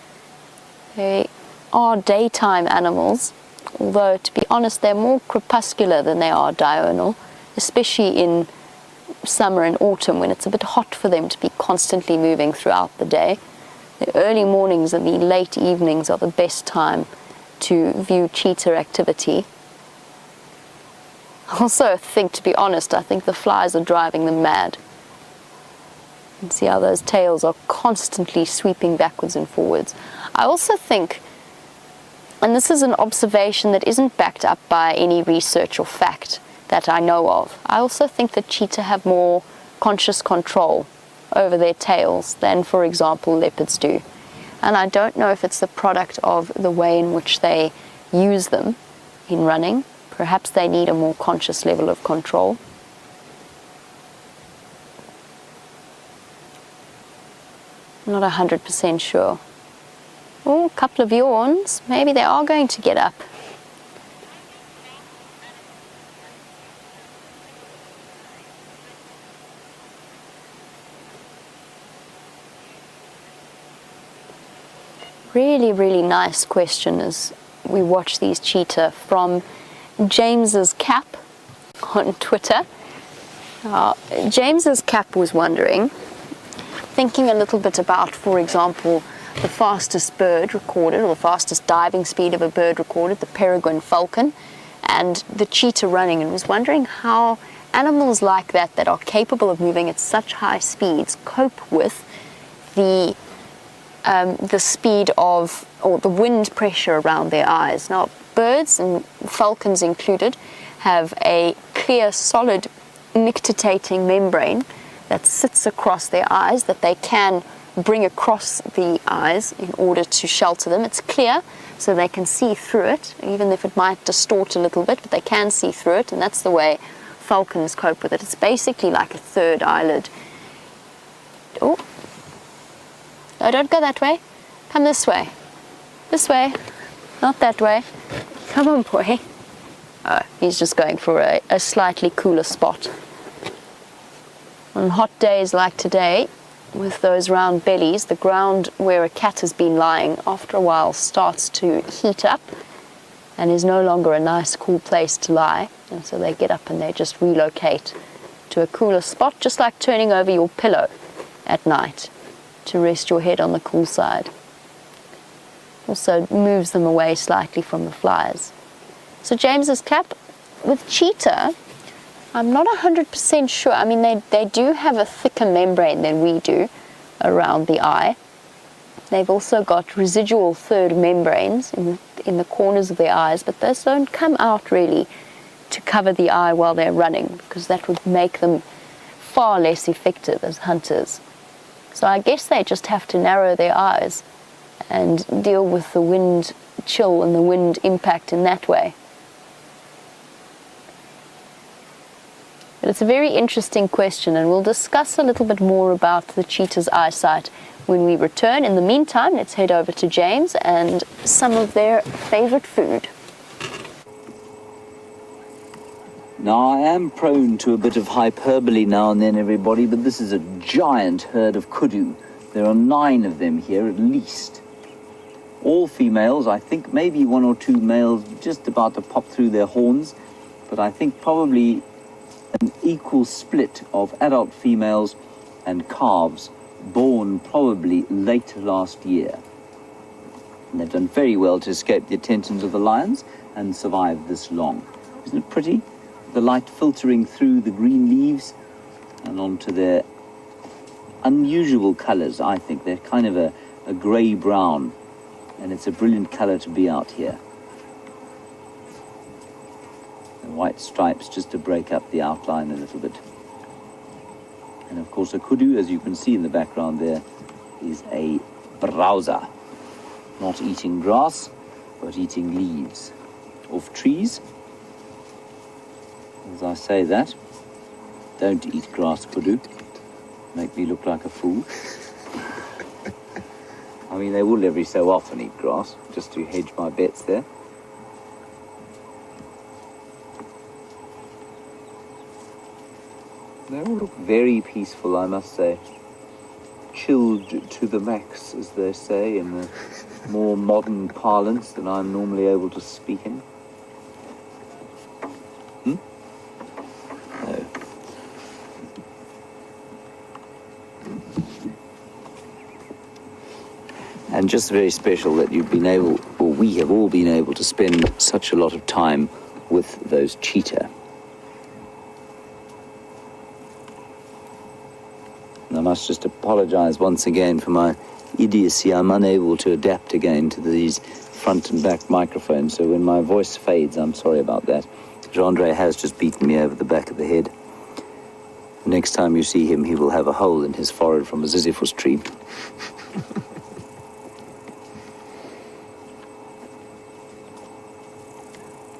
They are daytime animals, although to be honest they're more crepuscular than they are diurnal, especially in summer and autumn when it's a bit hot for them to be constantly moving throughout the day. The early mornings and the late evenings are the best time to view cheetah activity. I also think, to be honest, I think the flies are driving them mad. You can see how those tails are constantly sweeping backwards and forwards. I also think, and this is an observation that isn't backed up by any research or fact that I know of, I also think that cheetah have more conscious control over their tails than, for example, leopards do. And I don't know if it's the product of the way in which they use them in running. Perhaps they need a more conscious level of control. I'm not 100% sure. Oh, a couple of yawns. Maybe they are going to get up. Really, really nice question as we watch these cheetah from James's Cap on Twitter. James's Cap was wondering, thinking a little bit about, for example, the fastest bird recorded, or the fastest diving speed of a bird recorded, the peregrine falcon, and the cheetah running, and was wondering how animals like that are capable of moving at such high speeds cope with the speed of, or the wind pressure around their eyes. Now, birds, and falcons included, have a clear, solid, nictitating membrane that sits across their eyes that they can bring across the eyes in order to shelter them. It's clear, so they can see through it, even if it might distort a little bit, but they can see through it, and that's the way falcons cope with it. It's basically like a third eyelid. Oh, no, don't go that way. Come this way. This way. Not that way. Come on, boy. Oh, he's just going for a slightly cooler spot. On hot days like today, with those round bellies, the ground where a cat has been lying after a while starts to heat up and is no longer a nice, cool place to lie. And so they get up and they just relocate to a cooler spot, just like turning over your pillow at night to rest your head on the cool side. Also moves them away slightly from the flies. So James's Cap, with cheetah, I'm not 100% sure. I mean, they do have a thicker membrane than we do around the eye. They've also got residual third membranes in the corners of their eyes, but those don't come out really to cover the eye while they're running, because that would make them far less effective as hunters. So I guess they just have to narrow their eyes and deal with the wind chill and the wind impact in that way. But it's a very interesting question, and we'll discuss a little bit more about the cheetah's eyesight when we return. In the meantime, let's head over to James and some of their favorite food. Now, I am prone to a bit of hyperbole now and then, everybody, but this is a giant herd of kudu. There are 9 of them here at least. All females. I think maybe 1 or 2 males just about to pop through their horns, but I think probably an equal split of adult females and calves born probably late last year. And they've done very well to escape the attentions of the lions and survive this long. Isn't it pretty? The light filtering through the green leaves and onto their unusual colors, I think. They're kind of a grey-brown, and it's a brilliant color to be out here. And white stripes just to break up the outline a little bit. And of course a kudu, as you can see in the background there, is a browser. Not eating grass, but eating leaves off trees. As I say that, don't eat grass, kudu. Make me look like a fool. I mean, they will every so often eat grass, just to hedge my bets there. They all look very peaceful, I must say. Chilled to the max, as they say, in the more modern parlance than I'm normally able to speak in. No. And just very special that you've been able, or we have all been able to spend such a lot of time with those cheetah. And I must just apologize once again for my idiocy. I'm unable to adapt again to these front and back microphones, so when my voice fades, I'm sorry about that. Jean-Andre has just beaten me over the back of the head. Next time you see him, he will have a hole in his forehead from a Sisyphus tree.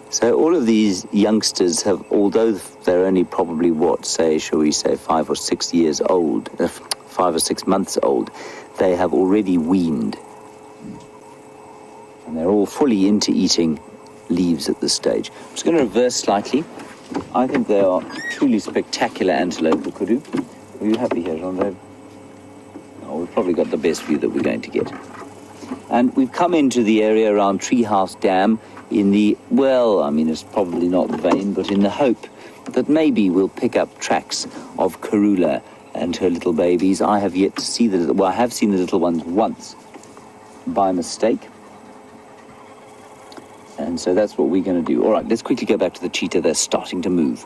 So all of these youngsters have, although they're only probably shall we say 5 or 6 years old, 5 or 6 months old, they have already weaned. And they're all fully into eating leaves at this stage. I'm just going to reverse slightly. I think they are truly spectacular antelope, Kudu. Are you happy here, Jean-Dave? Oh, we've probably got the best view that we're going to get. And we've come into the area around Treehouse Dam in the, well, I mean, it's probably not vain, but in the hope that maybe we'll pick up tracks of Karula and her little babies. I have yet to see I have seen the little ones once by mistake. And so that's what we're going to do. All right, let's quickly go back to the cheetah. They're starting to move.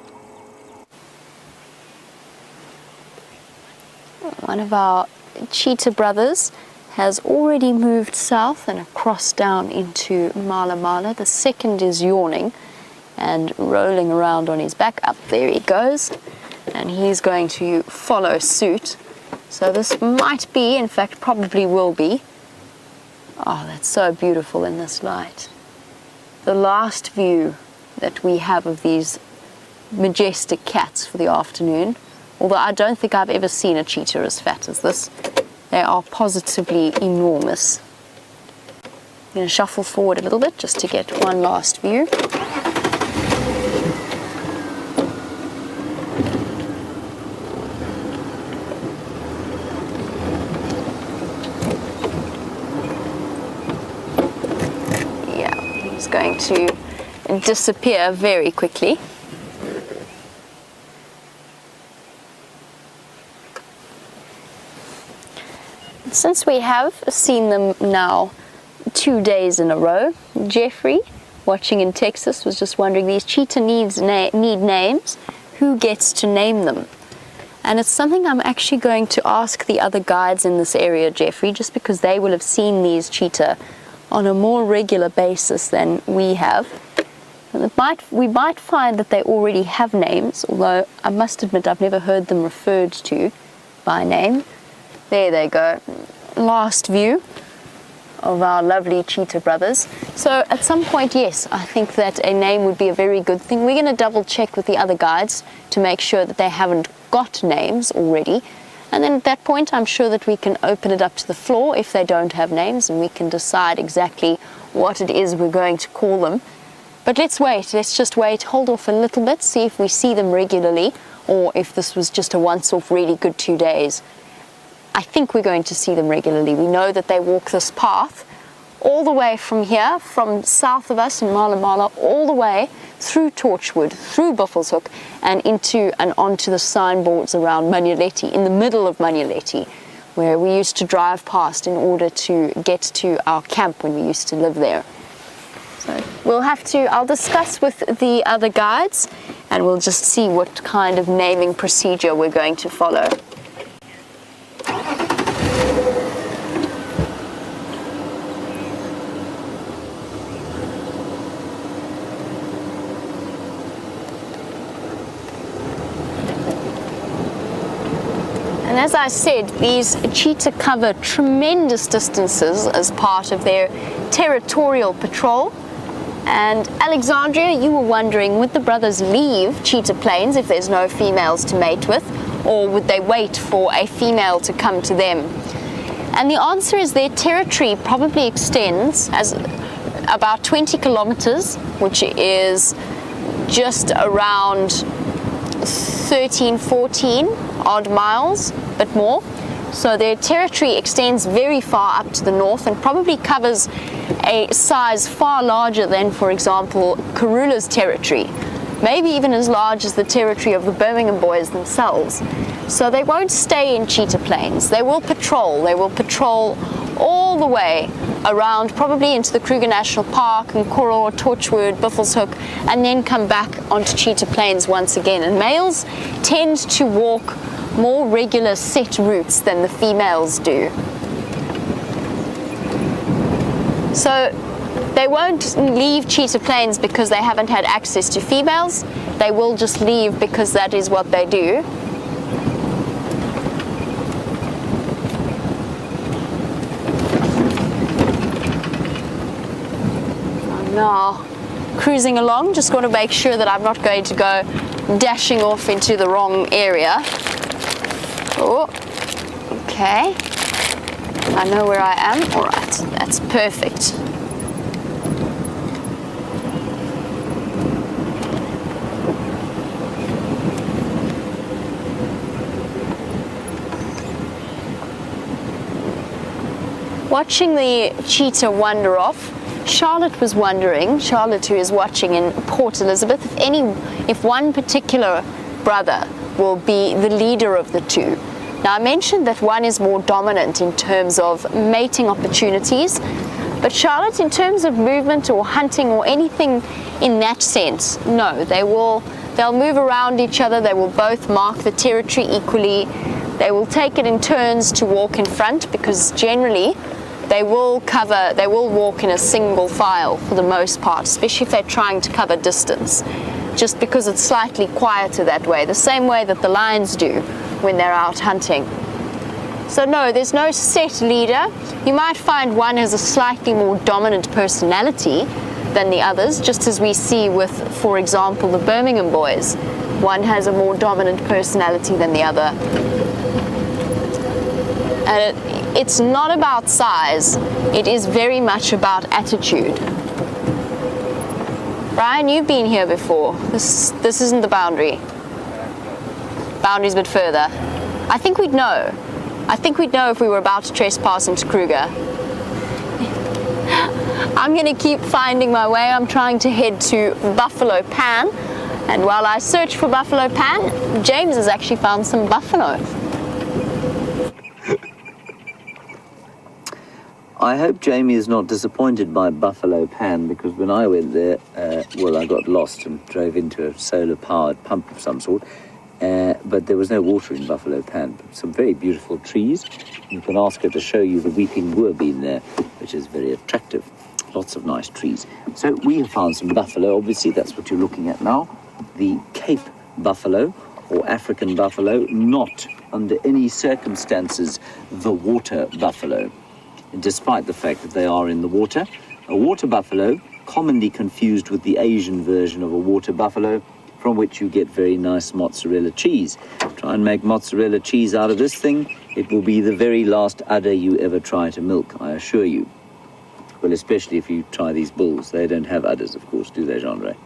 One of our cheetah brothers has already moved south and across down into Mala Mala. The second is yawning and rolling around on his back. Up there he goes, and he's going to follow suit. So this might be, in fact probably will be, oh, that's so beautiful in this light, the last view that we have of these majestic cats for the afternoon. Although I don't think I've ever seen a cheetah as fat as this. They are positively enormous. I'm going to shuffle forward a little bit just to get one last view. Yeah, he's going to disappear very quickly. Since we have seen them now 2 days in a row, Jeffrey, watching in Texas, was just wondering, these cheetah need names. Who gets to name them? And it's something I'm actually going to ask the other guides in this area, Jeffrey, just because they will have seen these cheetah on a more regular basis than we have. And we might find that they already have names, although I must admit I've never heard them referred to by name. There they go. Last view of our lovely cheetah brothers. So at some point, yes, I think that a name would be a very good thing. We're going to double check with the other guides to make sure that they haven't got names already. And then at that point, I'm sure that we can open it up to the floor if they don't have names, and we can decide exactly what it is we're going to call them. But let's wait. Let's just wait, hold off a little bit, see if we see them regularly, or if this was just a once-off really good 2 days. I think we're going to see them regularly. We know that they walk this path all the way from here, from south of us in Mala Mala, all the way through Torchwood, through Buffelshoek, and into and onto the signboards around Manyeleti, in the middle of Manyeleti, where we used to drive past in order to get to our camp when we used to live there. So I'll discuss with the other guides, and we'll just see what kind of naming procedure we're going to follow. And as I said, these cheetah cover tremendous distances as part of their territorial patrol. And Alexandria, you were wondering, would the brothers leave Cheetah Plains if there's no females to mate with, or would they wait for a female to come to them? And the answer is their territory probably extends as about 20 kilometers, which is just around 13, 14 odd miles, but more. So their territory extends very far up to the north and probably covers a size far larger than, for example, Karula's territory, maybe even as large as the territory of the Birmingham boys themselves. So they won't stay in Cheetah Plains. They will patrol all the way around, probably into the Kruger National Park and Koro, Torchwood, Buffelshoek, and then come back onto cheetah plains once again. And males tend to walk more regular set routes than the females do. So they won't leave cheetah plains because they haven't had access to females. They will just leave because that is what they do. Now, cruising along, just got to make sure that I'm not going to go dashing off into the wrong area. Oh, okay. I know where I am. All right, that's perfect. Watching the cheetah wander off, Charlotte was wondering, Charlotte who is watching in Port Elizabeth, if one particular brother will be the leader of the two. Now I mentioned that one is more dominant in terms of mating opportunities, but Charlotte, in terms of movement or hunting or anything in that sense, no, they'll move around each other, they will both mark the territory equally, they will take it in turns to walk in front, because generally they will walk in a single file for the most part, especially if they're trying to cover distance, just because it's slightly quieter that way, the same way that the lions do when they're out hunting. So no, there's no set leader. You might find one has a slightly more dominant personality than the others, just as we see with, for example, the Birmingham boys. One has a more dominant personality than the other. And it's not about size, it is very much about attitude. Brian, you've been here before. This isn't the boundary. Boundary's a bit further. I think we'd know. I think we'd know if we were about to trespass into Kruger. I'm going to keep finding my way. I'm trying to head to Buffalo Pan. And while I search for Buffalo Pan, James has actually found some buffalo. I hope Jamie is not disappointed by Buffalo Pan, because when I went there, I got lost and drove into a solar-powered pump of some sort, but there was no water in Buffalo Pan. Some very beautiful trees. You can ask her to show you the weeping boer bean there, which is very attractive. Lots of nice trees. So we have found some buffalo. Obviously, that's what you're looking at now. The Cape buffalo, or African buffalo, not under any circumstances the water buffalo. Despite the fact that they are in the water. A water buffalo, commonly confused with the Asian version of a water buffalo, from which you get very nice mozzarella cheese. Try and make mozzarella cheese out of this thing, it will be the very last udder you ever try to milk, I assure you. Well, especially if you try these bulls. They don't have udders, of course, do they, Jean-Ray?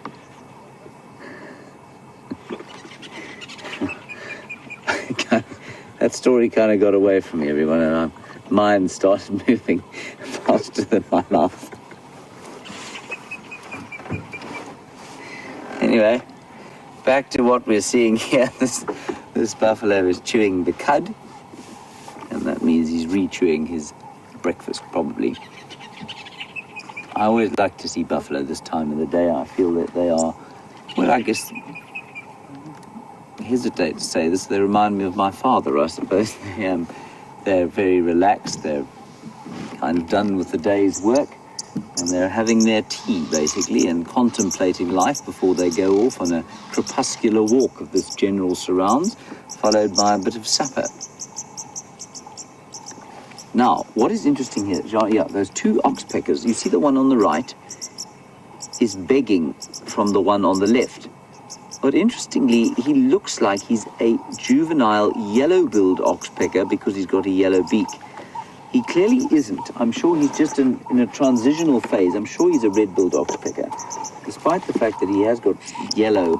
That story kind of got away from me, everyone, and mine started moving faster than my mouth. Anyway, back to what we're seeing here. This buffalo is chewing the cud, and that means he's re-chewing his breakfast, probably. I always like to see buffalo this time of the day. I feel that they are, well, I guess, I hesitate to say this, they remind me of my father, I suppose. They're very relaxed, they're kind of done with the day's work, and they're having their tea, basically, and contemplating life before they go off on a crepuscular walk of this general surrounds, followed by a bit of supper. Now, what is interesting here, those two oxpeckers, you see the one on the right is begging from the one on the left. But interestingly, he looks like he's a juvenile yellow-billed oxpecker because he's got a yellow beak. He clearly isn't. I'm sure he's just in a transitional phase. I'm sure he's a red-billed oxpecker, despite the fact that he has got yellow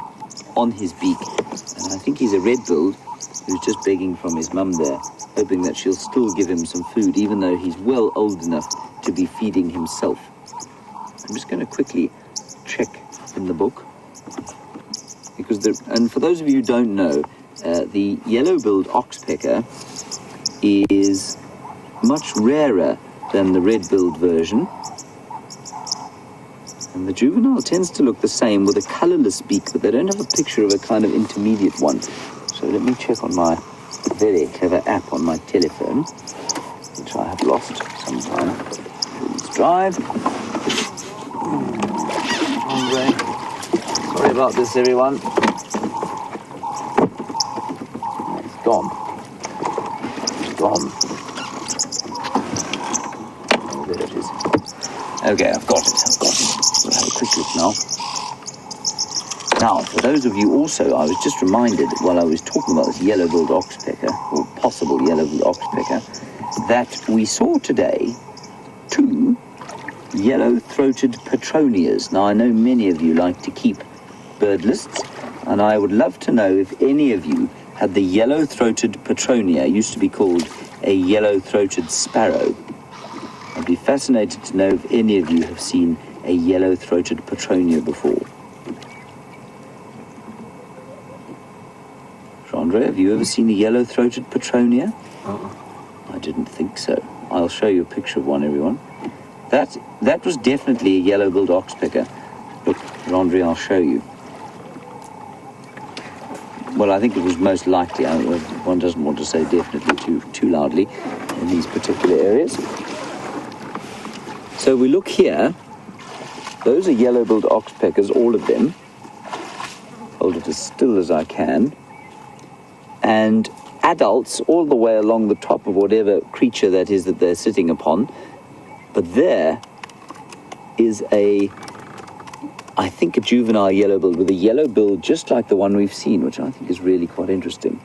on his beak. And I think he's a red-billed who's just begging from his mum there, hoping that she'll still give him some food, even though he's well old enough to be feeding himself. I'm just going to quickly check in the book. And for those of you who don't know, the yellow-billed oxpecker is much rarer than the red-billed version. And the juvenile tends to look the same with a colourless beak, but they don't have a picture of a kind of intermediate one. So let me check on my very clever app on my telephone, which I have lost sometime. Let's drive. Andre. Sorry about this, everyone. It's gone. It's gone. Oh, there it is. Okay, I've got it. We'll have a quick look now. Now, for those of you also, I was just reminded while I was talking about this yellow-billed oxpecker, or possible yellow-billed oxpecker, that we saw today 2 yellow-throated petronias. Now, I know many of you like to keep bird lists, and I would love to know if any of you had the yellow-throated petronia, used to be called a yellow-throated sparrow. I'd be fascinated to know if any of you have seen a yellow-throated petronia before. Chandra, have you ever seen a yellow-throated petronia? I didn't think so. I'll show you a picture of one, everyone. That was definitely a yellow-billed oxpecker. Look, Rondre, I'll show you. Well, I think it was most likely. One doesn't want to say definitely too loudly in these particular areas. So we look here. Those are yellow-billed oxpeckers, all of them. Hold it as still as I can. And adults all the way along the top of whatever creature that is that they're sitting upon. But there is I think a juvenile yellow-billed with a yellow bill just like the one we've seen, which I think is really quite interesting.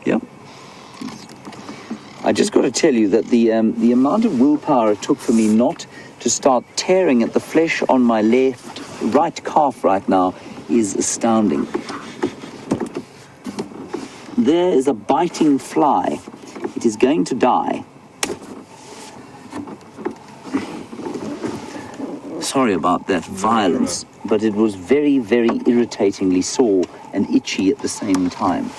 Yeah. I just got to tell you that the amount of willpower it took for me not to start tearing at the flesh on my right calf right now is astounding. There is a biting fly. It is going to die. Sorry about that violence, but it was very, very irritatingly sore and itchy at the same time.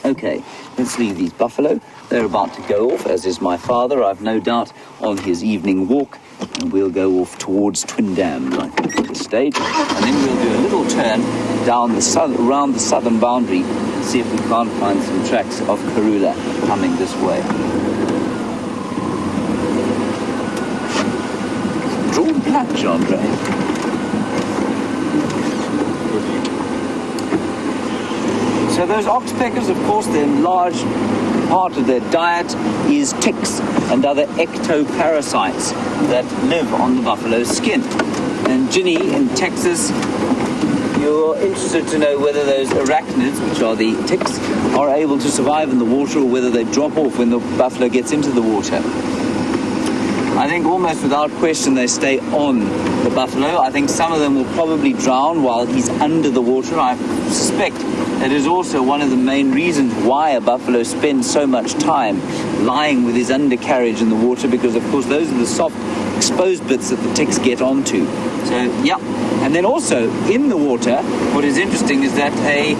Okay, let's leave these buffalo. They're about to go off, as is my father, I've no doubt, on his evening walk, and we'll go off towards Twin Dam, I think, at this stage, and then we'll do a little turn down around the southern boundary and see if we can't find some tracks of Karula coming this way. Drawn black, Andre. So those oxpeckers, of course, their large part of their diet is ticks and other ectoparasites that live on the buffalo's skin. And Ginny in Texas, you're interested to know whether those arachnids, which are the ticks, are able to survive in the water or whether they drop off when the buffalo gets into the water. I think almost without question they stay on the buffalo. I think some of them will probably drown while he's under the water. I suspect that is also one of the main reasons why a buffalo spends so much time lying with his undercarriage in the water, because of course those are the soft exposed bits that the ticks get onto. So yeah. And then also in the water, what is interesting is that a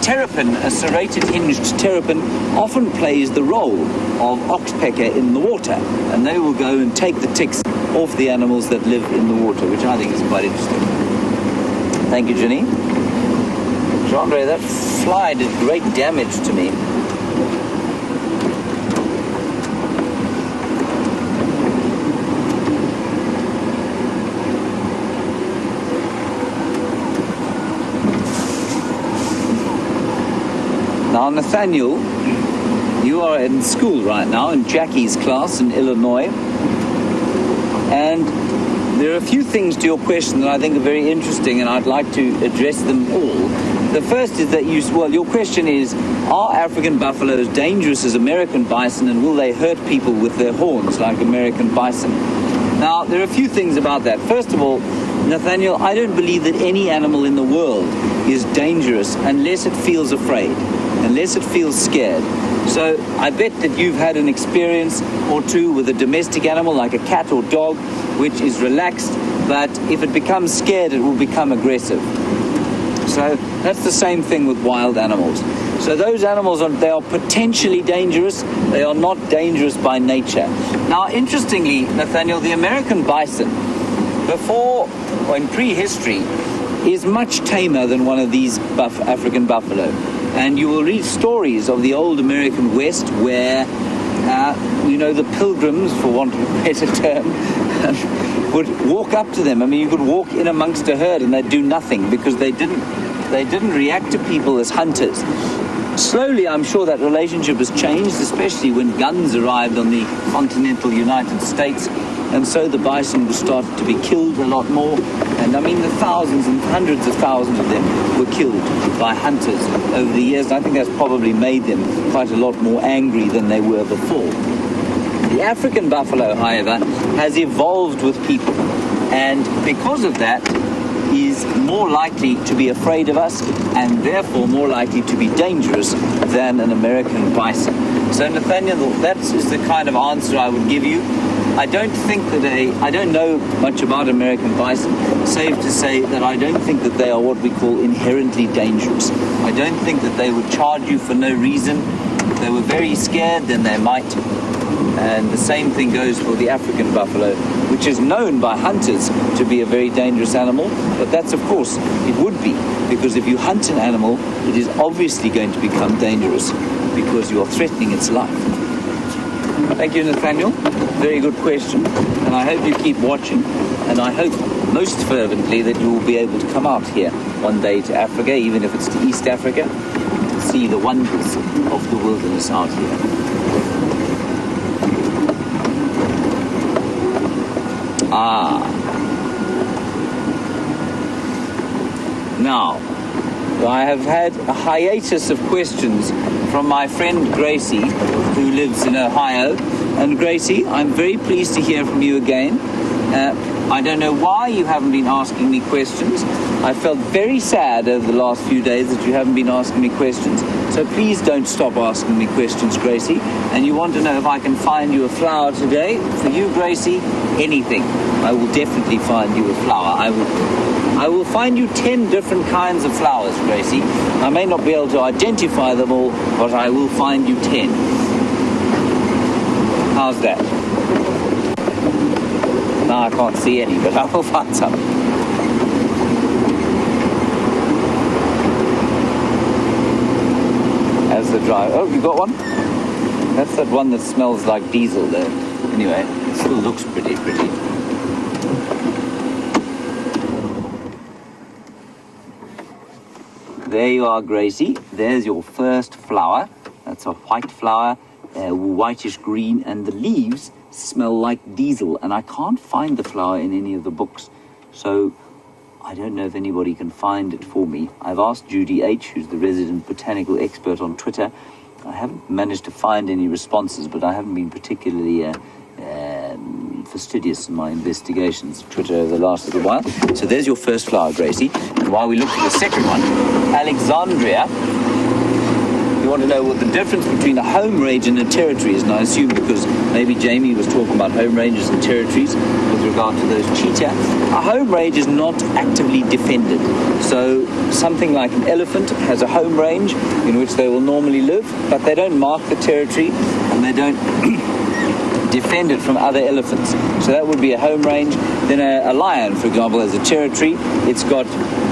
terrapin, a serrated hinged terrapin, often plays the role of oxpecker in the water, and they will go and take the ticks off the animals that live in the water, which I think is quite interesting. Thank you, Ginny. Andre, that fly did great damage to me. Now, Nathaniel, you are in school right now, in Jackie's class in Illinois, and there are a few things to your question that I think are very interesting, and I'd like to address them all. The first is that your question is, are African buffaloes dangerous as American bison, and will they hurt people with their horns like American bison? Now, there are a few things about that. First of all, Nathaniel, I don't believe that any animal in the world is dangerous unless it feels afraid, unless it feels scared. So I bet that you've had an experience or two with a domestic animal like a cat or dog, which is relaxed, but if it becomes scared, it will become aggressive. So that's the same thing with wild animals. So those animals, they are potentially dangerous. They are not dangerous by nature. Now, interestingly, Nathaniel, the American bison, before or in prehistory, is much tamer than one of these African buffalo. And you will read stories of the old American West where, the pilgrims, for want of a better term, would walk up to them. I mean, you could walk in amongst a herd and they'd do nothing because they didn't react to people as hunters. Slowly, I'm sure that relationship has changed, especially when guns arrived on the continental United States. And so the bison were started to be killed a lot more. And I mean, the thousands and hundreds of thousands of them were killed by hunters over the years. And I think that's probably made them quite a lot more angry than they were before. The African buffalo, however, has evolved with people. And because of that, is more likely to be afraid of us and therefore more likely to be dangerous than an American bison. So Nathaniel, that is the kind of answer I would give you. I don't know much about American bison. Safe to say that I don't think that they are what we call inherently dangerous. I don't think that they would charge you for no reason. If they were very scared, then they might. And the same thing goes for the African buffalo, which is known by hunters to be a very dangerous animal. But that's, of course, it would be, because if you hunt an animal, it is obviously going to become dangerous because you are threatening its life. Thank you, Nathaniel. Very good question. And I hope you keep watching. And I hope most fervently that you will be able to come out here one day to Africa, even if it's to East Africa, and see the wonders of the wilderness out here. Now, I have had a hiatus of questions from my friend Gracie, who lives in Ohio. And Gracie, I'm very pleased to hear from you again. I don't know why you haven't been asking me questions. I felt very sad over the last few days that you haven't been asking me questions. So please don't stop asking me questions, Gracie. And you want to know if I can find you a flower today? For you, Gracie, anything. I will definitely find you a flower. I will find you 10 different kinds of flowers, Gracie. I may not be able to identify them all, but I will find you 10. How's that? No, I can't see any, but I will find some. As the drive. Oh, you got one? That's that one that smells like diesel there. Anyway, it still looks pretty. There you are, Gracie. There's your first flower. That's a white flower, whitish green, and the leaves smell like diesel. And I can't find the flower in any of the books, so I don't know if anybody can find it for me. I've asked Judy H., who's the resident botanical expert on Twitter. I haven't managed to find any responses, but I haven't been particularly fastidious in my investigations of Twitter over the last little while. So there's your first flower, Gracie. And while we look at the second one, Alexandria, you want to know what the difference between a home range and a territory is. And I assume because maybe Jamie was talking about home ranges and territories with regard to those cheetah. A home range is not actively defended. So something like an elephant has a home range in which they will normally live, but they don't mark the territory and they don't defend it from other elephants. So that would be a home range. Then a lion, for example, has a territory. It's got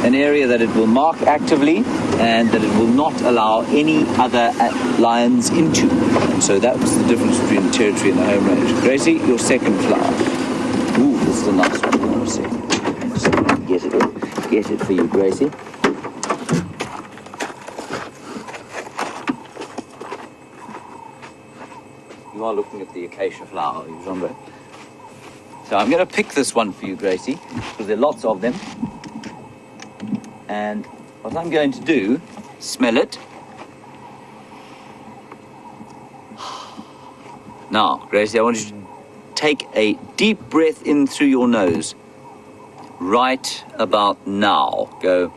an area that it will mark actively and that it will not allow any other lions into. And so that's the difference between the territory and the home range. Gracie, your second flower. Ooh, this is a nice one. Hold on a second. Just get it for you, Gracie. You are looking at the acacia flower, Jean-Bert. So I'm going to pick this one for you, Gracie, because there are lots of them. And what I'm going to do, smell it. Now, Gracie, I want you to take a deep breath in through your nose. Right about now. Go.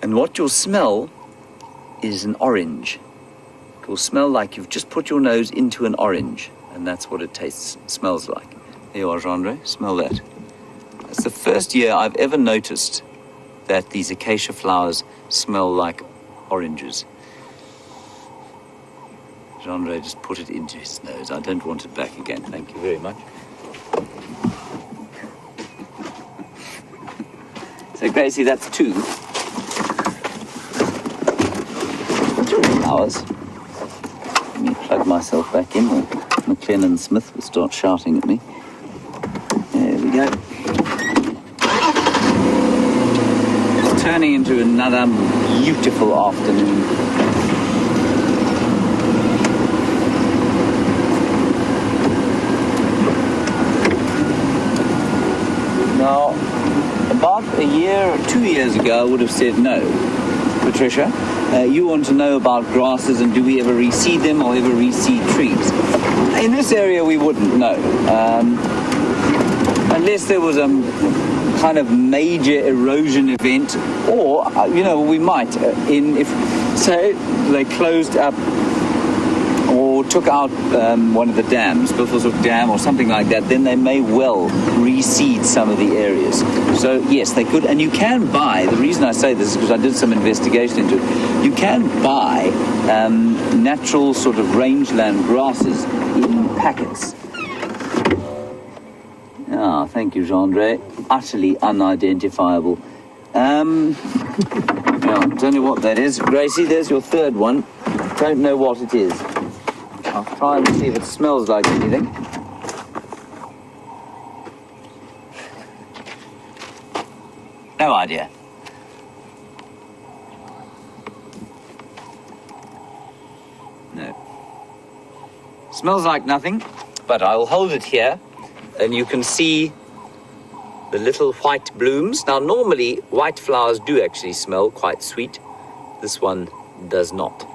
And what you'll smell is an orange. It will smell like you've just put your nose into an orange, and that's what it smells like. There you are, Jean-Andre. Smell that. It's the first year I've ever noticed that these acacia flowers smell like oranges. Jean-Ray just put it into his nose. I don't want it back again. Thank you very much. So, Gracie, that's 2. 2 flowers. Let me plug myself back in, or McLennan Smith will start shouting at me. There we go. It's turning into another beautiful afternoon. Now, about 2 years ago, I would have said no. Patricia, you want to know about grasses and do we ever reseed them or ever reseed trees? In this area, we wouldn't, no. Unless there was a kind of major erosion event, or, we might, if, say, they closed up or took out one of the dams, Buffelshoek Dam or something like that, then they may well reseed some of the areas. So yes, they could, and you can buy, the reason I say this is because I did some investigation into it, you can buy natural sort of rangeland grasses in packets. Ah, thank you, Jean-Ray. Utterly unidentifiable. Don't know what that is. Gracie, there's your third one. Don't know what it is. I'll try and see if it smells like anything. No idea. No. Smells like nothing, but I'll hold it here and you can see the little white blooms. Now, normally white flowers do actually smell quite sweet. This one does not.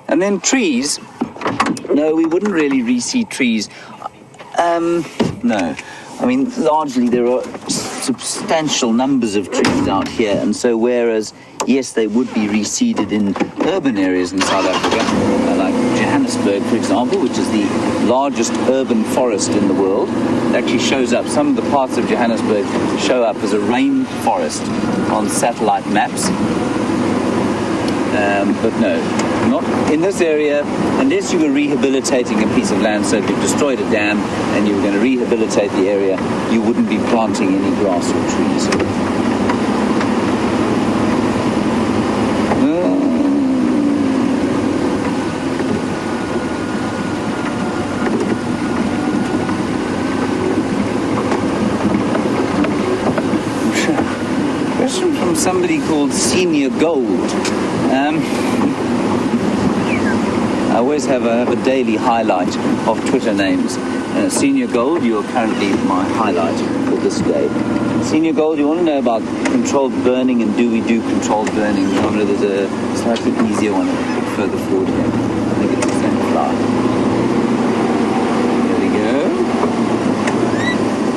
And then trees, no, we wouldn't really reseed trees. No. I mean, largely there are substantial numbers of trees out here, and so whereas, yes, they would be reseeded in urban areas in South Africa, like Johannesburg, for example, which is the largest urban forest in the world. It actually shows up, some of the parts of Johannesburg show up as a rainforest on satellite maps. But no, not in this area, unless you were rehabilitating a piece of land. So if you've destroyed a dam and you were going to rehabilitate the area, you wouldn't be planting any grass or trees. Question from somebody called Senior Gold. I always have a daily highlight of Twitter names. Senior Gold, you are currently my highlight for this day. Senior Gold, you want to know about controlled burning and do we do controlled burning? There's a slightly easier one a bit further forward here. I think it's the same flower. There we go.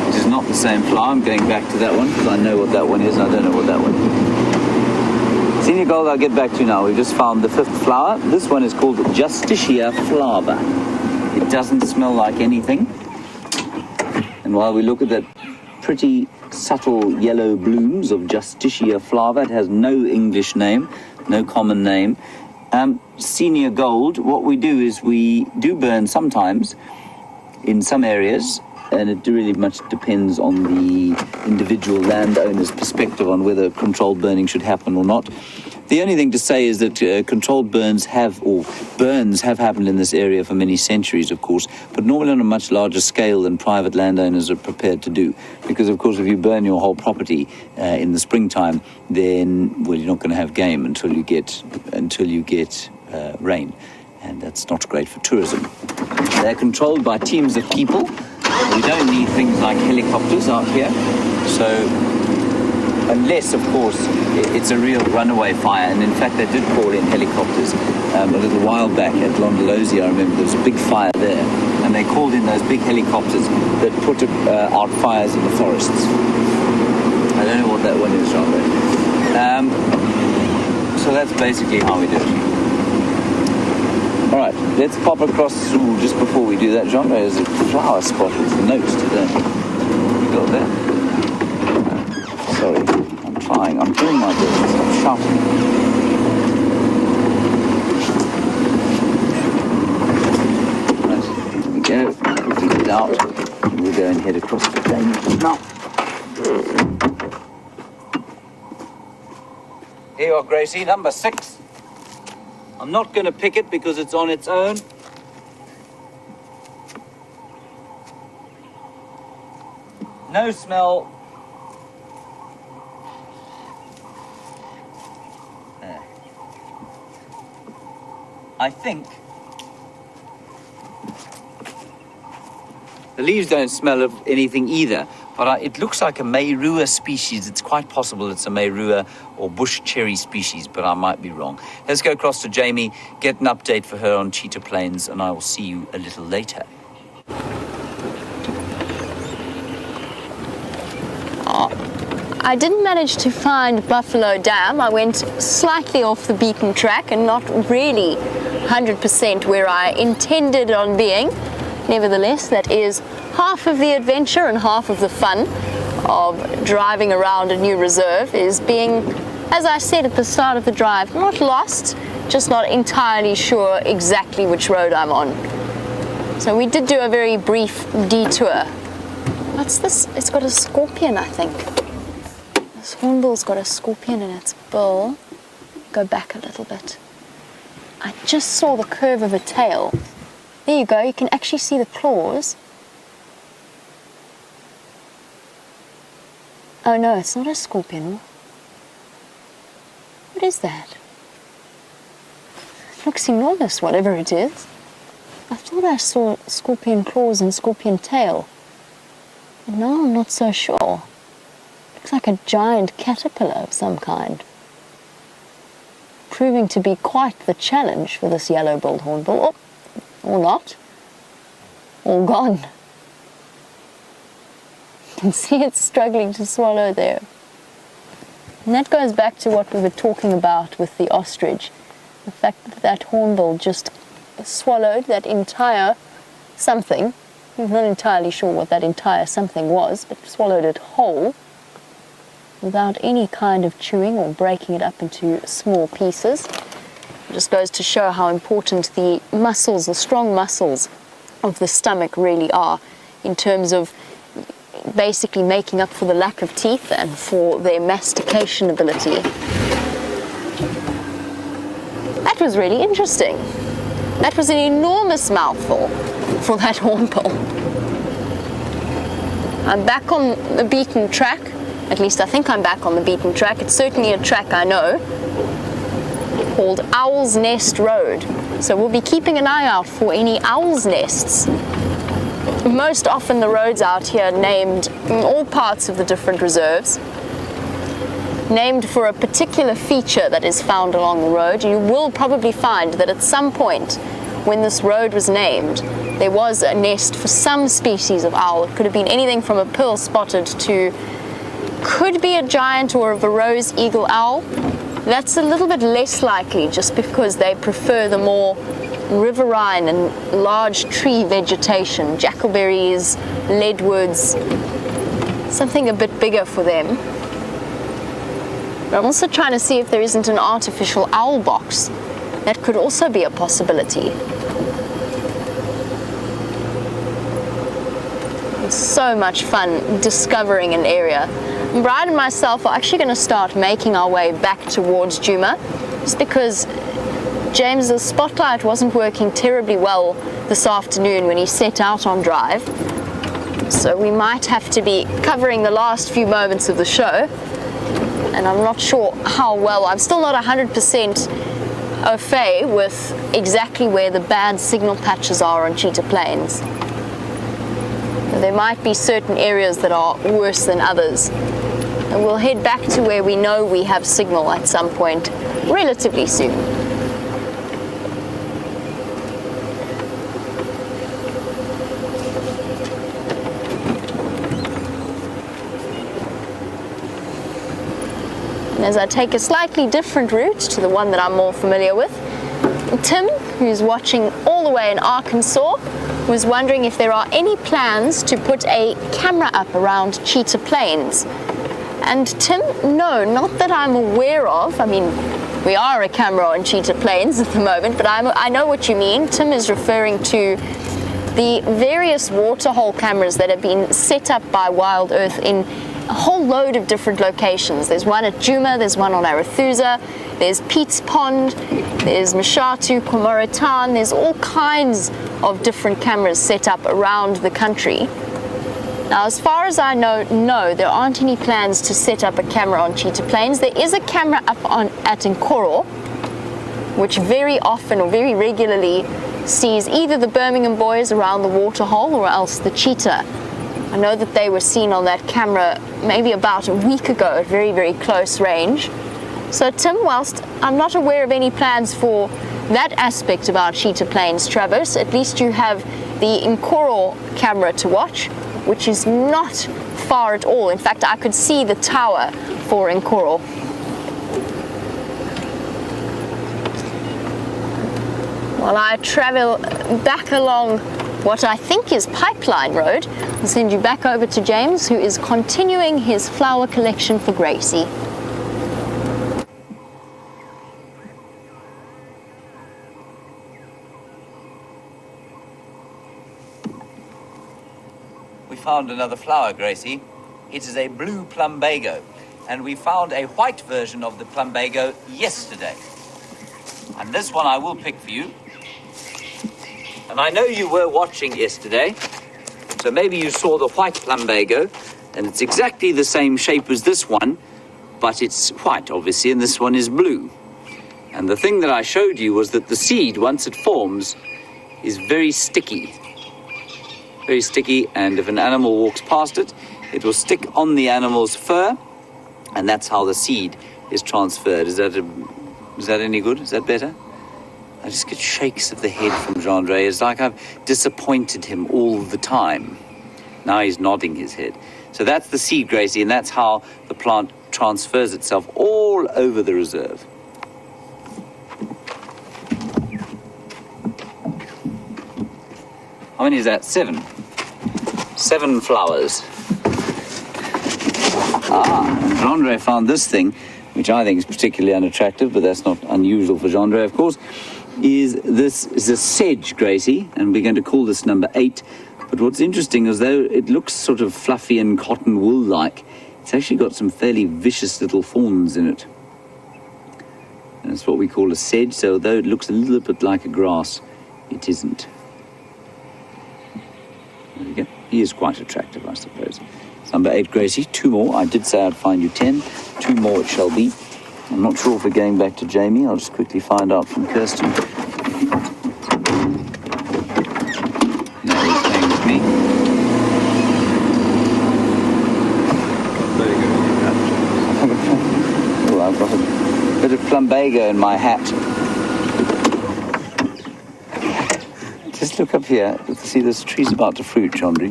It is not the same flower. I'm going back to that one because I know what that one is and I don't know what that one is. Senior Gold, I'll get back to you now. We just found the 5th flower. This one is called Justicia flava. It doesn't smell like anything. And while we look at the pretty subtle yellow blooms of Justicia flava, it has no English name, no common name. Senior Gold, what we do is we do burn sometimes in some areas, and it really much depends on the individual landowner's perspective on whether controlled burning should happen or not. The only thing to say is that controlled burns have happened in this area for many centuries, of course, but normally on a much larger scale than private landowners are prepared to do. Because, of course, if you burn your whole property in the springtime, then, well, you're not going to have game until you get rain. And that's not great for tourism. They're controlled by teams of people. We don't need things like helicopters out here. So, unless, of course, it's a real runaway fire. And in fact, they did call in helicopters a little while back at Londolozi. I remember there was a big fire there. And they called in those big helicopters that put out fires in the forests. I don't know what that one is, Jean-Ray. So that's basically how we do it. All right, let's pop across. Ooh, just before we do that, John, there's a flower spot with notes today. You got that? Sorry, I'm trying. I'm doing my best. I'm shouting. Right, here we go. Quickly get out. We'll go and head across the plain now. Here you are, Gracie, number 6. I'm not going to pick it because it's on its own. No smell. I think the leaves don't smell of anything either, but it looks like a Meirua species. It's quite possible it's a Meirua or bush cherry species, but I might be wrong. Let's go across to Jamie, get an update for her on Cheetah Plains, and I will see you a little later. I didn't manage to find Buffalo Dam. I went slightly off the beaten track and not really 100% where I intended on being. Nevertheless, that is half of the adventure and half of the fun of driving around a new reserve, is being, as I said at the start of the drive, not lost, just not entirely sure exactly which road I'm on. So we did do a very brief detour. What's this? It's got a scorpion, I think. This hornbill's got a scorpion in its bill. Go back a little bit. I just saw the curve of a tail. There you go, you can actually see the claws. Oh no, it's not a scorpion. What is that? It looks enormous, whatever it is. I thought I saw scorpion claws and scorpion tail. And now I'm not so sure. Looks like a giant caterpillar of some kind. Proving to be quite the challenge for this yellow-billed hornbill. Oh, or not. All gone. You can see it's struggling to swallow there. And that goes back to what we were talking about with the ostrich. The fact that that hornbill just swallowed that entire something. I'm not entirely sure what that entire something was, but swallowed it whole without any kind of chewing or breaking it up into small pieces. It just goes to show how important the muscles, the strong muscles of the stomach really are in terms of basically making up for the lack of teeth and for their mastication ability. That was really interesting. That was an enormous mouthful for that hornbill. I'm back on the beaten track. At least I think I'm back on the beaten track. It's certainly a track I know, called Owl's Nest Road. So we'll be keeping an eye out for any owl's nests. Most often the roads out here named in all parts of the different reserves, named for a particular feature that is found along the road. You will probably find that at some point when this road was named, there was a nest for some species of owl. It could have been anything from a pearl-spotted to could be a giant or a Verreaux's eagle owl. That's a little bit less likely just because they prefer the more riverine and large tree vegetation, jackalberries, leadwoods, something a bit bigger for them. But I'm also trying to see if there isn't an artificial owl box. That could also be a possibility. It's so much fun discovering an area. Bride and myself are actually going to start making our way back towards Djuma, just because James's spotlight wasn't working terribly well this afternoon when he set out on drive. So we might have to be covering the last few moments of the show, and I'm not sure how well. I'm still not 100% au fait with exactly where the bad signal patches are on Cheetah Plains. There might be certain areas that are worse than others. And we'll head back to where we know we have signal at some point relatively soon. And as I take a slightly different route to the one that I'm more familiar with, Tim, who's watching all the way in Arkansas, was wondering if there are any plans to put a camera up around Cheetah Plains. And Tim, no, not that I'm aware of. I mean, we are a camera on Cheetah Plains at the moment, but I know what you mean. Tim is referring to the various waterhole cameras that have been set up by Wild Earth in a whole load of different locations. There's one at Djuma, there's one on Arathusa, there's Pete's Pond, there's Mashatu, Komorotan, there's all kinds of different cameras set up around the country. Now, as far as I know, no, there aren't any plans to set up a camera on Cheetah Plains. There is a camera up at Nkoro, which very often or very regularly sees either the Birmingham boys around the waterhole or else the cheetah. I know that they were seen on that camera maybe about a week ago at very, very close range. So Tim, whilst I'm not aware of any plans for that aspect of our Cheetah Plains traverse, at least you have the Nkoro camera to watch, which is not far at all. In fact, I could see the tower for Nkoro. While I travel back along what I think is Pipeline Road, I'll send you back over to James, who is continuing his flower collection for Gracie. We found another flower, Gracie. It is a blue plumbago, and we found a white version of the plumbago yesterday. And this one I will pick for you. And I know you were watching yesterday, so maybe you saw the white plumbago, and it's exactly the same shape as this one, but it's white, obviously, and this one is blue. And the thing that I showed you was that the seed, once it forms, is very sticky. Very sticky, and if an animal walks past it, it will stick on the animal's fur, and that's how the seed is transferred. Is that any good? Is that better? I just get shakes of the head from Jean-Andre. It's like I've disappointed him all the time. Now he's nodding his head. So that's the seed, Gracie, and that's how the plant transfers itself all over the reserve. How many is that? 7. 7 flowers. Jean-Andre found this thing, which I think is particularly unattractive, but that's not unusual for Jean-Andre, of course. This is a sedge, Gracie, and we're going to call this number 8. But what's interesting is, though it looks sort of fluffy and cotton wool-like, it's actually got some fairly vicious little thorns in it. And it's what we call a sedge, so though it looks a little bit like a grass, it isn't. There we go. He is quite attractive, I suppose. Number 8, Gracie. 2 more. I did say I'd find you 10. 2 more it shall be. I'm not sure if we're going back to Jamie. I'll just quickly find out from Kirsten. No, he's staying with me. Oh, I've got a bit of plumbago in my hat. Just look up here. See, this tree's about to fruit, Chandri.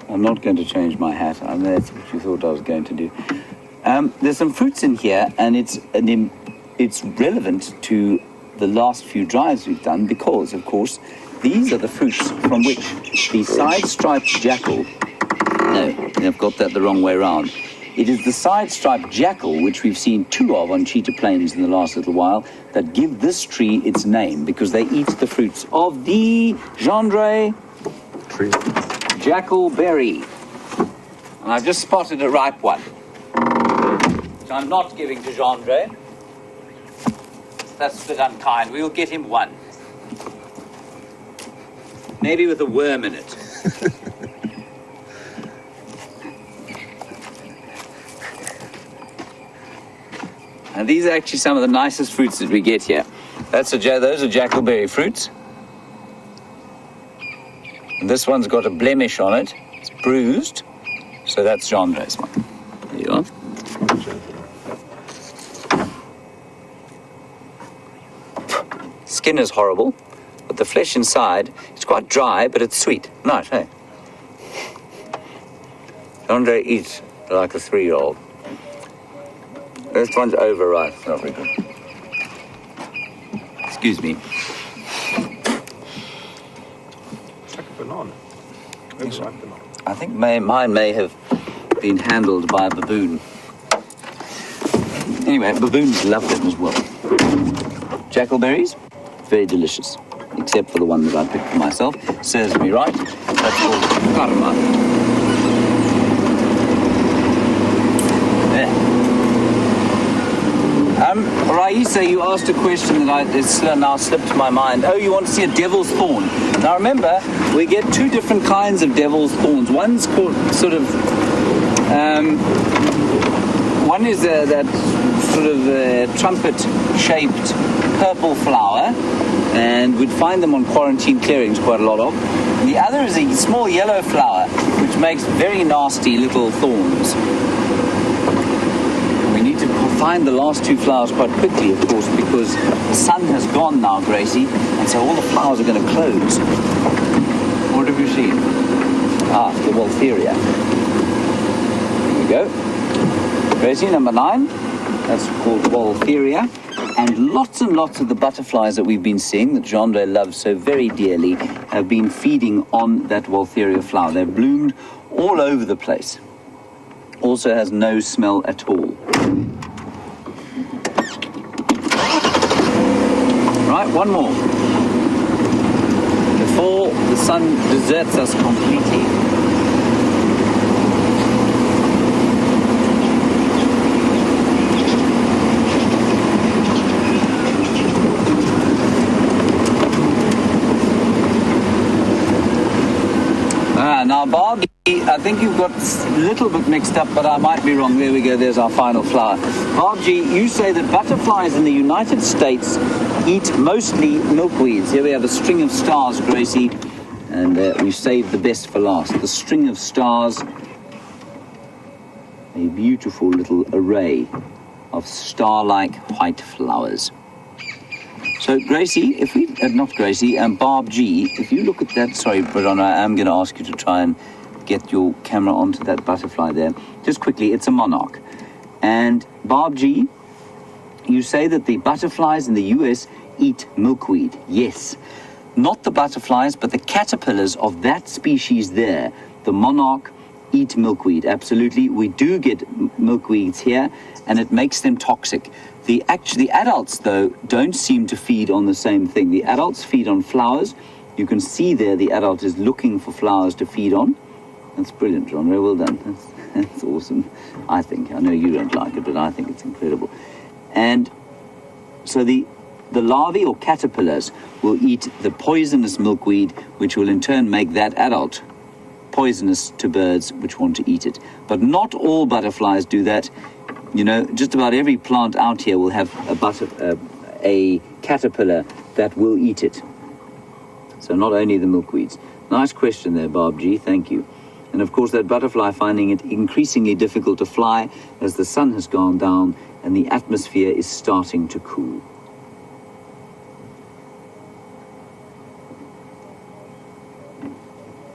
I'm not going to change my hat. I know that's what you thought I was going to do. There's some fruits in here, and it's relevant to the last few drives we've done because, of course, these are the fruits from which the side-striped jackal... No, I've got that the wrong way around. It is the side-striped jackal, which we've seen 2 of on Cheetah Plains in the last little while, that give this tree its name, because they eat the fruits of the Jean-Andre tree. Jackal berry. And I've just spotted a ripe one. So I'm not giving to Jean-Andre. That's a bit unkind. We'll get him 1. Maybe with a worm in it. And these are actually some of the nicest fruits that we get here. Those are jackalberry fruits. And this one's got a blemish on it. It's bruised. So that's Jean-Andre's one. There you are. Skin is horrible, but the flesh inside is quite dry, but it's sweet. Nice, hey? Jean-Andre eats like a 3-year-old. This one's overripe. It's not very good. It's Excuse me. It's like a banana. Overripe banana. I think mine may have been handled by a baboon. Anyway, baboons love them as well. Jackalberries, very delicious. Except for the one that I picked for myself. Serves me right. That's called karma. There. Raisa, you asked a question that it's now slipped my mind. Oh, you want to see a devil's thorn? Now remember, we get two different kinds of devil's thorns. One's called sort of, one is that sort of trumpet-shaped purple flower, and we'd find them on quarantine clearings quite a lot of. The other is a small yellow flower, which makes very nasty little thorns. We need to find the last two flowers quite quickly, of course, because the sun has gone now, Gracie, and so all the flowers are going to close. What have you seen? Ah, the Waltheria. There we go. Gracie, number 9. That's called Waltheria. And lots of the butterflies that we've been seeing, that Jean-Andre loves so very dearly, have been feeding on that Waltheria flower. They've bloomed all over the place. Also has no smell at all. Right, one more. Before the sun deserts us completely. Now, Barbie, I think you've got a little bit mixed up, but I might be wrong. There we go, there's our final flower. Barbie, you say that butterflies in the United States eat mostly milkweeds. Here we have a string of stars, Gracie, and we've saved the best for last. The string of stars, a beautiful little array of star-like white flowers. So, Gracie, if we, not Gracie, Barb G, if you look at that, sorry, Brianna, I am going to ask you to try and get your camera onto that butterfly there. Just quickly, it's a monarch. And Barb G, you say that the butterflies in the US eat milkweed. Yes. Not the butterflies, but the caterpillars of that species there, the monarch, eat milkweed. Absolutely. We do get milkweeds here, and it makes them toxic. The adults, though, don't seem to feed on the same thing. The adults feed on flowers. You can see there the adult is looking for flowers to feed on. That's brilliant, John. Very well done. That's awesome, I think. I know you don't like it, but I think it's incredible. And so the larvae or caterpillars will eat the poisonous milkweed, which will in turn make that adult poisonous to birds which want to eat it. But not all butterflies do that. You know, just about every plant out here will have a caterpillar that will eat it. So not only the milkweeds. Nice question there, Barb G. Thank you. And of course, that butterfly finding it increasingly difficult to fly as the sun has gone down and the atmosphere is starting to cool.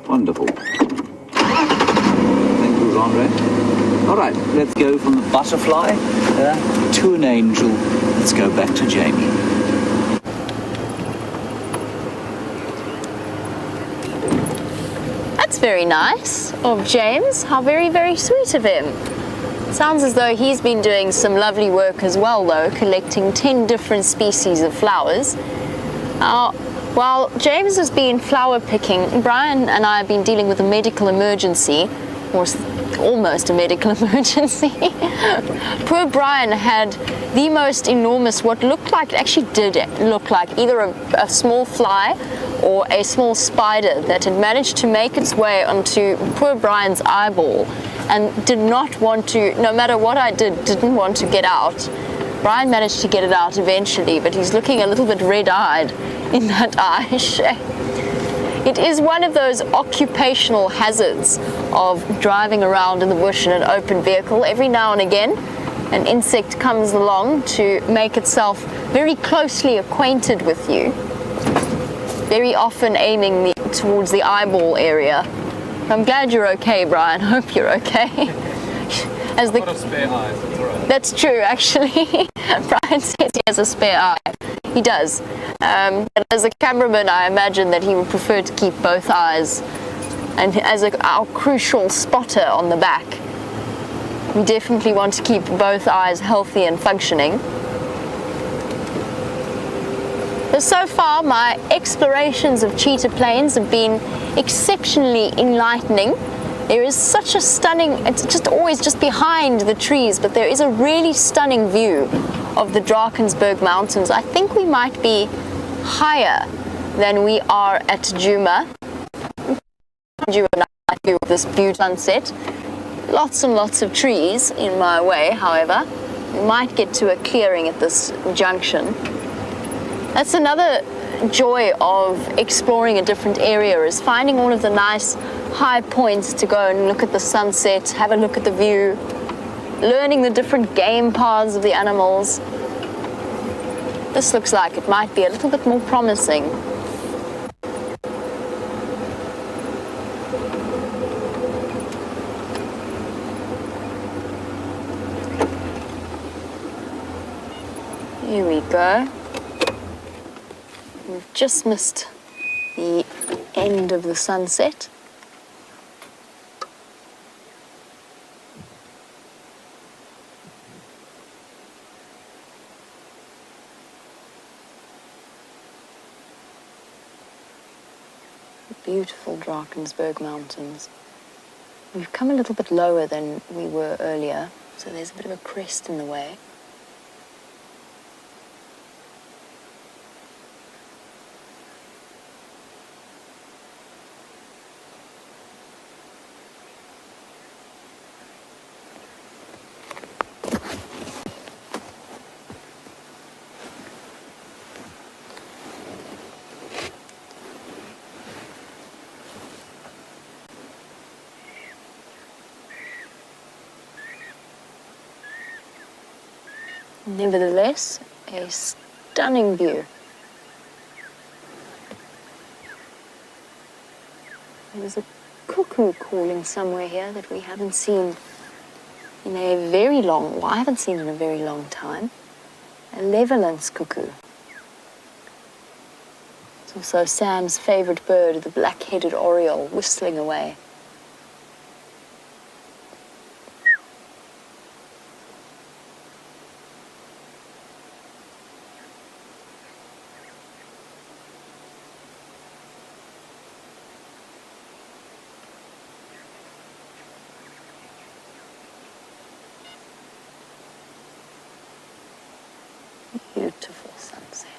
Wonderful. Thank you, Jean-Ray. All right, let's go from the butterfly to an angel. Let's go back to Jamie. That's very nice of James. How very, very sweet of him. Sounds as though he's been doing some lovely work as well, though, collecting 10 different species of flowers. While James has been flower picking, Brian and I have been dealing with a medical emergency, or almost a medical emergency. Poor Brian had the most enormous, what looked like, actually did look like either a small fly or a small spider that had managed to make its way onto poor Brian's eyeball and did not want to, no matter what I did, didn't want to get out. Brian managed to get it out eventually, but he's looking a little bit red-eyed in that eye shape. It is one of those occupational hazards of driving around in the bush in an open vehicle. Every now and again, an insect comes along to make itself very closely acquainted with you, very often aiming towards the eyeball area. I'm glad you're okay, Brian. Hope you're okay. I've got a spare eye, that's all right. That's true, actually. Brian says he has a spare eye. He does. But as a cameraman, I imagine that he would prefer to keep both eyes. And as our crucial spotter on the back, we definitely want to keep both eyes healthy and functioning. So far, my explorations of cheetah plains have been exceptionally enlightening. There is such a stunning, it's just always just behind the trees, but there is a really stunning view of the Drakensberg Mountains. I think we might be higher than we are at Djuma. Djuma night view of this beautiful sunset. Lots and lots of trees in my way, however. We might get to a clearing at this junction. That's another joy of exploring a different area, is finding all of the nice high points to go and look at the sunset, have a look at the view, learning the different game paths of the animals. This looks like it might be a little bit more promising. Here we go. We've just missed the end of the sunset. Beautiful Drakensberg Mountains. We've come a little bit lower than we were earlier, so there's a bit of a crest in the way. Nevertheless, a stunning view. There's a cuckoo calling somewhere here that we haven't seen in a very long, well, I haven't seen in a very long time. A Leverland's cuckoo. It's also Sam's favorite bird, the black-headed oriole, whistling away. Beautiful sunset.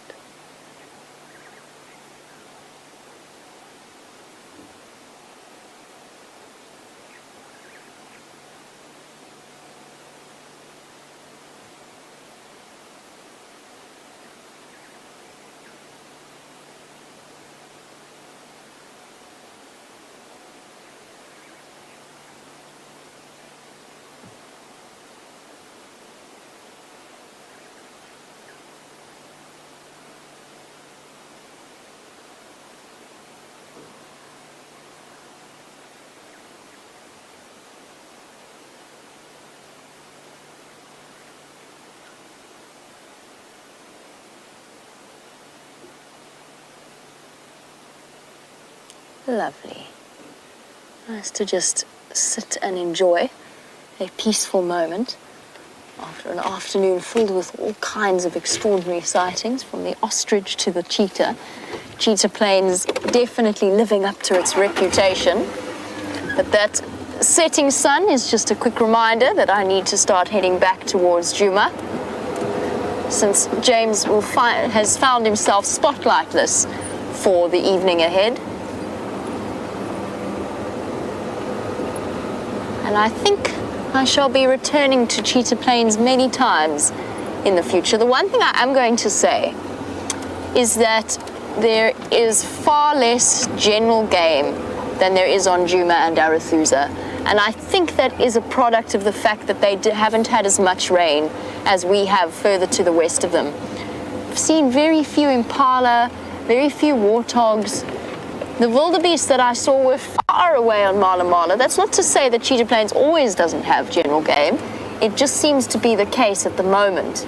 Lovely. Nice to just sit and enjoy a peaceful moment after an afternoon filled with all kinds of extraordinary sightings, from the ostrich to the cheetah. Cheetah Plains definitely living up to its reputation. But that setting sun is just a quick reminder that I need to start heading back towards Djuma, since James has found himself spotlightless for the evening ahead. And I think I shall be returning to Cheetah Plains many times in the future. The one thing I am going to say is that there is far less general game than there is on Djuma and Arathusa. And I think that is a product of the fact that they haven't had as much rain as we have further to the west of them. I've seen very few impala, very few warthogs. The wildebeest that I saw were far away on Mala Mala. That's not to say that Cheetah Plains always doesn't have general game. It just seems to be the case at the moment.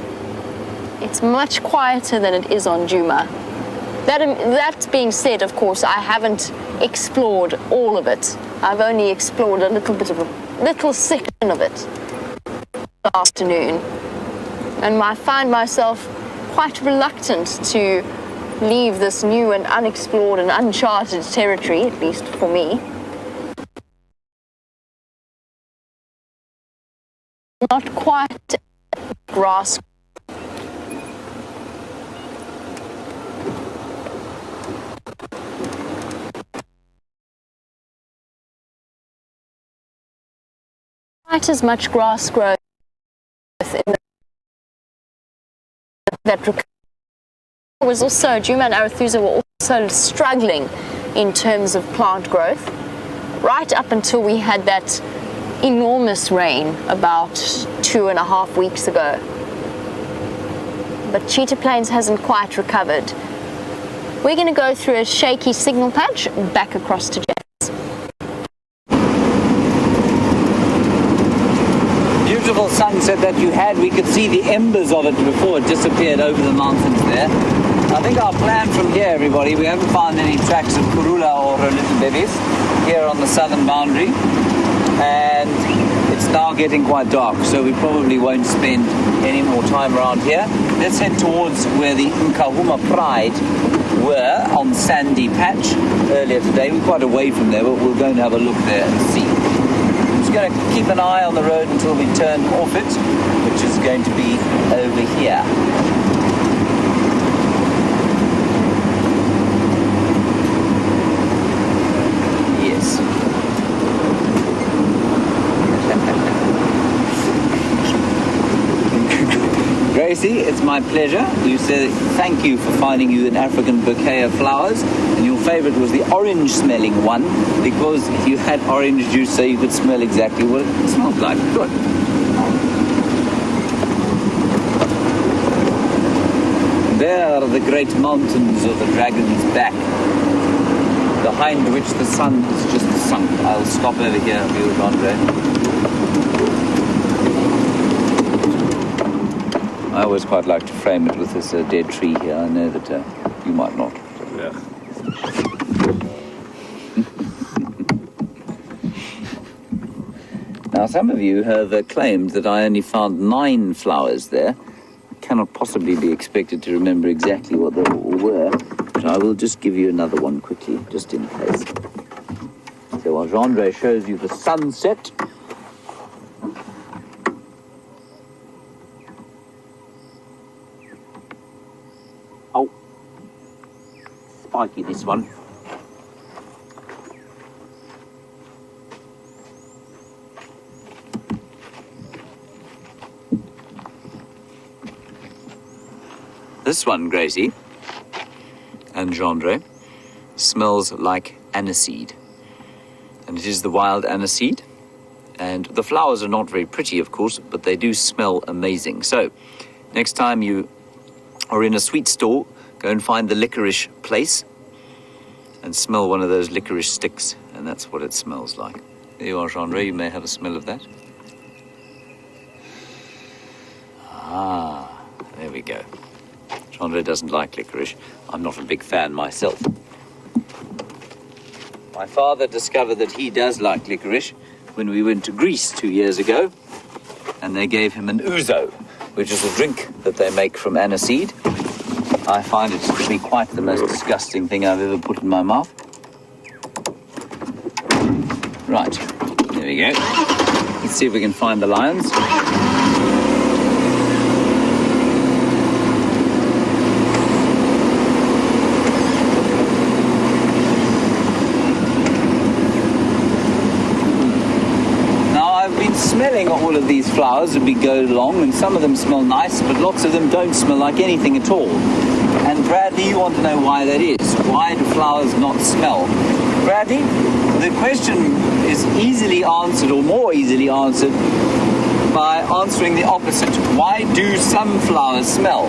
It's much quieter than it is on Djuma. That being said, of course, I haven't explored all of it. I've only explored a little section of it this afternoon. And I find myself quite reluctant to leave this new and unexplored and uncharted territory, at least for me. Not quite grass. Quite as much grass growth in that was also, Djuma Arathusa were also struggling in terms of plant growth, right up until we had that enormous rain about 2.5 weeks ago. But Cheetah Plains hasn't quite recovered. We're going to go through a shaky signal patch back across to James. Beautiful sunset that you had. We could see the embers of it before it disappeared over the mountains there. I think our plan from here, everybody, we haven't found any tracks of Kurula or her little babies here on the southern boundary. And it's now getting quite dark, so we probably won't spend any more time around here. Let's head towards where the Nkahuma Pride were on Sandy Patch earlier today. We're quite away from there, but we'll go and have a look there and see. I'm just going to keep an eye on the road until we turn off it, which is going to be over here. Yes. Gracie, it's my pleasure. You said thank you for finding you an African bouquet of flowers, and your favorite was the orange smelling one because you had orange juice so you could smell exactly what it smelled like. Good. There are the great mountains of the Dragon's Back, behind which the sun has just sunk. I'll stop over here and be with Andre. I always quite like to frame it with this dead tree here. I know that you might not. Yeah. Now, some of you have claimed that I only found 9 flowers there. I cannot possibly be expected to remember exactly what they all were, but I will just give you another one quickly, just in case. So while Andre shows you the sunset, spiky this one. This one, Gracie and Gendre, smells like aniseed. And it is the wild aniseed. And the flowers are not very pretty, of course, but they do smell amazing. So, next time you are in a sweet store, go and find the licorice place and smell one of those licorice sticks, and that's what it smells like. There you are, Gendre. You may have a smell of that. Ah, there we go. Gendre doesn't like licorice. I'm not a big fan myself. My father discovered that he does like licorice when we went to Greece 2 years ago, and they gave him an ouzo, which is a drink that they make from aniseed. I find it to be quite the most disgusting thing I've ever put in my mouth. Right, there we go. Let's see if we can find the lions. Now, I've been smelling all of these flowers as we go along, and some of them smell nice, but lots of them don't smell like anything at all. And Bradley, you want to know why that is. Why do flowers not smell? Bradley, the question is easily answered, or more easily answered, by answering the opposite. Why do some flowers smell?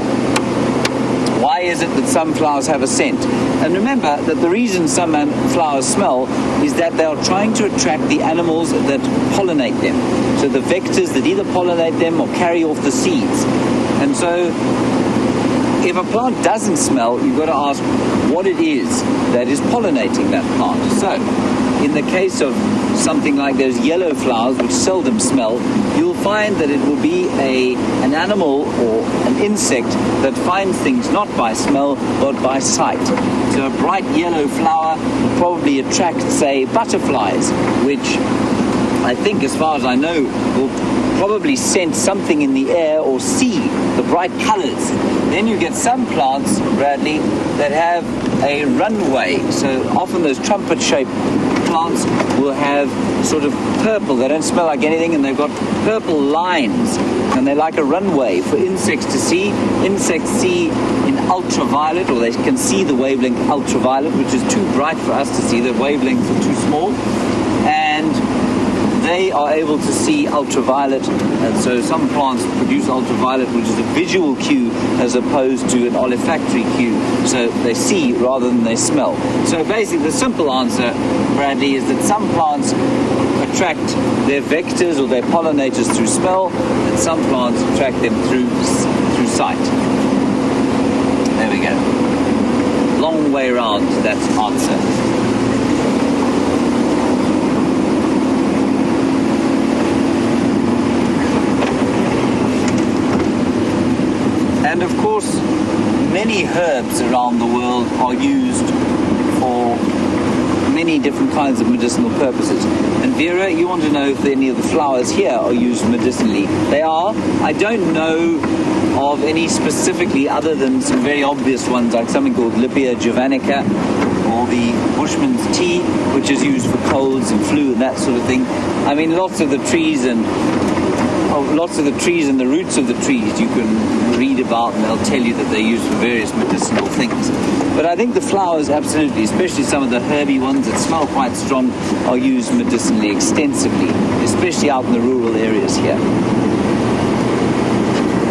Why is it that some flowers have a scent? And remember that the reason some flowers smell is that they are trying to attract the animals that pollinate them. So the vectors that either pollinate them or carry off the seeds. And so if a plant doesn't smell, you've got to ask what it is that is pollinating that plant. So, in the case of something like those yellow flowers, which seldom smell, you'll find that it will be an animal or an insect that finds things not by smell, but by sight. So a bright yellow flower will probably attract, say, butterflies, which I think, as far as I know, will probably scent something in the air or see the bright colors. Then you get some plants, Bradley, that have a runway. So often those trumpet-shaped plants will have sort of purple. They don't smell like anything, and they've got purple lines, and they're like a runway for insects to see. Insects see in ultraviolet, or they can see the wavelength ultraviolet, which is too bright for us to see. The wavelengths are too small, and they are able to see ultraviolet, and so some plants produce ultraviolet, which is a visual cue as opposed to an olfactory cue. So they see rather than they smell. So basically the simple answer, Bradley, is that some plants attract their vectors or their pollinators through smell, and some plants attract them through sight. There we go. Long way around that answer. And of course, many herbs around the world are used for many different kinds of medicinal purposes. And Vera, you want to know if any of the flowers here are used medicinally. They are. I don't know of any specifically, other than some very obvious ones, like something called Lippia javanica, or the Bushman's tea, which is used for colds and flu and that sort of thing. I mean, lots of the trees and the roots of the trees you can read about, and they'll tell you that they're used for various medicinal things. But I think the flowers, absolutely, especially some of the herby ones that smell quite strong, are used medicinally extensively, especially out in the rural areas here.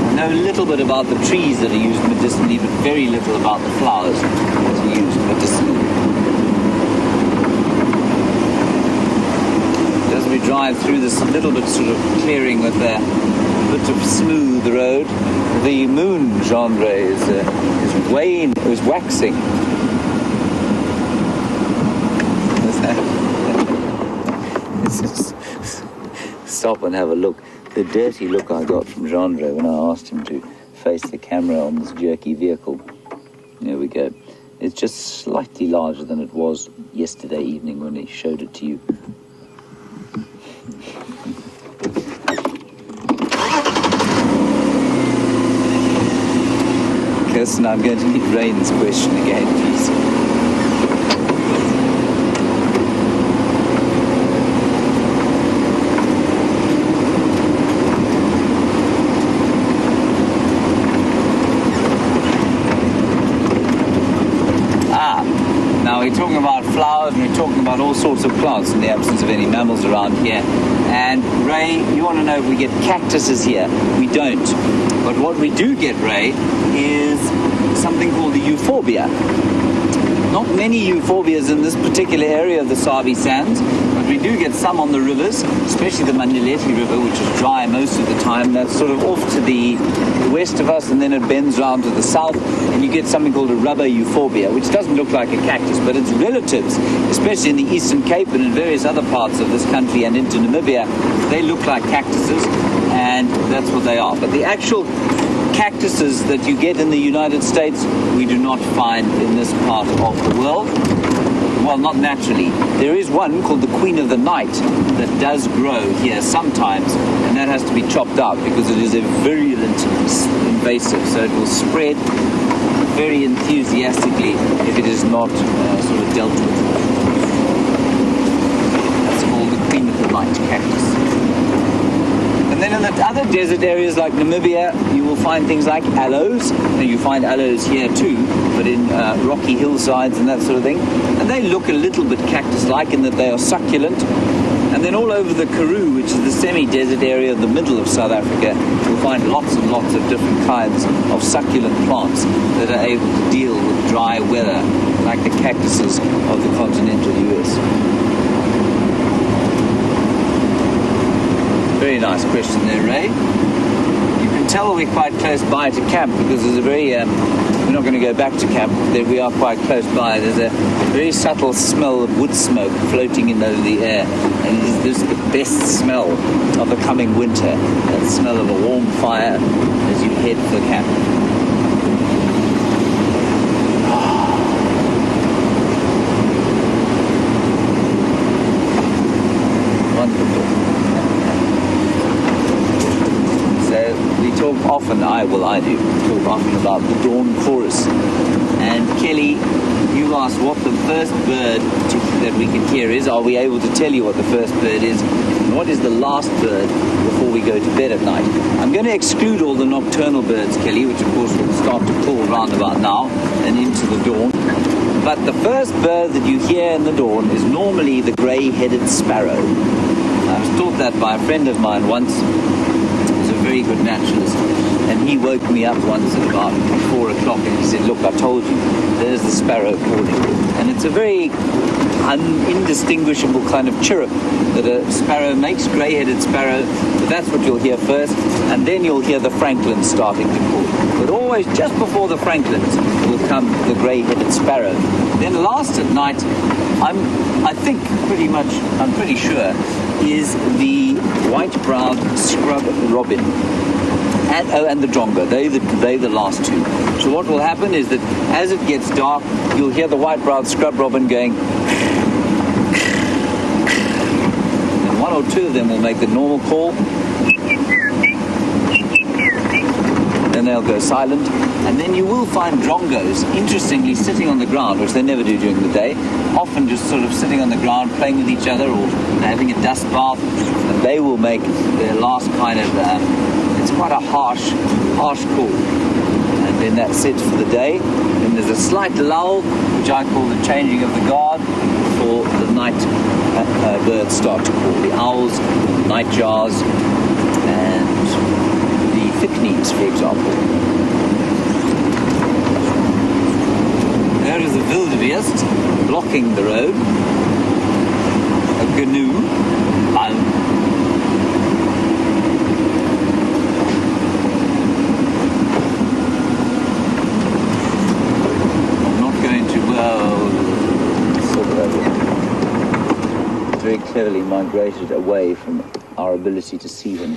I know a little bit about the trees that are used medicinally, but very little about the flowers that are used medicinally. As we drive through this little bit sort of clearing with a bit of smooth road, the moon genre is waxing. Stop and have a look. The dirty look I got from Genre when I asked him to face the camera on this jerky vehicle. There we go. It's just slightly larger than it was yesterday evening when he showed it to you. Kirsten, I'm going to need Rain's question again, please. Now we're talking about flowers and we're talking about all sorts of plants in the absence of any mammals around here. And Ray, you want to know if we get cactuses here? We don't. But what we do get, Ray, is something called the euphorbia. Not many euphorbias in this particular area of the Sabi Sands, but we do get some on the rivers, especially the Mandaleti River, which is dry most of the time. That's sort of off to the west of us, and then it bends round to the south, and you get something called a rubber euphorbia, which doesn't look like a cactus, but its relatives, especially in the Eastern Cape and in various other parts of this country and into Namibia, they look like cactuses, and that's what they are. But the actual cactuses that you get in the United States, we do not find in this part of the world. Well, not naturally. There is one called the Queen of the Night that does grow here sometimes, and that has to be chopped out because it is a virulent invasive, so it will spread very enthusiastically if it is not sort of dealt with. That's called the Queen of the Night cactus. And then in the other desert areas like Namibia, you will find things like aloes. Now you find aloes here too, but in rocky hillsides and that sort of thing. And they look a little bit cactus-like in that they are succulent. And then all over the Karoo, which is the semi-desert area in the middle of South Africa, you'll find lots and lots of different kinds of succulent plants that are able to deal with dry weather, like the cactuses of the continental US. Very nice question there, Ray. You can tell we're quite close by to camp because there's a very, we're not going to go back to camp, we are quite close by. There's a very subtle smell of wood smoke floating in over the air, and this is the best smell of the coming winter, that smell of a warm fire as you head for the camp. Wonderful. So we talk often, I do talk often about the dawn chorus. And Kelly, you asked what the first bird that we can hear is. Are we able to tell you what the first bird is? And what is the last bird before we go to bed at night? I'm going to exclude all the nocturnal birds, Kelly, which of course will start to call round about now and into the dawn. But the first bird that you hear in the dawn is normally the grey-headed sparrow. I was taught that by a friend of mine once. He's a very good naturalist. And he woke me up once at about 4 o'clock and he said, look, I told you, there's the sparrow calling. And it's a very indistinguishable kind of chirrup that a sparrow makes, grey-headed sparrow. But that's what you'll hear first. And then you'll hear the francolins starting to call. But always just before the francolins will come the grey-headed sparrow. Then last at night, I'm pretty sure, is the white-browed scrub robin. And the drongo, they're the last two. So what will happen is that as it gets dark, you'll hear the white-browed scrub robin going, and one or two of them will make the normal call, then they'll go silent, and then you will find drongos, interestingly, sitting on the ground, which they never do during the day, often just sort of sitting on the ground, playing with each other, or having a dust bath, and they will make their last kind of, it's quite a harsh call. And then that's it for the day. Then there's a slight lull, which I call the changing of the guard, before the night birds start to call. The owls, nightjars, and the thicknees, for example. There is a wildebeest blocking the road. A gnu. Very cleverly migrated away from our ability to see him.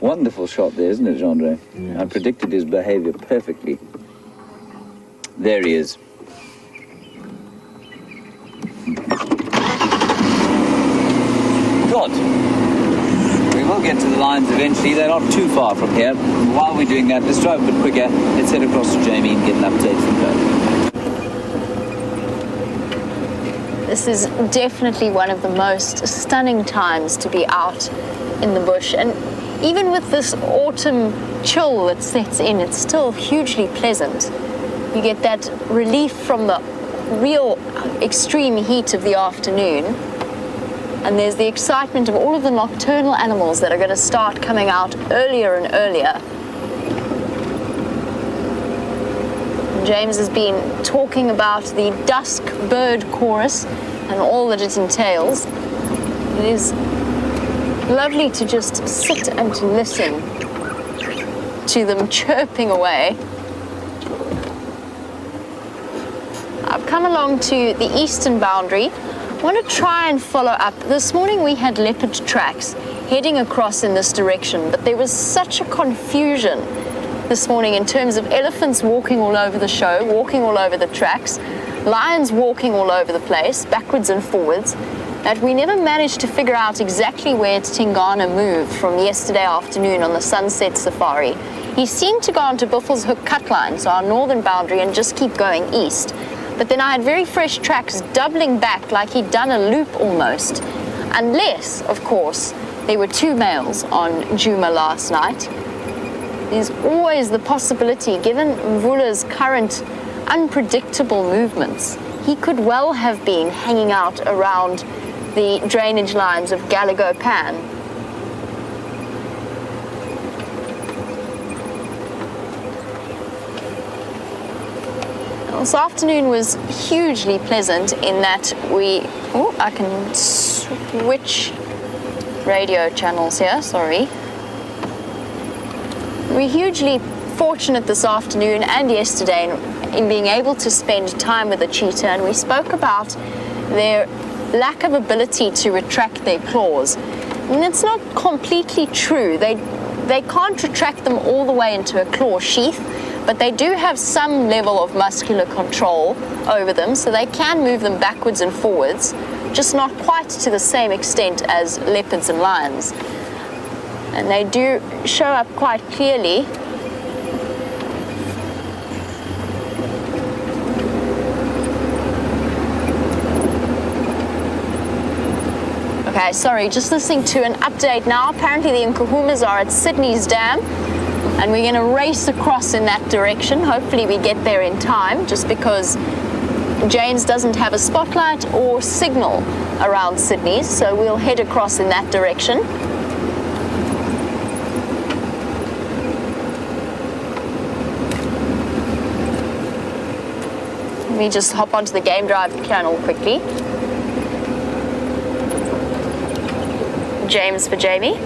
Wonderful shot there, isn't it, Jean-André? Yes. I predicted his behavior perfectly. There he is. Good. We will get to the lines eventually. They're not too far from here. While we're doing that, let's drive a bit quicker. Let's head across to Jamie and get an update from her. This is definitely one of the most stunning times to be out in the bush. And even with this autumn chill that sets in, it's still hugely pleasant. You get that relief from the real extreme heat of the afternoon. And there's the excitement of all of the nocturnal animals that are going to start coming out earlier and earlier. James has been talking about the dusk bird chorus and all that it entails. It is lovely to just sit and to listen to them chirping away. I've come along to the eastern boundary. I want to try and follow up. This morning we had leopard tracks heading across in this direction, but there was such a confusion this morning in terms of elephants walking all over the show, walking all over the tracks, lions walking all over the place, backwards and forwards, that we never managed to figure out exactly where Tingana moved from yesterday afternoon on the sunset safari. He seemed to go onto Buffelshoek cut line, so our northern boundary, and just keep going east. But then I had very fresh tracks doubling back like he'd done a loop almost. Unless, of course, there were two males on Djuma last night. There's always the possibility, given Mvula's current unpredictable movements, he could well have been hanging out around the drainage lines of Galago Pan. This afternoon was hugely pleasant in that I can switch radio channels here, sorry. We're hugely fortunate this afternoon and yesterday in being able to spend time with the cheetah, and we spoke about their lack of ability to retract their claws. And it's not completely true. They can't retract them all the way into a claw sheath, but they do have some level of muscular control over them, so they can move them backwards and forwards, just not quite to the same extent as leopards and lions. And they do show up quite clearly. Okay, sorry, just listening to an update now. Apparently the Nkuhumas are at Sydney's Dam, and we're going to race across in that direction. Hopefully we get there in time, just because James doesn't have a spotlight or signal around Sydney, so we'll head across in that direction. Let me just hop onto the Game Drive channel quickly. James for Jamie.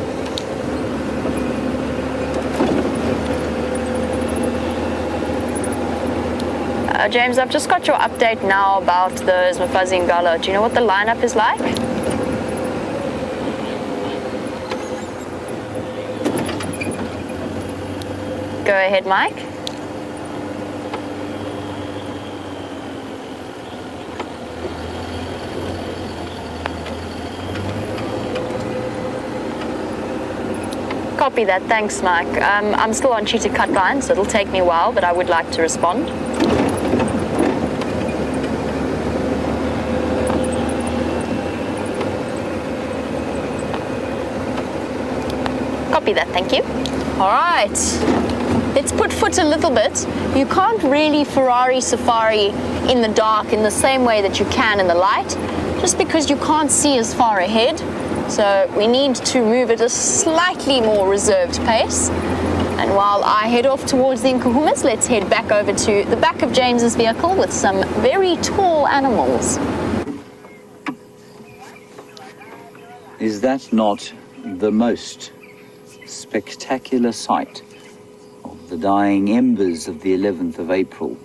James, I've just got your update now about the Mfazi Ngalo. Do you know what the lineup is like? Go ahead, Mike. Copy that, thanks Mike. I'm still on cheetah cut line, so it'll take me a while, but I would like to respond. Copy that, thank you. All right, let's put foot a little bit. You can't really Ferrari safari in the dark in the same way that you can in the light, just because you can't see as far ahead. So we need to move at a slightly more reserved pace. And while I head off towards the Nkuhumas, let's head back over to the back of James's vehicle with some very tall animals. Is that not the most spectacular sight of the dying embers of the 11th of April?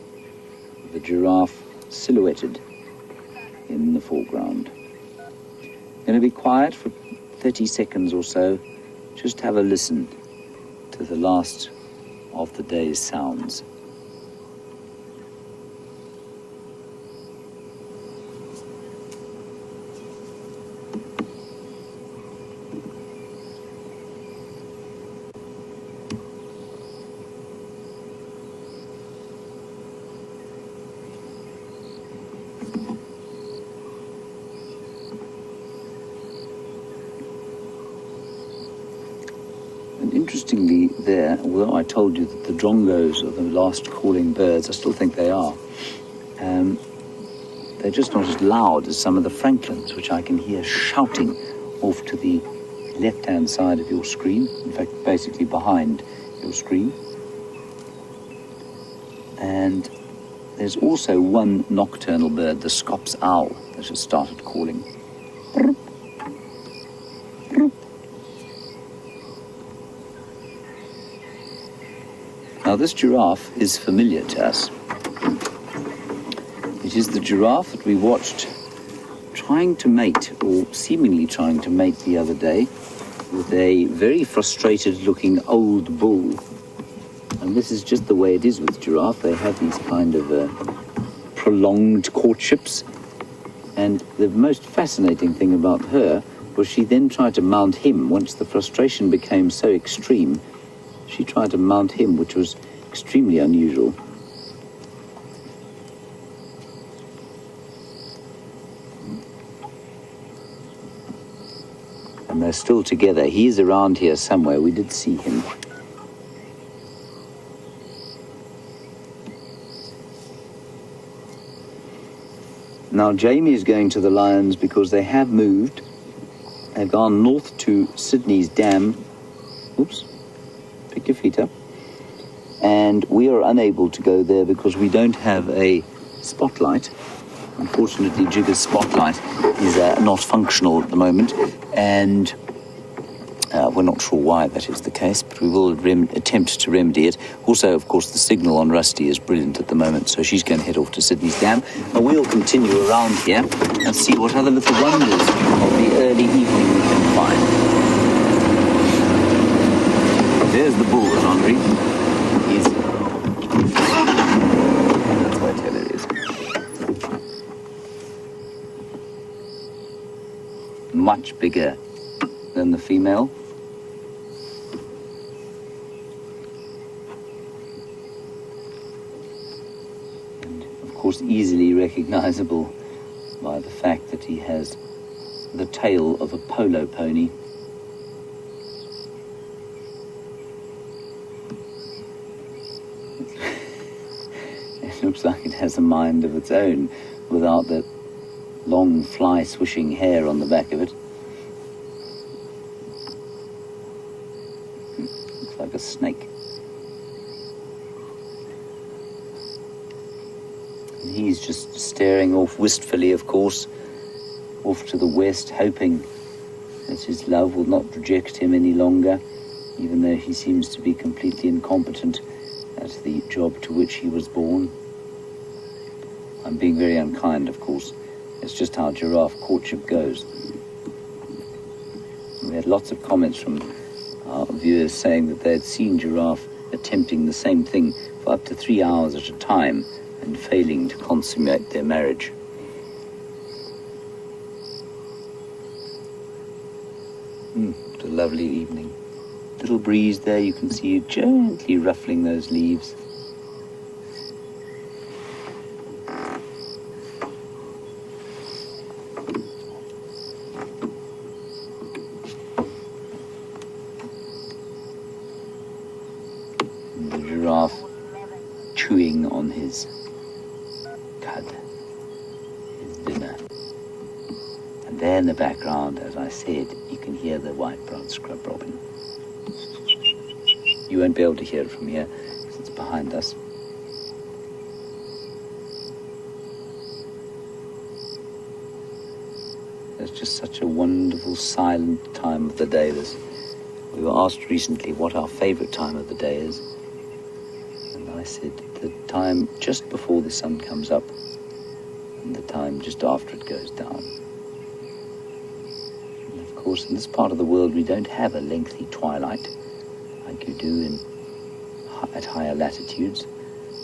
The giraffe silhouetted in the foreground. Going to be quiet for 30 seconds or so. Just have a listen to the last of the day's sounds. Interestingly there, although I told you that the drongos are the last calling birds, I still think they are. They're just not as loud as some of the francolins, which I can hear shouting off to the left-hand side of your screen, in fact, basically behind your screen. And there's also one nocturnal bird, the Scops owl, that has started calling. Now, this giraffe is familiar to us. It is the giraffe that we watched trying to mate, or seemingly trying to mate the other day, with a very frustrated-looking old bull. And this is just the way it is with giraffe. They have these kind of prolonged courtships. And the most fascinating thing about her was she then tried to mount him once the frustration became so extreme. She tried to mount him, which was extremely unusual. And they're still together. He's around here somewhere. We did see him. Now Jamie is going to the lions because they have moved. They've gone north to Sydney's Dam. Oops. Pick your feet up. And we are unable to go there because we don't have a spotlight. Unfortunately, Jigger's spotlight is not functional at the moment, and We're not sure why that is the case, but we will attempt to remedy it. Also, of course, the signal on Rusty is brilliant at the moment, so she's going to head off to Sydney's Dam. And we'll continue around here and see what other little wonders of the early evening we can find. There's the bull, Andre. That's where Taylor is. Much bigger than the female. And of course easily recognizable by the fact that he has the tail of a polo pony. It looks like it has a mind of its own without that long fly swishing hair on the back of it. Looks like a snake. And he's just staring off wistfully, of course, off to the west, hoping that his love will not reject him any longer, even though he seems to be completely incompetent at the job to which he was born. I'm being very unkind, of course. It's just how giraffe courtship goes. We had lots of comments from our viewers saying that they had seen giraffe attempting the same thing for up to 3 hours at a time and failing to consummate their marriage. What a lovely evening. Little breeze there, you can see you gently ruffling those leaves. Chewing on his cud, his dinner. And there in the background, as I said, you can hear the white-brown scrub robin. You won't be able to hear it from here because it's behind us. It's just such a wonderful, silent time of the day. We were asked recently what our favourite time of the day is. And I said the time just before the sun comes up and the time just after it goes down. And of course, in this part of the world, we don't have a lengthy twilight like you do at higher latitudes.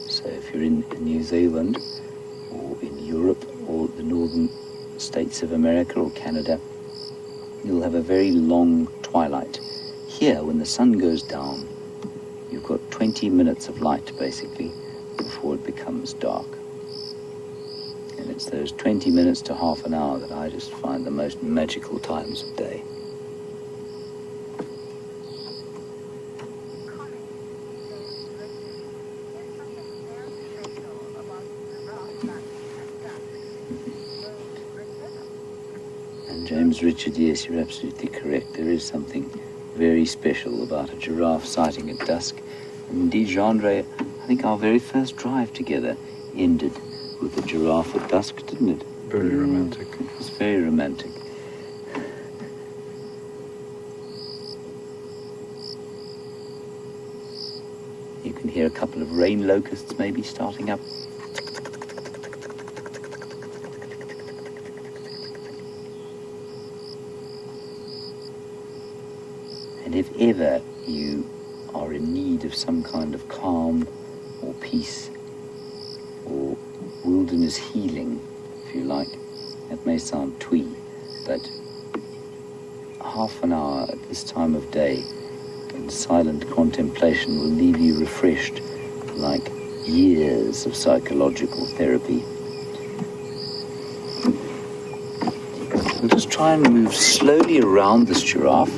So if you're in New Zealand or in Europe or the northern states of America or Canada, you'll have a very long twilight. Here, when the sun goes down, you've got 20 minutes of light, basically, before it becomes dark. And it's those 20 minutes to half an hour that I just find the most magical times of day. And James Richard, yes, you're absolutely correct. There is something very special about a giraffe sighting at dusk. And indeed, Jean-Andre, I think our very first drive together ended with a giraffe at dusk, didn't it? Very romantic. It was very romantic. You can hear a couple of rain locusts maybe starting up. And if ever you are in need of some kind of calm or peace or wilderness healing, if you like, that may sound twee, but half an hour at this time of day in silent contemplation will leave you refreshed like years of psychological therapy. We'll just try and move slowly around this giraffe.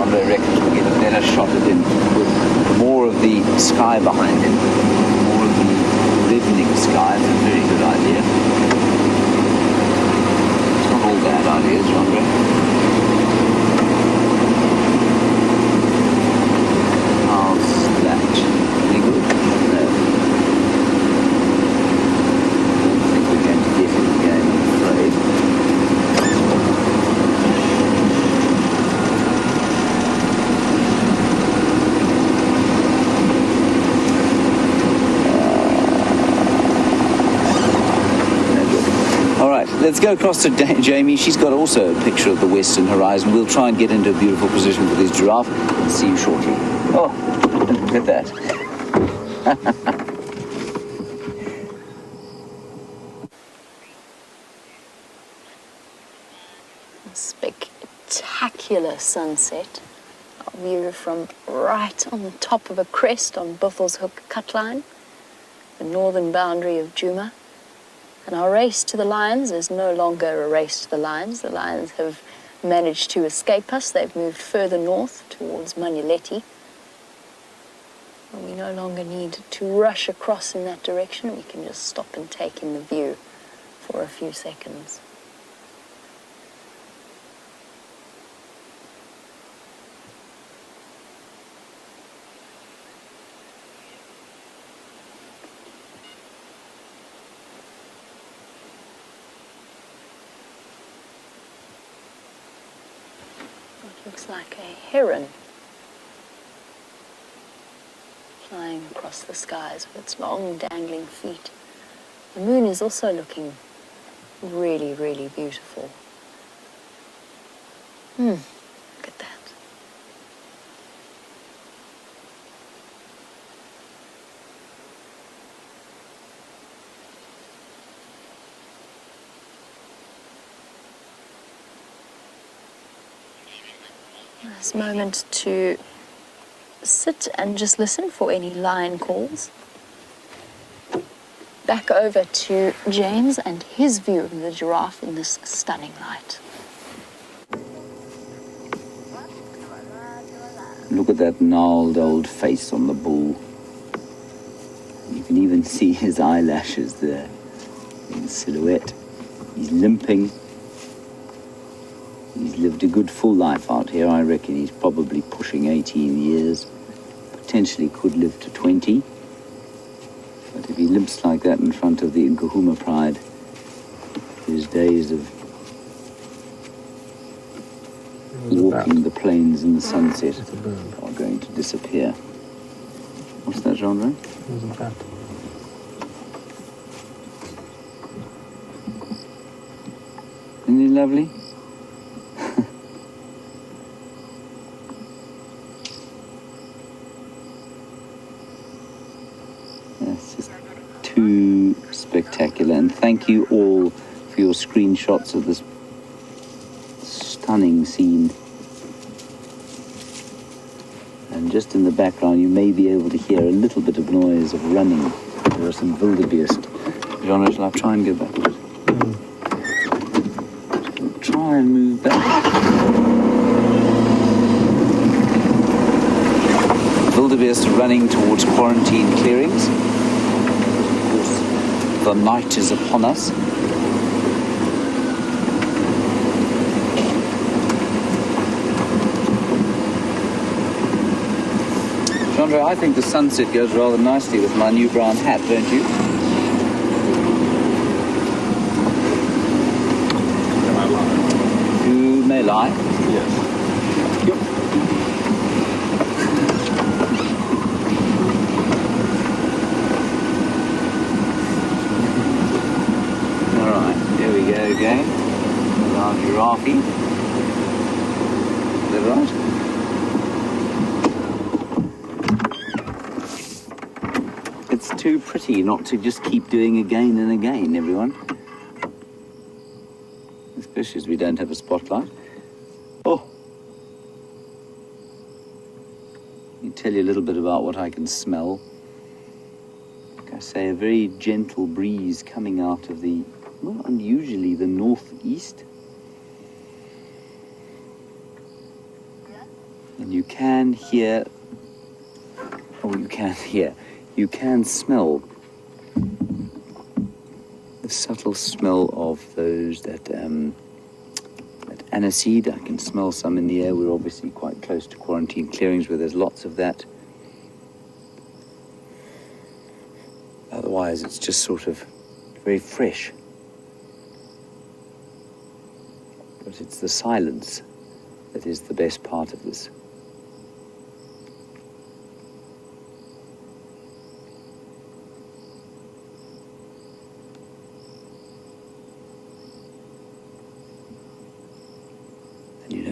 I reckon we'll get a better shot at him with more of the sky behind him, more of the reddening sky. It's a very good idea. It's not all bad ideas, Andre. How's that? Any good? No. I don't think we're going to get him again, I'm afraid. let's go across to Jamie. She's got also a picture of the western horizon. We'll try and get into a beautiful position for this giraffe. We'll see you shortly. Oh, look at that. Spectacular sunset. Our view from right on the top of a crest on Buffel's Hook Cut Line, the northern boundary of Djuma. And our race to the lions is no longer a race to the lions. The lions have managed to escape us. They've moved further north towards Manuleti. And we no longer need to rush across in that direction. We can just stop and take in the view for a few seconds. Looks like a heron flying across the skies with its long dangling feet. The moon is also looking really, really beautiful. Look at that. Nice moment to sit and just listen for any lion calls. Back over to James and his view of the giraffe in this stunning light. Look at that gnarled old face on the bull. You can even see his eyelashes there in silhouette. He's limping. He's lived a good full life out here. I reckon he's probably pushing 18 years. Potentially could live to 20. But if he limps like that in front of the Nkahuma Pride, his days of walking the plains in the sunset are going to disappear. What's that, genre? It was a bat. Isn't he lovely? That's just too spectacular. And thank you all for your screenshots of this stunning scene. And just in the background, you may be able to hear a little bit of noise of running. There are some wildebeest. Genre, shall I try and go backwards? Try and move back. Wildebeest running towards quarantine clearings. Of course, the night is upon us. Chandra, I think the sunset goes rather nicely with my new brown hat, don't you? Am I lying? You may lie. Yes. Yep. All right, here we go again. With our giraffe. Is that right? It's too pretty not to just keep doing again and again, everyone. Especially as we don't have a spotlight. Oh! Let me tell you a little bit about what I can smell. Like I say, a very gentle breeze coming out of the, well, unusually the northeast. And you can hear, you can smell the subtle smell of those that aniseed. I can smell some in the air. We're obviously quite close to quarantine clearings where there's lots of that. Otherwise, it's just sort of very fresh. But it's the silence that is the best part of this.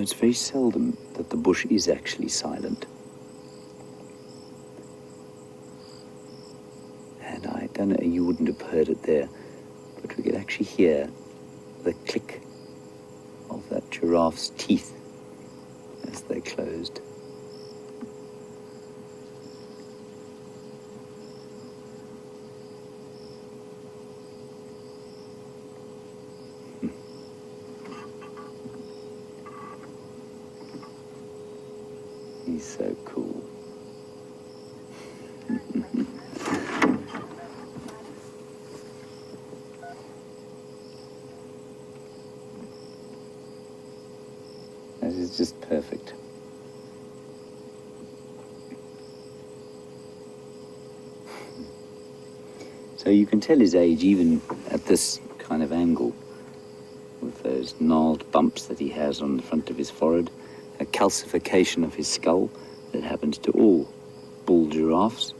know, it's very seldom that the bush is actually silent. And I don't know, you wouldn't have heard it there, but we could actually hear the click of that giraffe's teeth as they closed. He's so cool. That is just perfect. So you can tell his age even at this kind of angle, with those gnarled bumps that he has on the front of his forehead, a calcification of his skull that happens to all bull giraffes.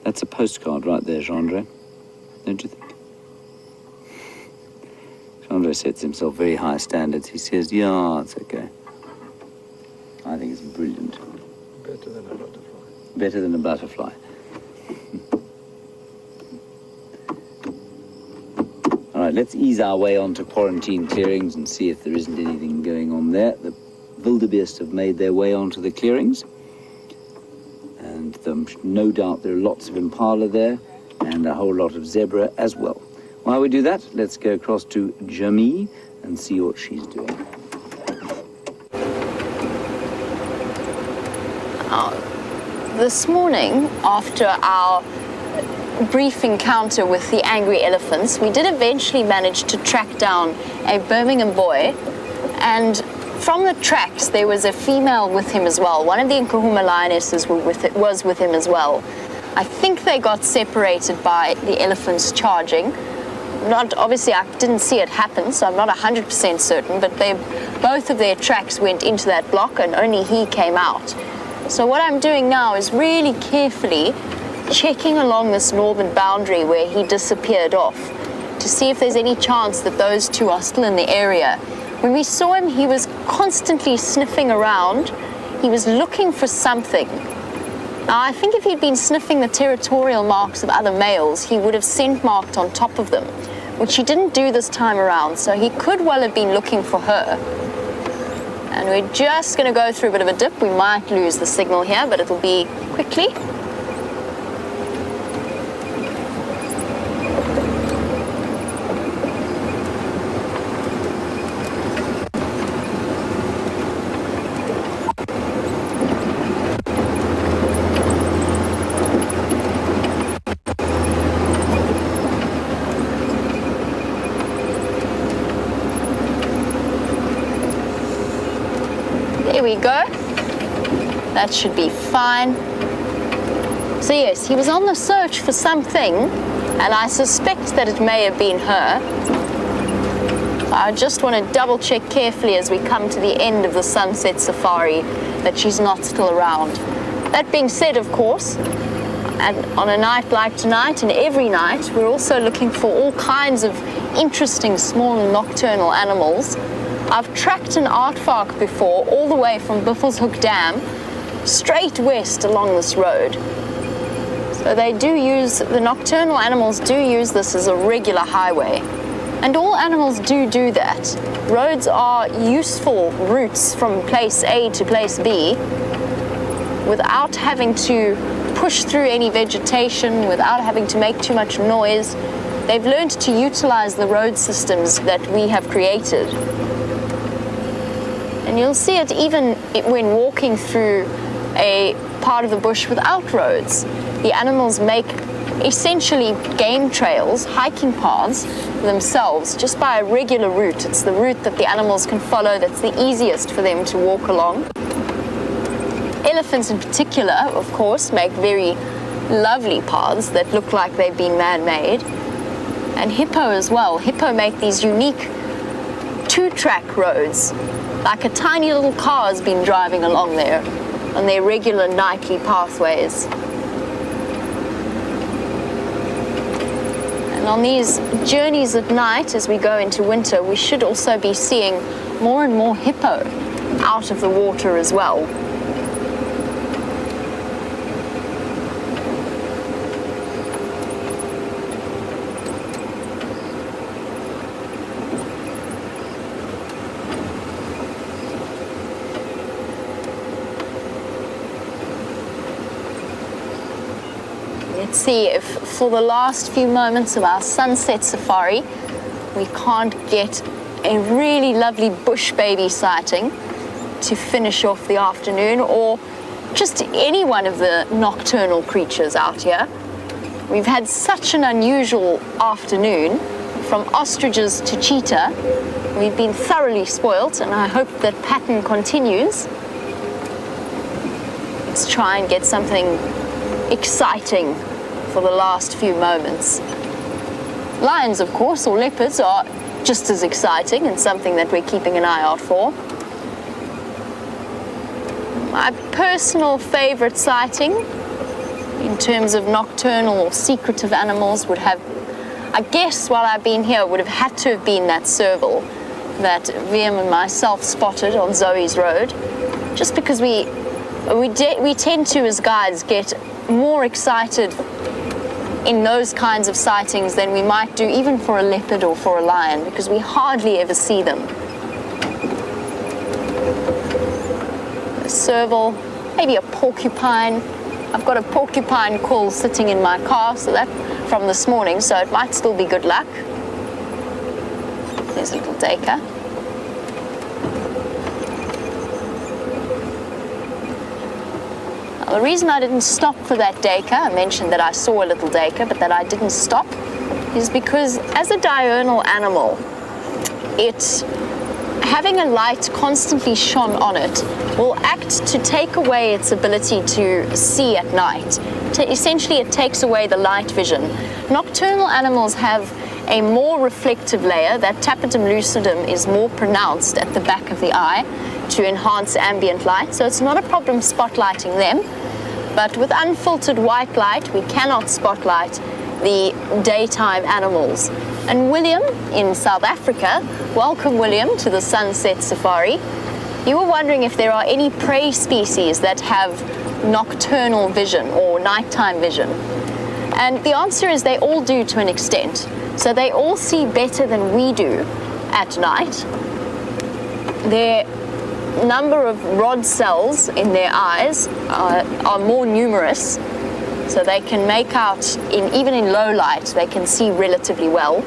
That's a postcard right there, Gendre, don't you think? Gendre sets himself very high standards. He says, yeah, it's okay. I think it's brilliant. Better than a butterfly. Better than a butterfly. All right, let's ease our way onto quarantine clearings and see if there isn't anything going on there. The wildebeest have made their way onto the clearings. And no doubt there are lots of impala there and a whole lot of zebra as well. While we do that, let's go across to Jamie and see what she's doing. This morning, after our brief encounter with the angry elephants, we did eventually manage to track down a Birmingham boy, and from the tracks there was a female with him as well. One of the Nkahuma lionesses was with him as well. I think they got separated by the elephants charging. Obviously I didn't see it happen, so I'm not 100% certain, but both of their tracks went into that block and only he came out. So what I'm doing now is really carefully checking along this northern boundary where he disappeared off to see if there's any chance that those two are still in the area. When we saw him, he was constantly sniffing around. He was looking for something. Now, I think if he'd been sniffing the territorial marks of other males, he would have scent marked on top of them, which he didn't do this time around, so he could well have been looking for her. And we're just going to go through a bit of a dip. We might lose the signal here, but it'll be quickly. There we go. That should be fine. So yes, he was on the search for something, and I suspect that it may have been her. I just want to double check carefully as we come to the end of the sunset safari that she's not still around. That being said, of course, and on a night like tonight and every night, we're also looking for all kinds of interesting small and nocturnal animals. I've tracked an aardvark before all the way from Buffelshoek Dam straight west along this road. So the nocturnal animals do use this as a regular highway. And all animals do that. Roads are useful routes from place A to place B without having to push through any vegetation, without having to make too much noise. They've learned to utilize the road systems that we have created. And you'll see it even when walking through a part of the bush without roads. The animals make essentially game trails, hiking paths themselves, just by a regular route. It's the route that the animals can follow that's the easiest for them to walk along. Elephants in particular, of course, make very lovely paths that look like they've been man-made. And hippo as well. Hippo make these unique two-track roads, like a tiny little car has been driving along there on their regular nightly pathways. On these journeys at night, as we go into winter, we should also be seeing more and more hippo out of the water as well. Let's see if for the last few moments of our sunset safari, we can't get a really lovely bush baby sighting to finish off the afternoon, or just any one of the nocturnal creatures out here. We've had such an unusual afternoon, from ostriches to cheetah. We've been thoroughly spoilt, and I hope that pattern continues. Let's try and get something exciting for the last few moments. Lions, of course, or leopards are just as exciting and something that we're keeping an eye out for. My personal favorite sighting in terms of nocturnal or secretive animals would have, I guess while I've been here, would have had to have been that serval that VM and myself spotted on Zoe's Road, just because we tend to, as guides, get more excited in those kinds of sightings than we might do even for a leopard or for a lion, because we hardly ever see them. A serval, maybe a porcupine. I've got a porcupine call sitting in my car, so that from this morning, so it might still be good luck. There's a little duiker. The reason I didn't stop for that duiker, I mentioned that I saw a little duiker, but that I didn't stop, is because as a diurnal animal, having a light constantly shone on it will act to take away its ability to see at night. Essentially, it takes away the light vision. Nocturnal animals have a more reflective layer. That tapetum lucidum is more pronounced at the back of the eye to enhance ambient light, so it's not a problem spotlighting them. But with unfiltered white light, we cannot spotlight the daytime animals. And William in South Africa, welcome William to the Sunset Safari. You were wondering if there are any prey species that have nocturnal vision or nighttime vision. And the answer is they all do to an extent. So they all see better than we do at night. Their number of rod cells in their eyes are more numerous, so they can make out, even in low light, they can see relatively well.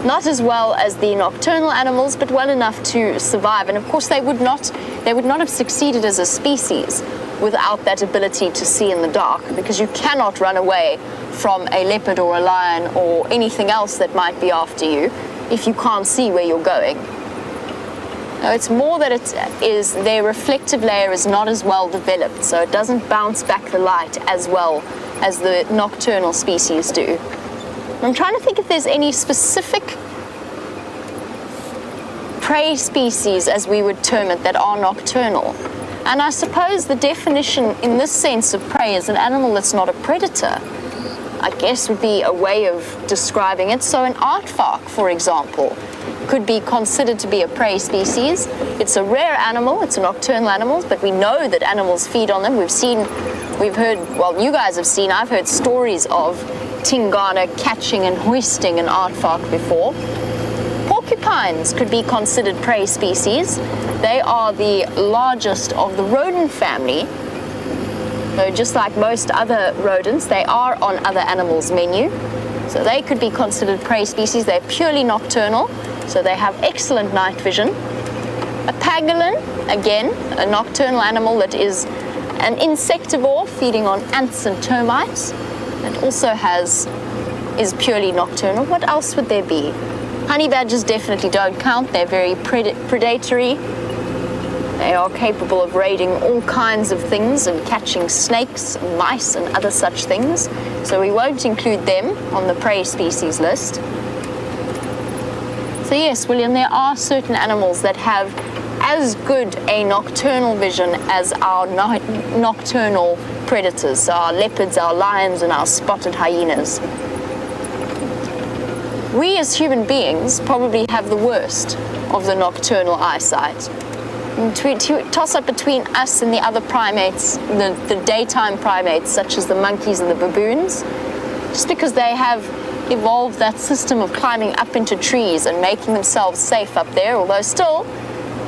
Not as well as the nocturnal animals, but well enough to survive. And of course, they would not have succeeded as a species without that ability to see in the dark, because you cannot run away from a leopard or a lion or anything else that might be after you if you can't see where you're going. No, it's more that their reflective layer is not as well developed, so it doesn't bounce back the light as well as the nocturnal species do. I'm trying to think if there's any specific prey species, as we would term it, that are nocturnal. And I suppose the definition in this sense of prey is an animal that's not a predator, I guess would be a way of describing it. So an aardvark, for example, could be considered to be a prey species. It's a rare animal, it's a nocturnal animal, but we know that animals feed on them. We've heard, well, you guys have seen, I've heard stories of Tingana catching and hoisting an aardvark before. Porcupines could be considered prey species. They are the largest of the rodent family. So just like most other rodents, they are on other animals' menu. So they could be considered prey species. They're purely nocturnal, so they have excellent night vision. A pangolin, again, a nocturnal animal that is an insectivore feeding on ants and termites. It also is purely nocturnal. What else would there be? Honey badgers definitely don't count. They're very predatory. They are capable of raiding all kinds of things and catching snakes and mice and other such things. So we won't include them on the prey species list. So yes, William, there are certain animals that have as good a nocturnal vision as our nocturnal predators, so our leopards, our lions, and our spotted hyenas. we as human beings probably have the worst of the nocturnal eyesight. To toss up between us and the other primates, the daytime primates, such as the monkeys and the baboons, just because they have evolved that system of climbing up into trees and making themselves safe up there, although still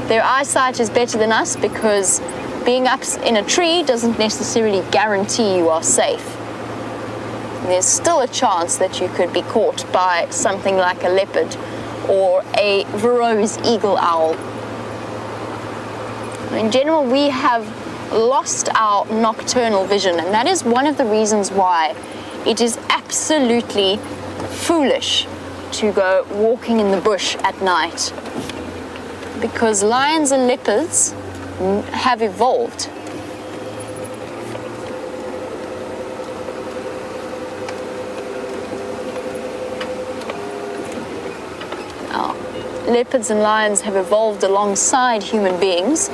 their eyesight is better than us, because being up in a tree doesn't necessarily guarantee you are safe. There's still a chance that you could be caught by something like a leopard or a Verreaux's eagle owl. In general, we have lost our nocturnal vision, and that is one of the reasons why it is absolutely foolish to go walking in the bush at night, because lions and leopards have evolved. Now, leopards and lions have evolved alongside human beings,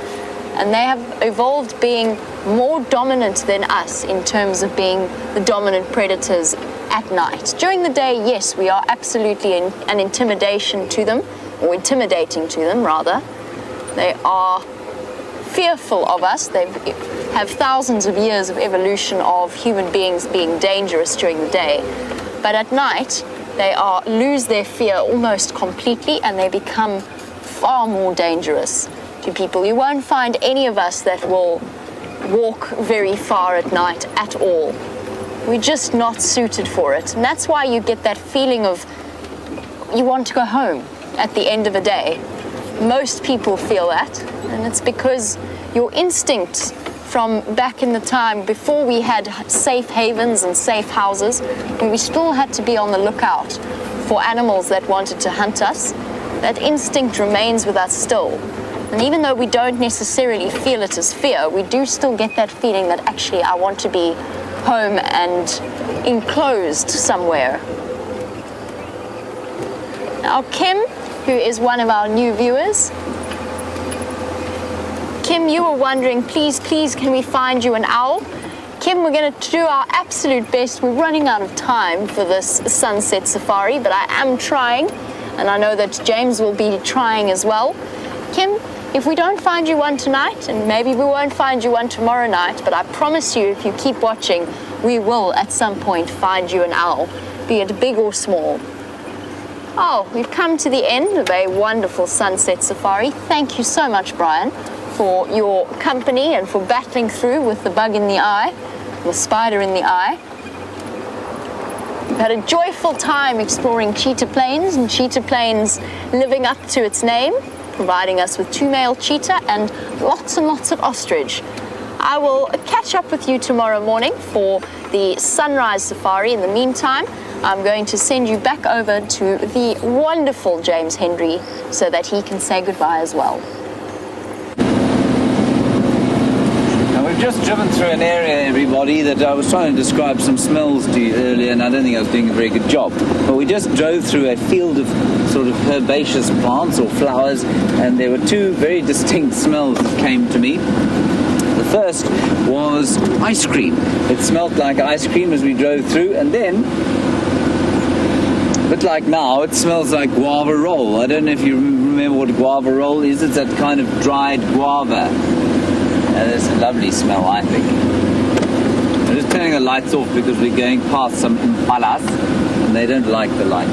and they have evolved being more dominant than us in terms of being the dominant predators at night. During the day, yes, we are absolutely an intimidation to them, or intimidating to them, rather. They are fearful of us. They have thousands of years of evolution of human beings being dangerous during the day. But at night, they lose their fear almost completely, and they become far more dangerous to people. You won't find any of us that will walk very far at night at all. We're just not suited for it. And that's why you get that feeling of you want to go home at the end of a day. Most people feel that, and it's because your instincts from back in the time before we had safe havens and safe houses, when we still had to be on the lookout for animals that wanted to hunt us, that instinct remains with us still. And even though we don't necessarily feel it as fear, we do still get that feeling that actually I want to be home and enclosed somewhere. Now, Kim, who is one of our new viewers, Kim, you were wondering, please, can we find you an owl? Kim, we're going to do our absolute best. We're running out of time for this sunset safari, but I am trying, and I know that James will be trying as well. Kim, if we don't find you one tonight, and maybe we won't find you one tomorrow night, but I promise you, if you keep watching, we will at some point find you an owl, be it big or small. Oh, we've come to the end of a wonderful sunset safari. Thank you so much, Brian, for your company and for battling through with the bug in the eye, the spider in the eye. We've had a joyful time exploring cheetah plains, and cheetah plains living up to its name, providing us with 2 male cheetah and lots of ostrich. I will catch up with you tomorrow morning for the sunrise safari. In the meantime, I'm going to send you back over to the wonderful James Hendry so that he can say goodbye as well. Now, we've just driven through an area, everybody, that I was trying to describe some smells to you earlier, and I don't think I was doing a very good job. But we just drove through a field of sort of herbaceous plants or flowers, and there were 2 very distinct smells that came to me. The first was ice cream. It smelled like ice cream as we drove through, and then, a bit like now, it smells like guava roll. I don't know if you remember what guava roll is. It's that kind of dried guava. And it's a lovely smell, I think. I'm just turning the lights off because we're going past some impalas, and they don't like the light.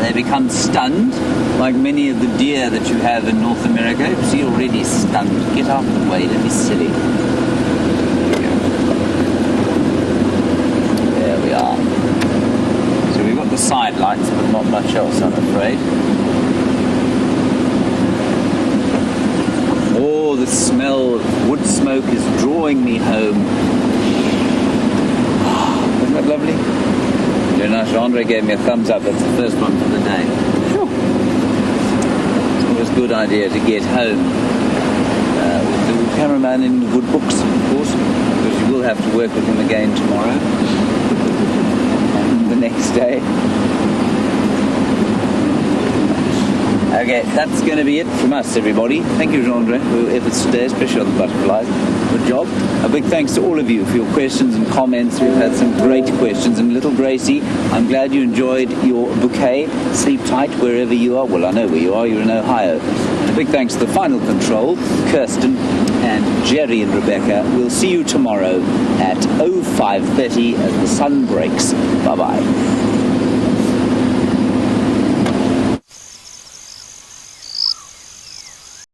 They become stunned, like many of the deer that you have in North America. You see, already stunned. Get out of the way, don't be silly. There we are. So we've got the side lights, but not much else, I'm afraid. Oh, the smell of wood smoke is drawing me home. Isn't that lovely? Very nice. Andre gave me a thumbs up. That's the first one for the day. Sure. It was a good idea to get home with the cameraman in good books, of course, because you will have to work with him again tomorrow and the next day. Okay, that's going to be it from us, everybody. Thank you, Jean-Andre, for your efforts today, especially on the butterflies. Good job. A big thanks to all of you for your questions and comments. We've had some great questions. And little Gracie, I'm glad you enjoyed your bouquet. Sleep tight wherever you are. Well, I know where you are. You're in Ohio. A big thanks to the final control, Kirsten and Jerry and Rebecca. We'll see you tomorrow at 05:30 as the sun breaks. Bye-bye.